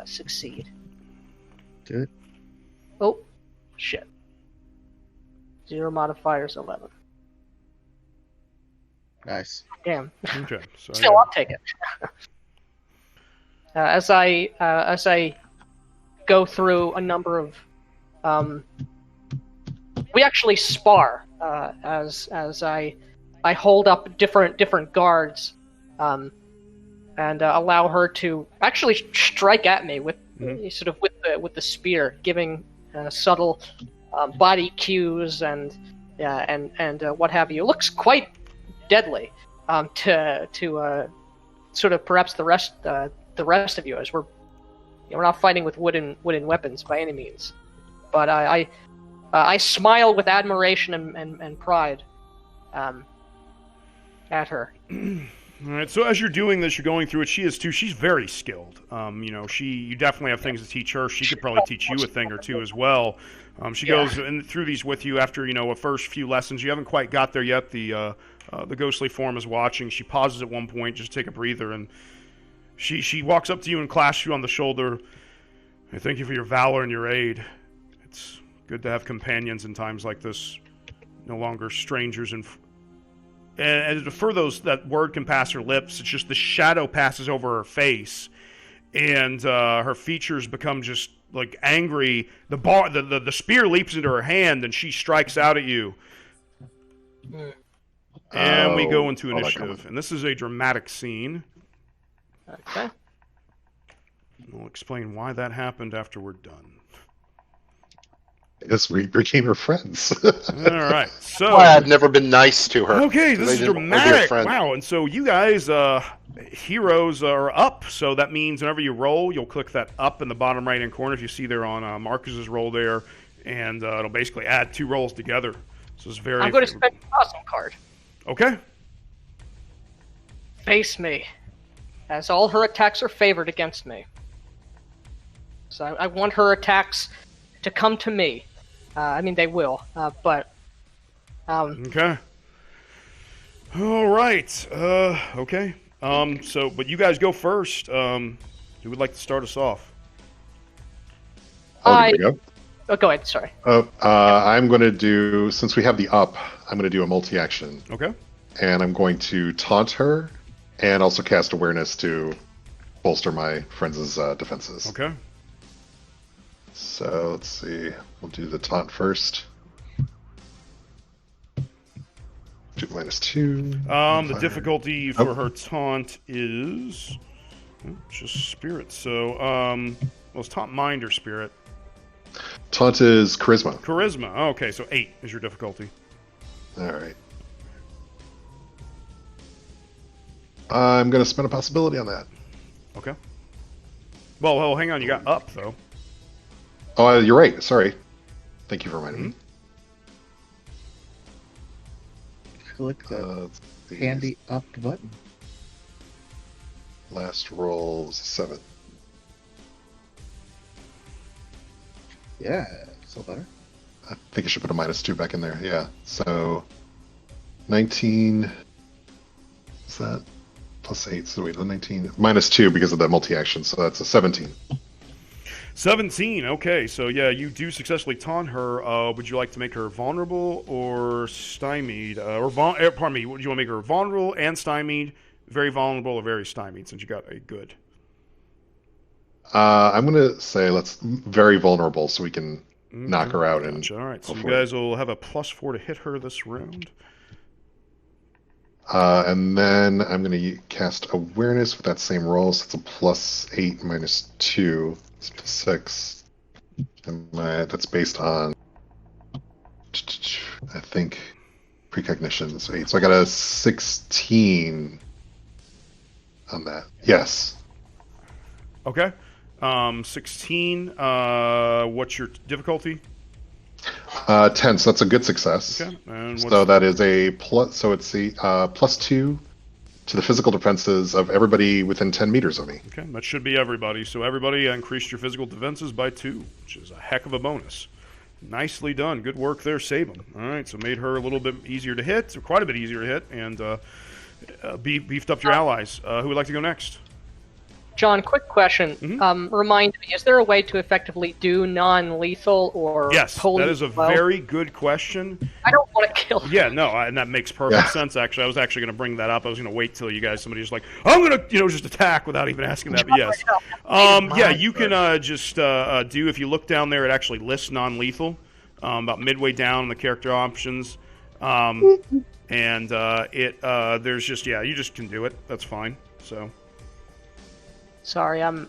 succeed. Do it. Oh, shit. 0 modifiers, 11. Nice. Damn. Okay. So, Still, I'll take it. As I go through a number of, we actually spar as I hold up different guards, and allow her to actually strike at me with sort of with the spear, giving subtle body cues and what have you. It looks quite deadly to sort of perhaps the rest of you, as we're not fighting with wooden weapons by any means, but I smile with admiration and pride at her. All right. So as you're doing this, you're going through it. She is too. She's very skilled. You definitely have things to teach her. She could probably teach you a thing or two as well. She goes through these with you after a first few lessons. You haven't quite got there yet. The ghostly form is watching. She pauses at one point, just to take a breather, and she walks up to you and clasps you on the shoulder. I thank you for your valor and your aid. It's good to have companions in times like this, no longer strangers. And for those that word can pass her lips, it's just the shadow passes over her face, and her features become just like angry. The spear leaps into her hand, and she strikes out at you. And we go into initiative, and this is a dramatic scene. Okay. We'll explain why that happened after we're done. Yes, we became her friends. All right. So Why I've never been nice to her. okay, 'cause this I is didn't want her to be a dramatic. friend. Wow. And so you guys, heroes are up. So that means whenever you roll, you'll click that up in the bottom right hand corner. If you see there on Marcus's roll there, and it'll basically add 2 rolls together. So it's very. I'm going to spend an awesome card. Okay. Face me, as all her attacks are favored against me. So I want her attacks to come to me. I mean, they will, but... Okay. All right. Okay. But you guys go first. Who would like to start us off? Oh, did we go? Oh, go ahead, sorry. I'm going to do, since we have the up, I'm going to do a multi-action. Okay. And I'm going to taunt her and also cast awareness to bolster my friends' defenses. Okay. So let's see. We'll do the taunt first. Do -2. The difficulty for her taunt is just spirit. So, well, it's taunt mind or spirit? Taunt is charisma. Charisma. Okay, so 8 is your difficulty. All right. I'm going to spend a possibility on that. Okay. Well, hang on. You got up though. Oh, you're right. Sorry. Thank you for reminding me. Click the let's see. handy up button. Last roll was a 7. Yeah, still better. I think I should put a -2 back in there. Yeah. So 19. Is that +8? So wait, the 19 -2 because of that multi-action. So that's a 17. 17. Okay, so yeah, you do successfully taunt her. Would you like to make her vulnerable or stymied? Pardon me. Would you want to make her vulnerable and stymied, very vulnerable, or very stymied? Since you got a good. I'm gonna say let's very vulnerable so we can knock her out. Gotcha. All right, so you for guys will have a +4 to hit her this round. And then I'm going to cast awareness with that same roll. So it's a +8 -2. It's +6. And that's based on, I think, precognition. So 8. So I got a 16 on that. Yes. Okay. 16. What's your difficulty? 10. So that's a good success. Okay. And So that is a plus. So it's the +2 to the physical defenses of everybody within 10 meters of me. Okay, that should be everybody. So everybody increased your physical defenses by 2, which is a heck of a bonus. Nicely done. Good work there, Sabum. All right, so made her a little bit easier to hit, or quite a bit easier to hit, and beefed up your allies. Who would like to go next? John, quick question. Remind me, is there a way to effectively do non-lethal or Yes, that is a very good question. I don't want to kill her. Yeah, no, and that makes perfect sense, actually. I was actually going to bring that up. I was going to wait till you guys, somebody's like, I'm going to, just attack without even asking that, but yes. Yeah, you can just do, if you look down there, it actually lists non-lethal, about midway down in the character options. And there's just, you just can do it. That's fine, so... Sorry, I'm.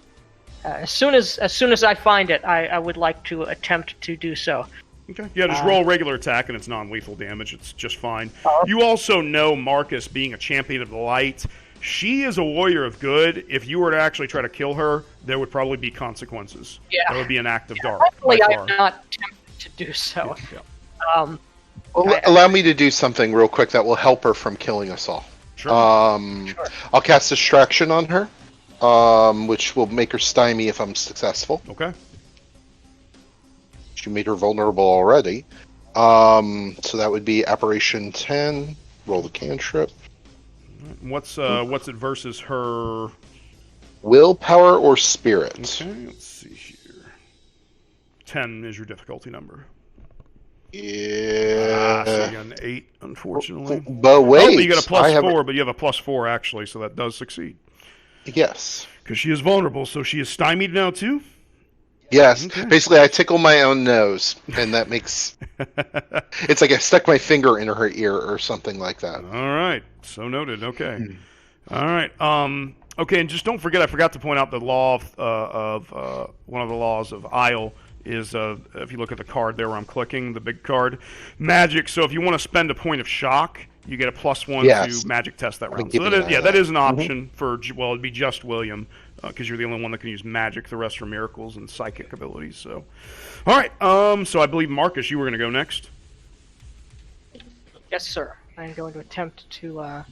As soon as I find it, I would like to attempt to do so. Okay. Yeah, just roll regular attack and it's non-lethal damage. It's just fine. You also know Marcus being a champion of the light. She is a warrior of good. If you were to actually try to kill her, there would probably be consequences. Yeah. That would be an act of dark. Hopefully, I'm not tempted to do so. Well, allow me to do something real quick that will help her from killing us all. Sure. Sure. I'll cast Distraction on her. Which will make her stymie if I'm successful. Okay. She made her vulnerable already. So that would be Apparition 10. Roll the cantrip. What's it versus her? Willpower or spirit? Okay, let's see here. 10 is your difficulty number. Yeah. So you got an 8, unfortunately. But wait. You got a +4, but you have a +4 actually, so that does succeed. Yes. Because she is vulnerable, so she is stymied now too? Yes. Okay. Basically, I tickle my own nose, and that makes... It's like I stuck my finger in her ear or something like that. All right. So noted. Okay. All right. Okay, and just don't forget, I forgot to point out the law of one of the laws of Aysle is, if you look at the card there where I'm clicking, the big card, magic. So if you want to spend a point of shock, you get a +1 Yes. to magic test that I've round. been So that keeping is, an eye yeah, on that that. is an option for, well, it'd be just William, because you're the only one that can use magic. The rest are miracles and psychic abilities. So, all right. So I believe Marcus, you were going to go next. Yes, sir. I'm going to attempt to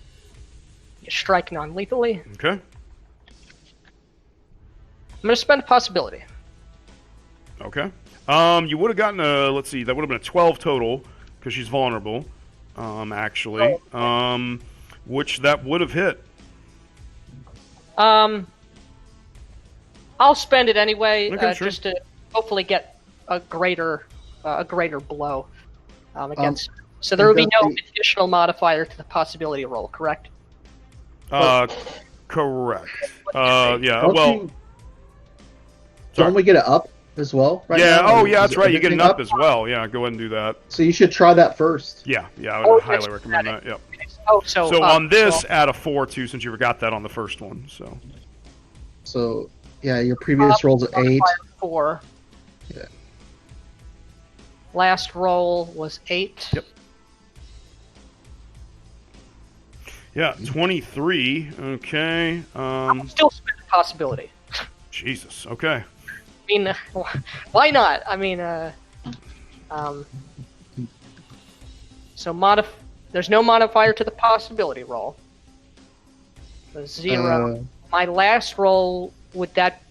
strike non-lethally. Okay. I'm going to spend a possibility. Okay. You would have gotten a, let's see, that would have been a 12 total because she's vulnerable. Actually, which that would have hit. I'll spend it anyway, Okay, sure. just to hopefully get a greater blow against. So there will be no additional modifier to the possibility roll, correct? Correct. Yeah. Don't Well. you- Sorry. Don't we get it up as well? Right Yeah. now? Oh, yeah. Is That's right. You get an everything up as well. Yeah. Go ahead and do that. So you should try that first. Yeah. Yeah. I Oh, would yes, highly recommend that. Yep. Oh, so So on this, so, add a 4 too, since you got that on the first one. So. So yeah, your previous rolls at 8. modifier 4. Yeah. Last roll was 8. Yep. Yeah. 23. Okay. Still spend a possibility. Jesus. Okay. I mean, why not? I mean, so there's no modifier to the possibility roll. So 0. My last roll would that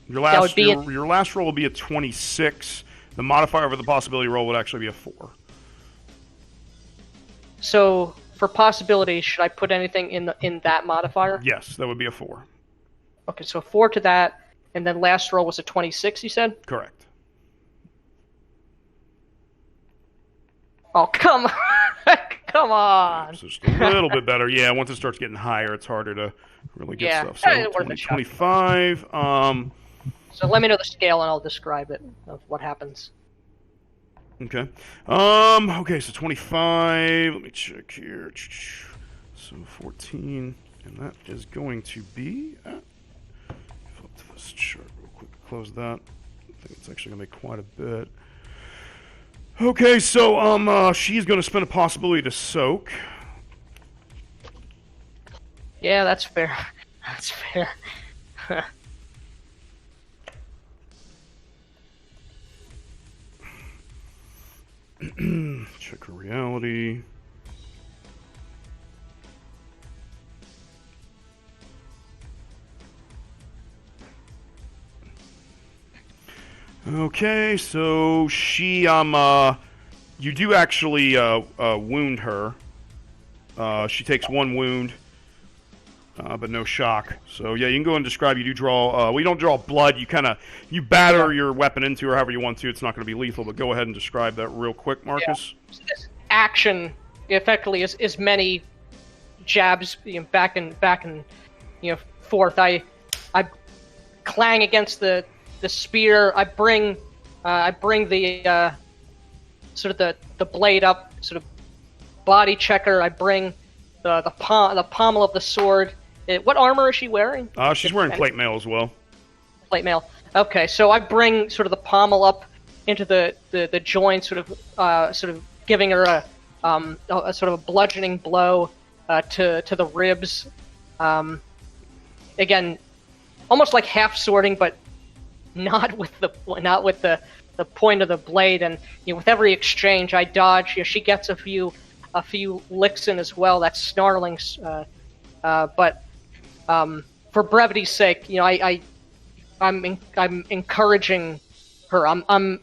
Your last would be your last roll will be a 26. The modifier for the possibility roll would actually be a 4. so for possibility, should I put anything in that modifier? Yes, that would be a 4. Okay, so 4 to that, and then last roll was a 26. You said? Correct. Oh, come on. Come on. So just a little bit better. Yeah, once it starts getting higher, it's harder to really get Yeah, stuff. So worth a 20, shot. 25. So let me know the scale and I'll describe it of what happens. Okay. Okay, so 25. Let me check here. So 14. And that is going to be flip to this chart real quick. Close that. I think it's actually going to be quite a bit. Okay, so she's going to spend a possibility to soak. Yeah, that's fair. That's fair. Check her reality. Okay, so she you do actually wound her. She takes 1 wound, but no shock. So yeah, you can go and describe. You do draw. Well, you don't draw blood. You batter your weapon into her however you want to. It's not going to be lethal, but go ahead and describe that real quick, Marcus. So this action effectively is many jabs, back and forth. I clang against the spear. I bring the sort of the blade up, sort of body checker. I bring the pommel of the sword. What armor is she wearing? She's wearing plate mail as well. Plate mail. Okay, so I bring sort of the pommel up into the joint, sort of giving her a sort of a bludgeoning blow to the ribs. Again, almost like half swording, but not with the point of the blade. And with every exchange, I dodge. She gets a few licks in as well. That's snarling. But for brevity's sake, I'm encouraging her. I'm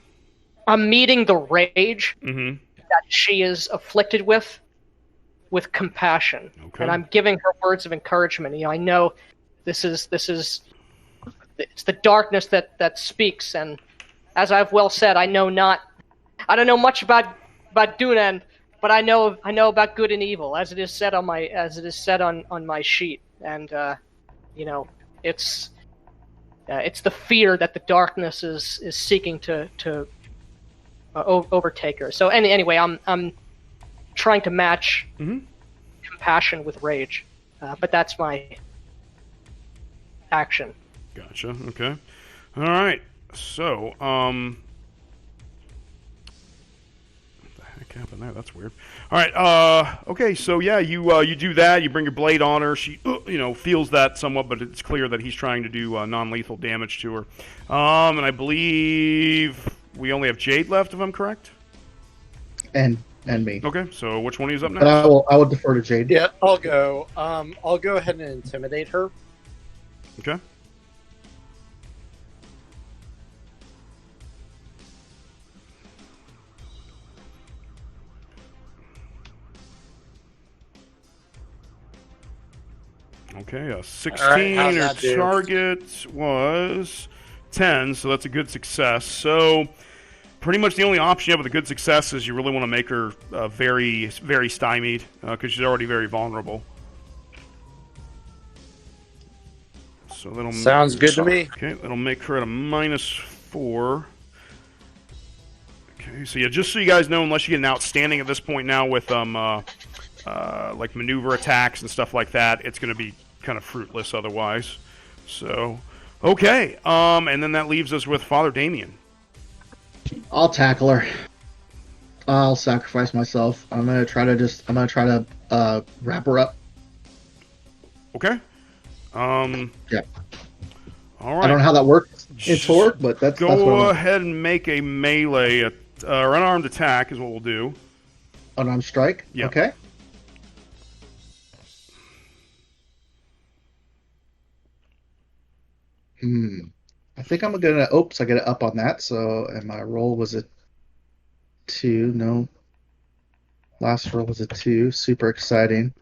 meeting the rage that she is afflicted with compassion, Okay. and I'm giving her words of encouragement. I know this is it's the darkness that speaks, and as I've well said, I don't know much about Dunan, but I know about good and evil, as it is said on my sheet, and it's the fear that the darkness is seeking to overtake her. So anyway, I'm trying to match compassion with rage, but that's my action. Gotcha. Okay. All right. So, heck happened there? That's weird. All right. Okay. So yeah, you do that. You bring your blade on her. She feels that somewhat, but it's clear that he's trying to do non-lethal damage to her. And I believe we only have Jade left, if I'm correct. And me. Okay. So which one is up But next? I will defer to Jade. Yeah, I'll go. I'll go ahead and intimidate her. Okay. Okay, a 16. All right, how's Her that do? target was 10, so that's a good success. So, pretty much the only option you have with a good success is you really want to make her very, very stymied, because she's already very vulnerable. So that'll Sounds good to me. Okay, that'll make her at a -4. Okay, so yeah, just so you guys know, unless you get an outstanding at this point now with like maneuver attacks and stuff like that, it's going to be kind of fruitless otherwise. So, okay, and then that leaves us with Father Damien. I'll tackle her. I'll sacrifice myself. I'm gonna try to wrap her up. Okay. Yeah. All right. I don't know how that works in Just Torg, but that's what Go I'm ahead and make a melee, or unarmed attack is what we'll do. unarmed strike. Yeah. Okay. I think I'm gonna. Oops, I get it up on that. So, and my roll was a 2. No. Last roll was a 2. Super exciting.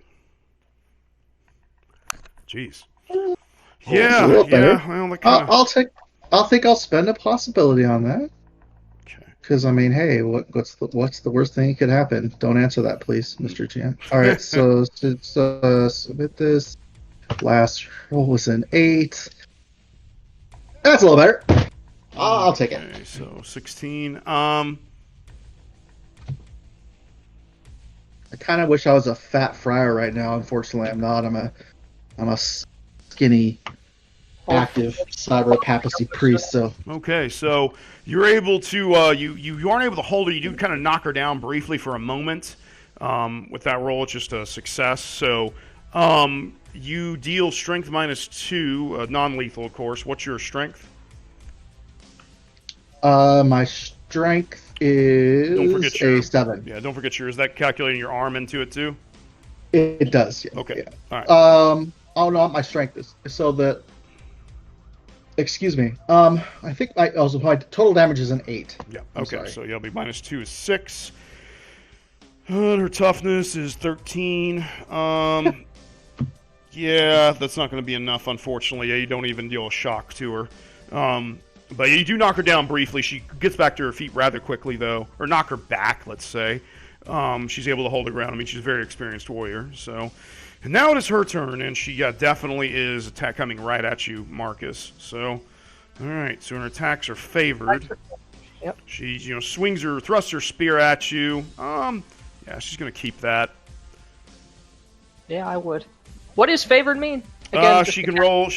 Jeez. It's a Yeah. little better. Yeah. Well, that kind of. I'll spend a possibility on that. Okay. Because I mean, hey, what's the worst thing that could happen? Don't answer that, please, Mr. GM. All right, so with this last roll was an 8. That's a little better. I'll take it. Okay, so 16. I kind of wish I was a fat friar right now. Unfortunately, I'm not. I'm a skinny, active cyber papacy priest. So Okay, so you're able to you aren't able to hold her. You do kind of knock her down briefly for a moment. With that roll, it's just a success. So you deal strength -2, non-lethal, of course. What's your strength? my strength Don't forget is your a 7. Yeah, don't forget your. Is that calculating your arm into it too? It does. Yeah. Okay. Yeah. All right. Oh no, my strength is so the. Excuse me. I think my total damage is an 8. Yeah. I'm Okay. sorry. So you'll be -2 is 6. Her toughness is 13. Yeah, that's not going to be enough, unfortunately. Yeah, you don't even deal a shock to her. But you do knock her down briefly. She gets back to her feet rather quickly, though, or knock her back, let's say. She's able to hold her ground. I mean, she's a very experienced warrior. So, and now it is her turn, and she definitely is coming right at you, Marcus. So, all right. So her attacks are favored. Yep. She thrusts her spear at you. Yeah, she's gonna keep that. Yeah, I would. What does favored mean? Again, She can roll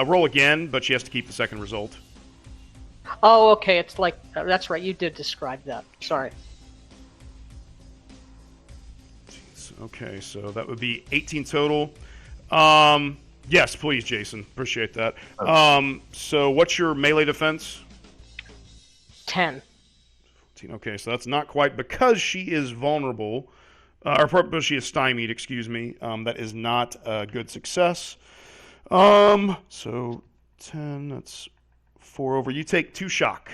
roll again, but she has to keep the second result. Oh, okay. It's like that's right. You did describe that. Sorry. Okay, so that would be 18 total. Yes, please, Jason. Appreciate that. So what's your melee defense? 10. 14. Okay, so that's not quite because she is vulnerable, or because she is stymied. Excuse me. That is not a good success. So 10. That's 4 over. You take 2 shock.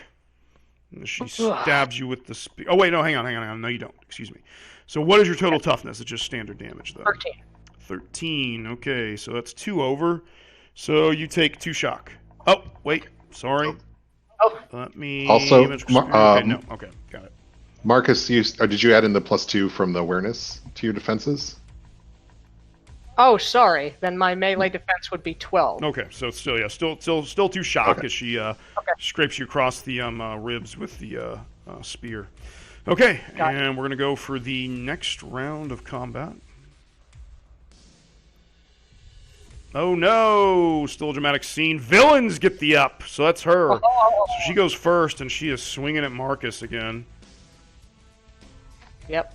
She stabs you with the spear. Oh wait, no, hang on. No, you don't. Excuse me. So what is your total toughness? It's just standard damage, though. 13. 13. Okay, so that's 2 over. So you take 2 shock. Oh, wait. Sorry. Oh. Let me. Also, okay, no. Okay, got it. Marcus, did you add in the +2 from the awareness to your defenses? Oh, sorry. Then my melee defense would be 12. Okay, so it's still 2 shock Okay. as she scrapes you across the ribs with the spear. Okay, Got and we're gonna go for the next round of combat. Oh no! Still a dramatic scene. Villains get the up, so that's her. So she goes first, and she is swinging at Marcus again. Yep.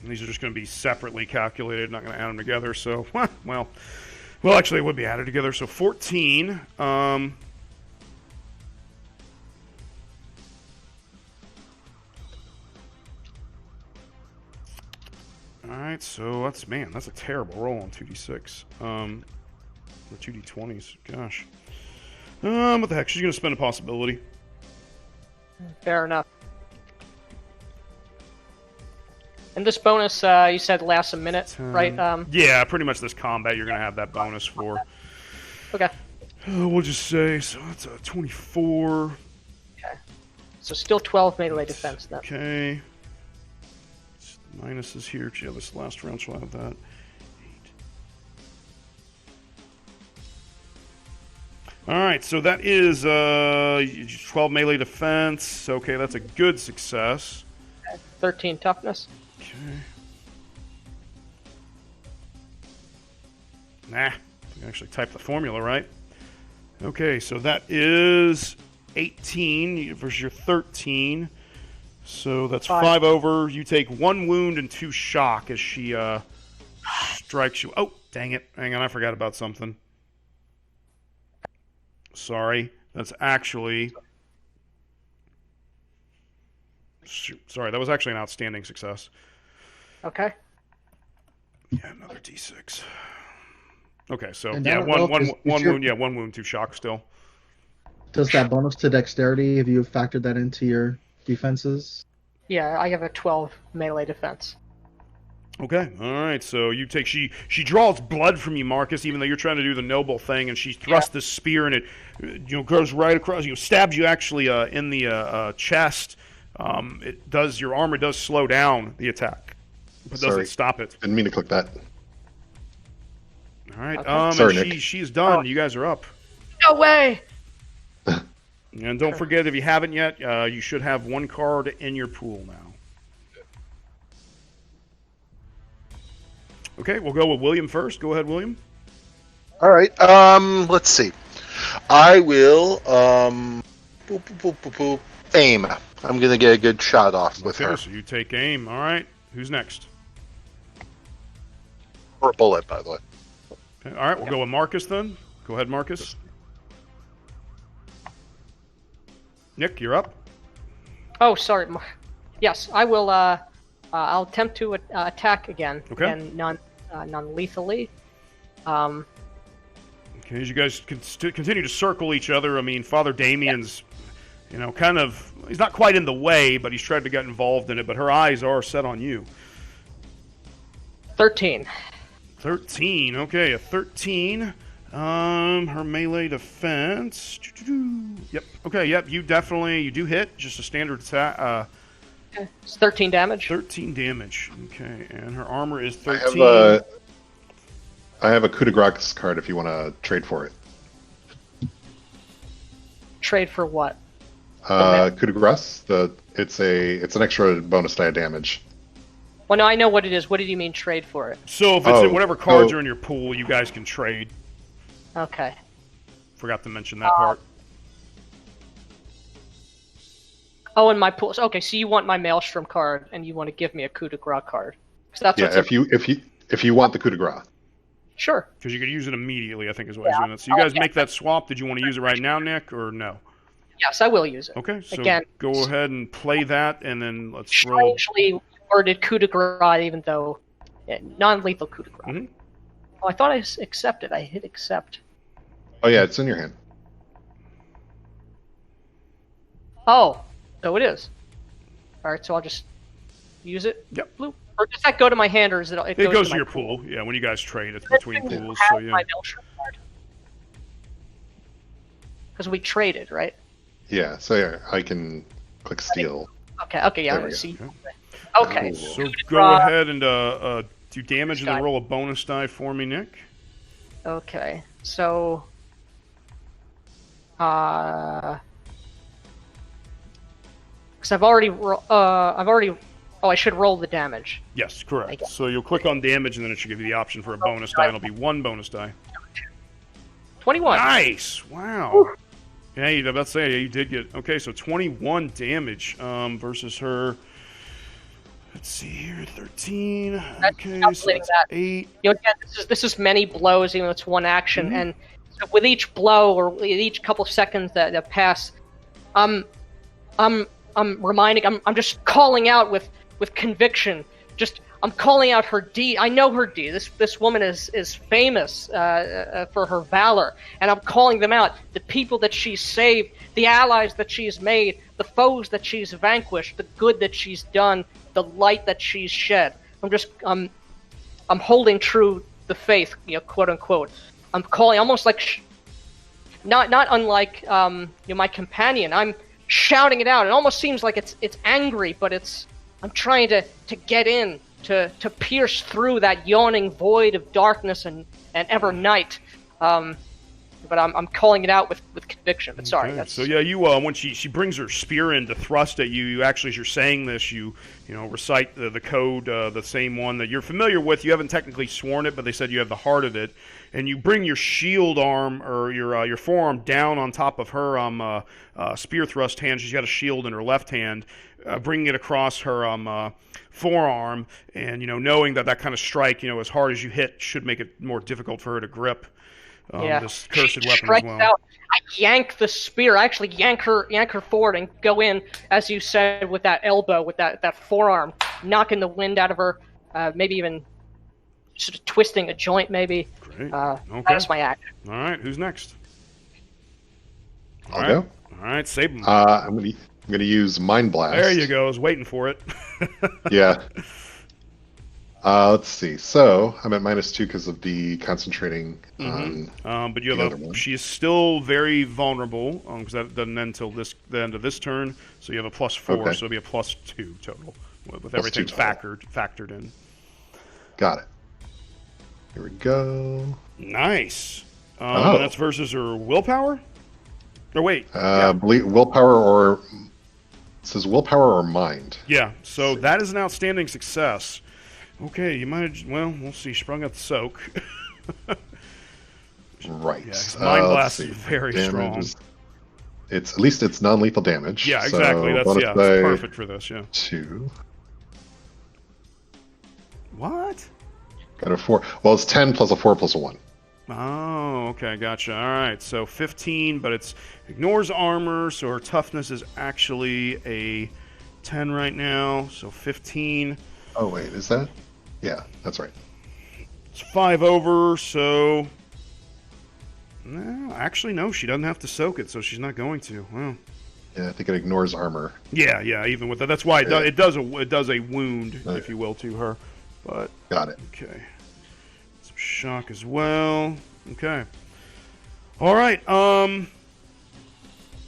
And these are just going to be separately calculated, not going to add them together. So, well, actually, it would be added together. So 14. All right, so that's a terrible roll on 2d6. Or 2d20s. Gosh. What the heck? She's going to spend a possibility. Fair enough. And this bonus, you said lasts a minute, right? Yeah, pretty much this combat you're going to have that bonus for. Okay. We'll just say, so that's a 24. Okay. So still 12 melee defense then. Okay. Minuses here, because yeah, this last round she'll have that. 8. Alright, so that is 12 melee defense. Okay, that's a good success. 13 toughness. Okay. Nah, you can actually type the formula right. Okay, so that is 18 versus your 13. So that's 5 over. You take 1 wound and 2 shock as she strikes you. Oh, dang it. Hang on, I forgot about something. Sorry. That's actually... Sorry, that was actually an outstanding success. Okay. Yeah, another d6. Okay, so And yeah, that one your- wound, yeah, 1 wound, 2 shock still. Does that bonus to dexterity, have you factored that into your defenses? Yeah, I have a 12 melee defense. Okay, all right. So you take she draws blood from you, Marcus, even though you're trying to do the noble thing, and she thrusts this spear, and it goes right across. Stabs you actually in the chest. It does your armor does slow down the attack, but doesn't stop it. Didn't mean to click that. All right. Okay. Sorry, and Nick. she's done. You guys are up. No way! And don't forget, if you haven't yet, you should have 1 card in your pool now. Okay, we'll go with William first. Go ahead, William. All right. Let's see. I will aim. I'm gonna get a good shot off with her. So you take aim. All right. Who's next? Or a bullet, by the way. Okay, all right, we'll go with Marcus then. Go ahead, Marcus. Nick, you're up. Oh, sorry. Yes, I will. I'll attempt to attack again. Okay. And non-lethally. Okay, as you guys continue to circle each other, I mean, Father Damien's, kind of, he's not quite in the way, but he's tried to get involved in it, but her eyes are set on you. 13. 13, okay, a 13. Her melee defense. Yep, okay, yep, you do hit, just a standard attack. Okay. It's 13 damage. 13 damage, okay, and her armor is 13. I have a coup de grace card if you want to trade for it. Trade for what? Coup de grace. It's an extra bonus die of damage. Well, no, I know what it is. What did you mean trade for it? So if it's whatever cards are in your pool, you guys can trade. Okay. Forgot to mention that part. Oh, and my pool. Okay, so you want my Maelstrom card, and you want to give me a coup de grace card. So that's what's if you want the coup de grace. Sure. Because you could use it immediately, I think is what he's doing. So you guys make that swap. Did you want to use it right now, Nick, or no? Yes, I will use it. Okay, so Again, go ahead and play that, and then let's roll. Strangely worded coup de grace, even though non-lethal coup de grace. Mhm. Oh, I thought I accepted. I hit accept. Oh yeah, it's in your hand. Oh, so it is. All right, so I'll just use it. Yep. Blue. Or does that go to my hand, or is it? It goes to your pool. Yeah, when you guys trade, it's between pools. So yeah. My Maelstrom card. Because we traded, right? Yeah, so yeah, I can click steal. Okay, yeah. There we go. See. Okay. So go ahead and do damage, and then roll a bonus die for me, Nick. Okay, so because I've already I should roll the damage. Yes, correct. So you'll click on damage, and then it should give you the option for a bonus die. It'll be 1 bonus die. 21. Nice! Wow. Yeah, you about to say you did get okay. So 21 damage versus her Let's see here, 13. That's Okay, so calculating that's that. 8. Again, this is many blows, even though it's one action, Mm-hmm. and so with each blow or with each couple seconds that pass, I'm reminding, I'm just calling out with conviction. I'm calling out her deed. I know her deed. This woman is famous for her valor, and I'm calling them out. The people that she's saved, the allies that she's made, the foes that she's vanquished, the good that she's done, the light that she's shed. I'm holding true the faith, quote unquote. I'm calling almost like, not unlike my companion. I'm shouting it out. It almost seems like it's angry, but I'm trying to get in. To pierce through that yawning void of darkness and ever night, but I'm calling it out with conviction. But sorry, Okay. So yeah, you when she brings her spear in to thrust at you, you actually, as you're saying this, you recite the code, the same one that you're familiar with. You haven't technically sworn it, but they said you have the heart of it, and you bring your shield arm or your forearm down on top of her spear thrust hand. She's got a shield in her left hand, bringing it across her forearm, and knowing that kind of strike, as hard as you hit, should make it more difficult for her to grip this cursed weapon as well. Out. I yank the spear. I actually yank her forward and go in, as you said, with that elbow, with that forearm, knocking the wind out of her, maybe even sort of twisting a joint, maybe. Great. Okay. That's my action. All right, who's next? I'll go. All right, Sabin. I'm gonna use Mind Blast. There you go. I was waiting for it. Yeah. Let's see. So I'm at -2 because of the concentrating on. But you the have other one. she is still very vulnerable because that doesn't end until the end of this turn. So you have a +4, Okay. so it'll be a +2 total with +2 everything total. factored in. Got it. Here we go. Nice. Oh. And that's versus her willpower. Or wait. Yeah. Willpower or it says willpower or mind. Yeah. So that is an outstanding success. Okay, you might. Well, we'll see. She probably got the soak. Right. Yeah, 'cause Mind let's Blast see. is very Damage strong. It's at least it's non-lethal damage. Yeah, exactly. So That's it's perfect for this. Yeah. 2. What? Got a 4. Well, it's 10 plus a 4 plus a 1. Oh, okay, gotcha. All right, so 15, but it's ignores armor, so her toughness is actually a 10 right now. So 15. Oh wait, is that? Yeah, that's right. It's 5 over, so. No, actually, no, she doesn't have to soak it, so she's not going to. Wow. Yeah, I think it ignores armor. Yeah, even with that. That's why it does a wound, if you will, to her. But Got it. okay. Some shock as well. Okay. All right.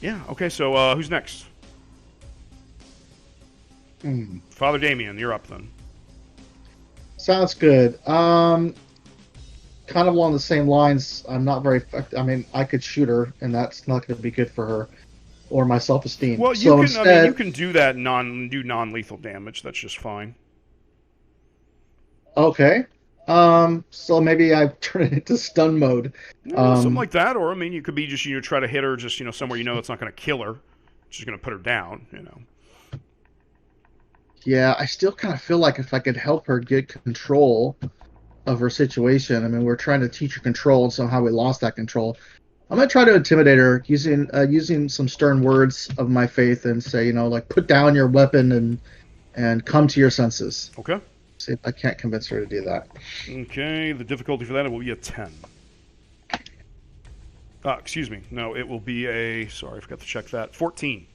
Yeah. Okay. So who's next? Father Damien, you're up then. Sounds good. Kind of along the same lines. I'm not very effective. I mean, I could shoot her, and that's not going to be good for her or my self-esteem. Well, so you instead, can do that non-lethal damage. That's just fine. okay. So maybe I turn it into stun mode. Yeah, something like that, or I mean, you could be just try to hit her just somewhere it's not going to kill her, just going to put her down. Yeah, I still kind of feel like if I could help her get control of her situation. I mean, we're trying to teach her control, and somehow we lost that control. I'm gonna try to intimidate her using some stern words of my faith and say, like, put down your weapon and come to your senses. Okay. See if I can't convince her to do that. Okay. The difficulty for that will be a 10. Excuse me. No, it will be a. Sorry, I forgot to check that. 14.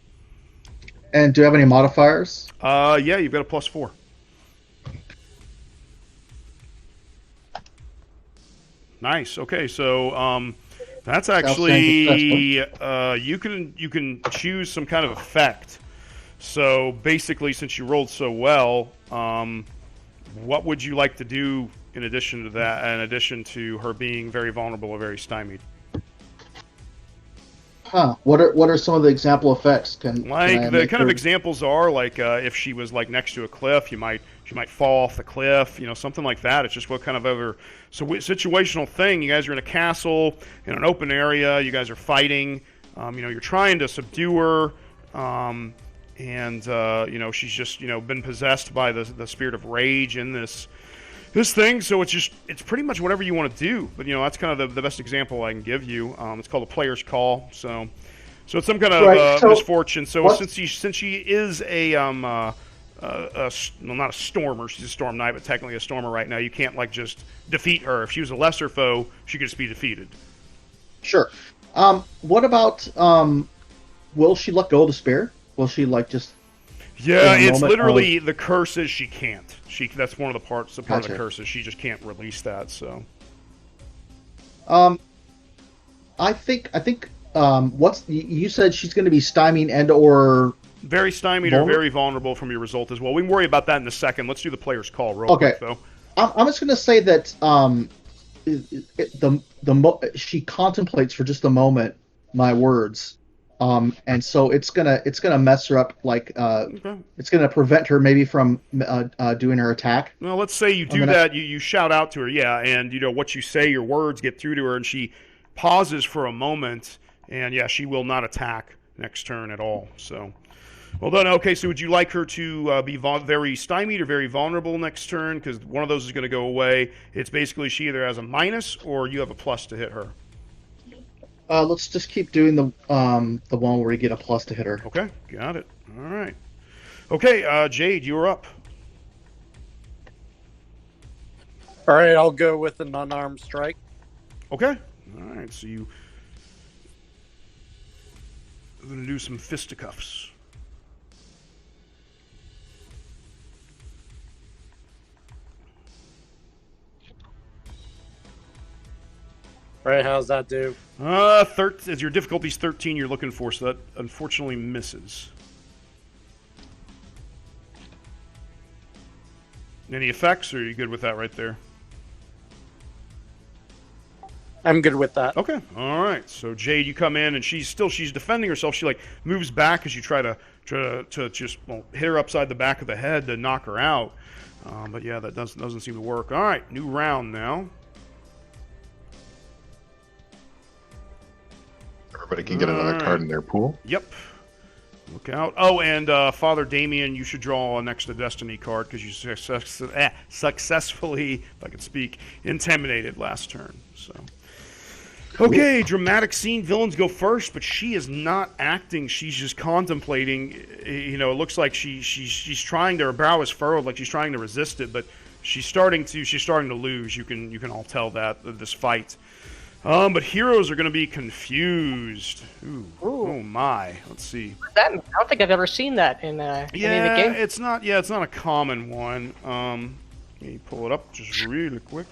And do you have any modifiers? Yeah, you've got a +4. Nice. Okay, so that's actually you can choose some kind of effect. So basically, since you rolled so well, what would you like to do in addition to that? In addition to her being very vulnerable or very stymied? What are some of the example effects? The kind of examples are if she was next to a cliff, she might fall off the cliff, something like that. It's just what kind of situational thing. You guys are in a castle in an open area. You guys are fighting. You're trying to subdue her, and she's just been possessed by the spirit of rage in this thing. So it's pretty much whatever you want to do. But that's kind of the best example I can give you. It's called a player's call. So it's some kind of misfortune. So since she is well, not a stormer, she's a storm knight, but technically a stormer right now. You can't just defeat her. If she was a lesser foe, she could just be defeated. Sure. What about will she let go of the spear? Will she just? Yeah, it's literally the curse is she can't. That's one of the parts. Part of the curse is she just can't release that. So. I think. You said she's going to be stymied and/or very stymied or very vulnerable from your result as well. We can worry about that in a second. Let's do the player's call real quick, though. I'm just going to say that she contemplates for just a moment my words, and so it's gonna mess her up. It's gonna prevent her maybe from doing her attack. Well, let's say you do that. You shout out to her, and what you say, your words get through to her, and she pauses for a moment, and she will not attack next turn at all. So. Well done. Okay, so would you like her to be very stymied or very vulnerable next turn? Because one of those is going to go away. It's basically she either has a minus or you have a plus to hit her. Let's just keep doing the one where you get a plus to hit her. Okay, got it. All right. Okay, Jade, you're up. All right, I'll go with an unarmed strike. Okay. All right, so you're going to do some fisticuffs. Right, how's that do? As your difficulty's 13, you're looking for, so that unfortunately misses. Any effects, or are you good with that right there? I'm good with that. Okay, all right. So Jade, you come in, and she's defending herself. She moves back as you try to just hit her upside the back of the head to knock her out. But yeah, that doesn't seem to work. All right, new round now. Everybody can get another card in their pool. Yep. Look out. Oh, and Father Damien, you should draw an extra Destiny card because you successfully, if I could speak, intimidated last turn. So, okay, dramatic scene. Villains go first, but she is not acting. She's just contemplating. It looks like she's trying to. Her brow is furrowed, like she's trying to resist it, but she's starting to lose. You can all tell that this fight. But heroes are going to be confused. Ooh. Oh my! Let's see. I don't think I've ever seen that in any of the game. It's not a common one. Let me pull it up just really quick.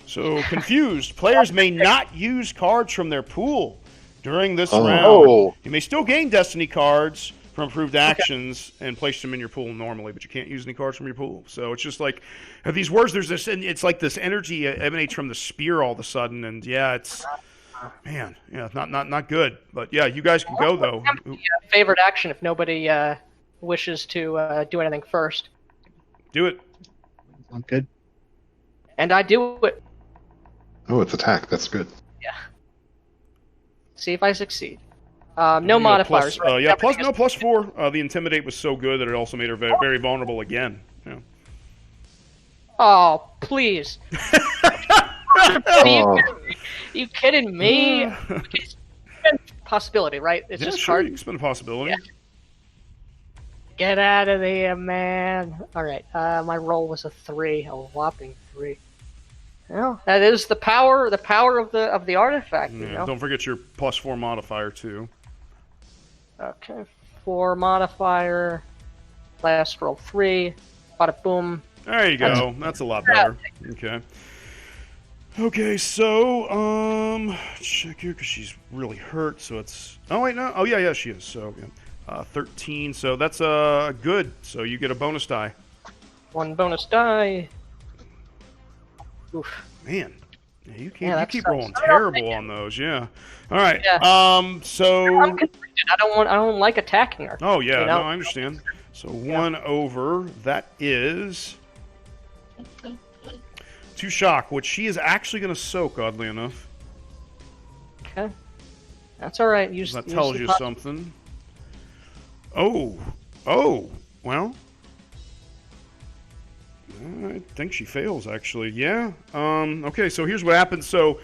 So confused. Players may not use cards from their pool during this round. You may still gain Destiny cards from improved actions and place them in your pool normally, but you can't use any cards from your pool. So it's just these words. There's this, and it's like this energy emanates from the spear all of a sudden, and it's not good. But yeah, you guys can go though. Favorite action if nobody wishes to do anything first. Do it. I'm good. And I do it. Oh, it's attack. That's good. Yeah. See if I succeed. No modifiers. +4. The intimidate was so good that it also made her very, very vulnerable again. Yeah. Oh, please. You kidding me? Possibility, right? It's just hard. You can spend a possibility. Yeah. Get out of there, man. All right. My roll was a 3, a whopping 3. Well, that is the power of the artifact. Yeah, don't forget your +4 modifier too. Okay, 4 modifier. Last roll 3. Bada boom. There you go. That's a lot better. Okay. Okay, so check here because she's really hurt. So it's. Oh wait, no. Oh yeah, she is. So 13. So that's good. So you get a bonus die. 1 bonus die. Oof. Man, you keep rolling terrible on those. Yeah. All right. Yeah. So I'm conflicted. I don't like attacking her. Oh yeah, no, I understand. So 1 over. That is 2 shock, which she is actually going to soak. Oddly enough. Okay. That's all right. That tells you something. Oh, Oh, well, I think she fails, actually. Yeah. Okay, so here's what happens. So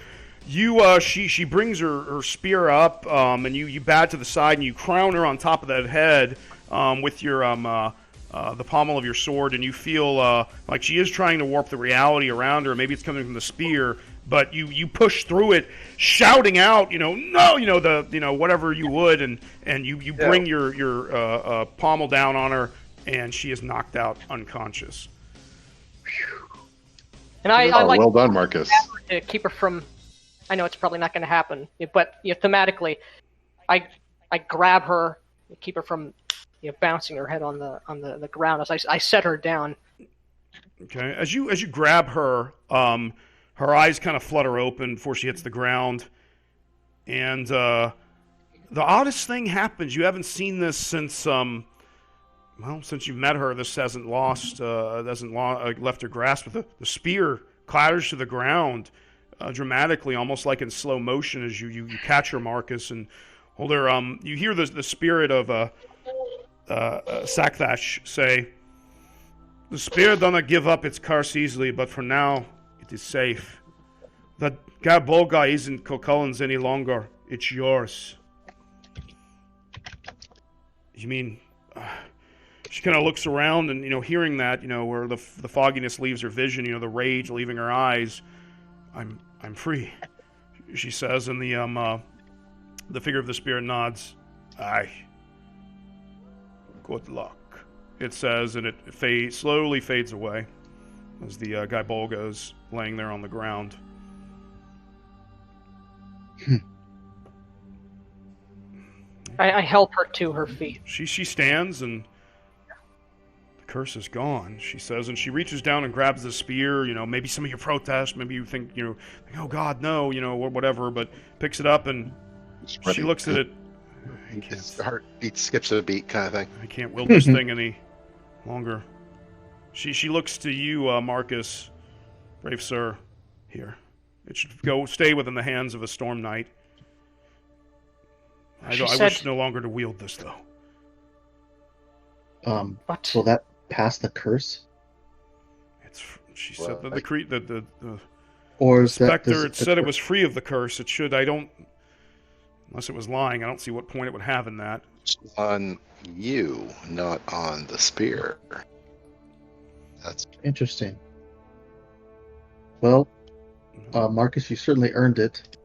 she brings her spear up, and you bat to the side, and you crown her on top of that head with your the pommel of your sword, and you feel like she is trying to warp the reality around her. Maybe it's coming from the spear, but you push through it, shouting out, no, whatever you would, and you bring your pommel down on her, and she is knocked out unconscious. And I like well done, Marcus. to keep her from. I know it's probably not going to happen, but thematically, I grab her, keep her from bouncing her head on the ground as I set her down. Okay, as you grab her, her eyes kind of flutter open before she hits the ground, and the oddest thing happens. You haven't seen this since since you've met her. This hasn't left her grasp. But the spear clatters to the ground dramatically, almost like in slow motion, as you catch her, Marcus, and hold her. You hear the spirit of Sakthash say, "The spear doesn't give up its curse easily, but for now it is safe. The Bolga isn't Cocullen's any longer. It's yours." You mean? She kind of looks around, and hearing that, where the fogginess leaves her vision, the rage leaving her eyes. I'm free, she says, and the figure of the spirit nods. Aye. Good luck, it says, and it slowly fades away as the guy Bolga is laying there on the ground. I help her to her feet. She stands, and the curse is gone, she says, and she reaches down and grabs the spear. Maybe some of you protest, maybe you think, oh God, no, whatever, but picks it up, and she looks at it. His heartbeat skips a beat, kind of thing. I can't wield this thing any longer. She looks to you, Marcus, brave sir. Here, it should stay within the hands of a storm knight. I wish no longer to wield this, though. What? Will that pass the curse? She said that the Or is specter said it was free of the curse. It should. Unless it was lying, I don't see what point it would have in that. On you, not on the spear. That's interesting. Well, Marcus, you certainly earned it.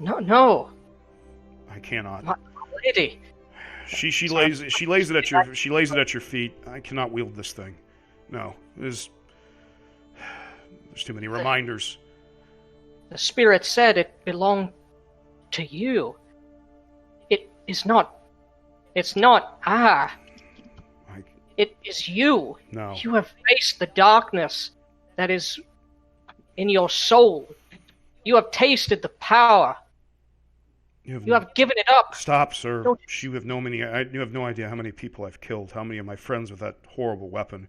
No. I cannot. My lady. She lays it at your feet. I cannot wield this thing. No, there's too many reminders. The spirit said it belonged to you. It is not. It's not. It is you. No. You have faced the darkness that is in your soul. You have tasted the power. You have given it up. Stop, sir. You have no idea how many people I've killed, how many of my friends with that horrible weapon.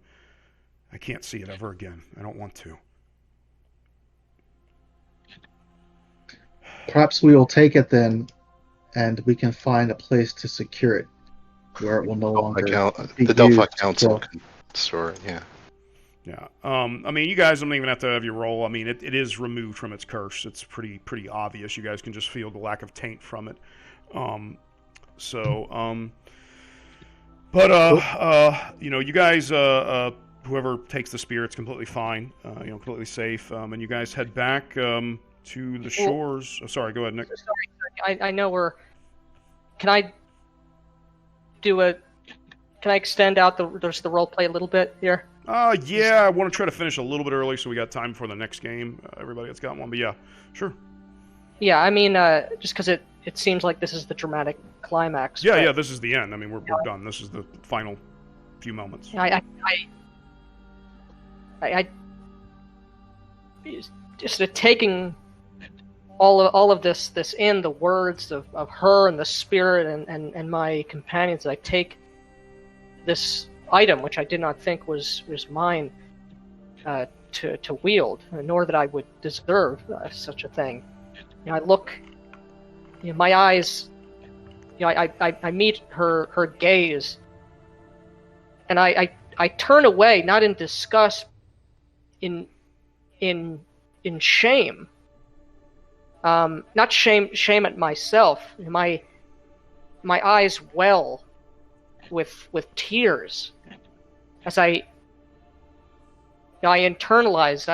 I can't see it ever again. I don't want to. Perhaps we will take it then, and we can find a place to secure it, where it will no longer be the Delphi used. Council can store it, yeah. Yeah. You guys don't even have to have your roll. It is removed from its curse. It's pretty obvious. You guys can just feel the lack of taint from it. You guys, whoever takes the spear, it's completely fine. Completely safe. And you guys head back to the shores. Oh, sorry, go ahead, Nick. Sorry. I know we're. Can I extend out the role play a little bit here? Yeah, I want to try to finish a little bit early so we got time for the next game. Everybody that's got one, but yeah, sure. Yeah, just because it seems like this is the dramatic climax. Yeah, this is the end. We're done. This is the final few moments. I just taking all of this in, the words of her and the spirit and my companions. I take this item, which I did not think was mine, to wield, nor that I would deserve such a thing. I look, my eyes, I meet her gaze, and I turn away, not in disgust, in shame. Not shame at myself. My eyes well with tears as I internalize.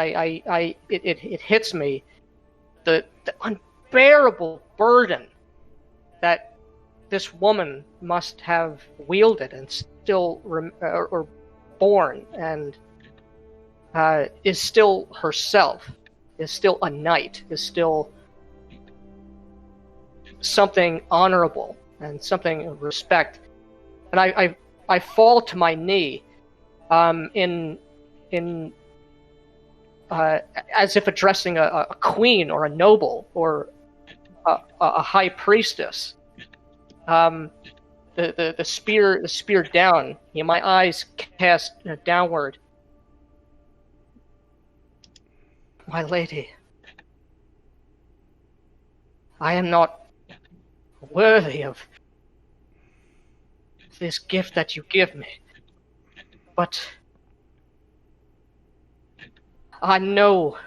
It hits me the unbearable burden that this woman must have wielded and still or borne, and is still herself, is still a knight, is still something honorable and something of respect. And I fall to my knee, in as if addressing a queen or a noble or a high priestess. The spear down. My eyes cast downward. My lady, I am not worthy of this gift that you give me, but I know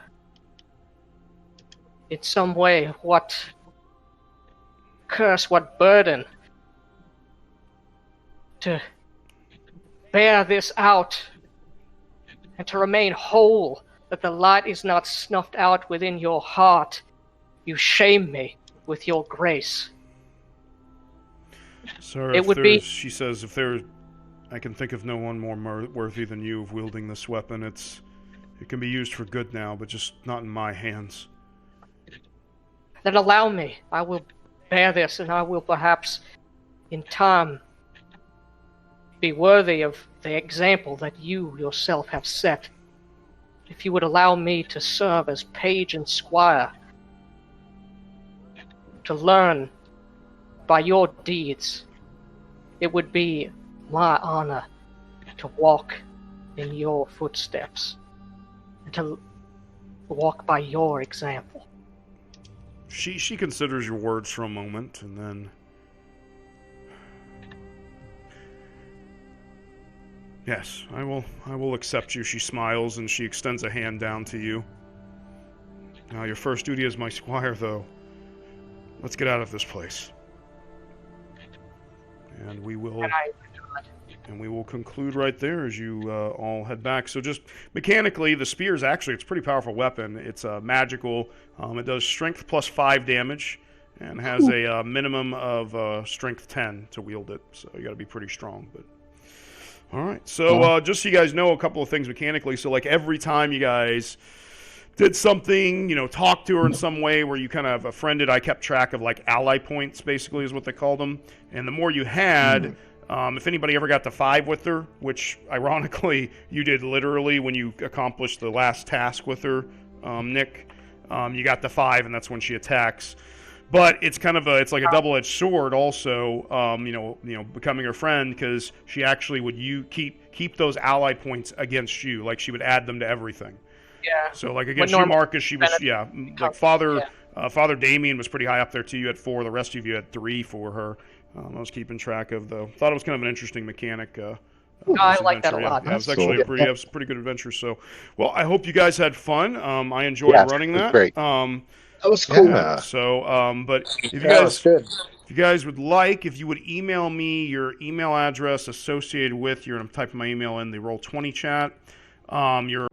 in some way what curse, what burden to bear this out and to remain whole, that the light is not snuffed out within your heart. You shame me with your grace. Sir, It would be. she says, I can think of no one more worthy than you of wielding this weapon. It can be used for good now, but just not in my hands. Then allow me. I will bear this, and I will perhaps, in time, be worthy of the example that you yourself have set. If you would allow me to serve as page and squire, to learn by your deeds, it would be my honor to walk in your footsteps, and to walk by your example. She considers your words for a moment, and then... Yes, I will accept you. She smiles, and she extends a hand down to you. Now, your first duty as my squire, though. Let's get out of this place. And we will... And we will conclude right there as you all head back. So just mechanically, the spear is actually, it's a pretty powerful weapon. It's magical. It does strength plus 5 damage and has a minimum of strength 10 to wield it. So you got to be pretty strong. But all right. So just so you guys know a couple of things mechanically. So like every time you guys did something, talked to her in some way where you kind of befriended, I kept track of like ally points, basically is what they called them. And the more you had... if anybody ever got to 5 with her, which ironically you did literally when you accomplished the last task with her, Nick, you got to 5, and that's when she attacks. But it's kind of it's like a double-edged sword also, becoming her friend, because she actually would keep those ally points against you, like she would add them to everything. Yeah. So like against you, Marcus, she was like Father Damien was pretty high up there too. You had 4. The rest of you had 3 for her. I was keeping track of, though. Thought it was kind of an interesting mechanic. I like that a lot. Yeah, it was actually a pretty good adventure. So, well, I hope you guys had fun. I enjoyed running that. Great. That was cool. Yeah. So, but if you guys would like, if you would email me your email address associated with I'm typing my email in the Roll20 chat. Your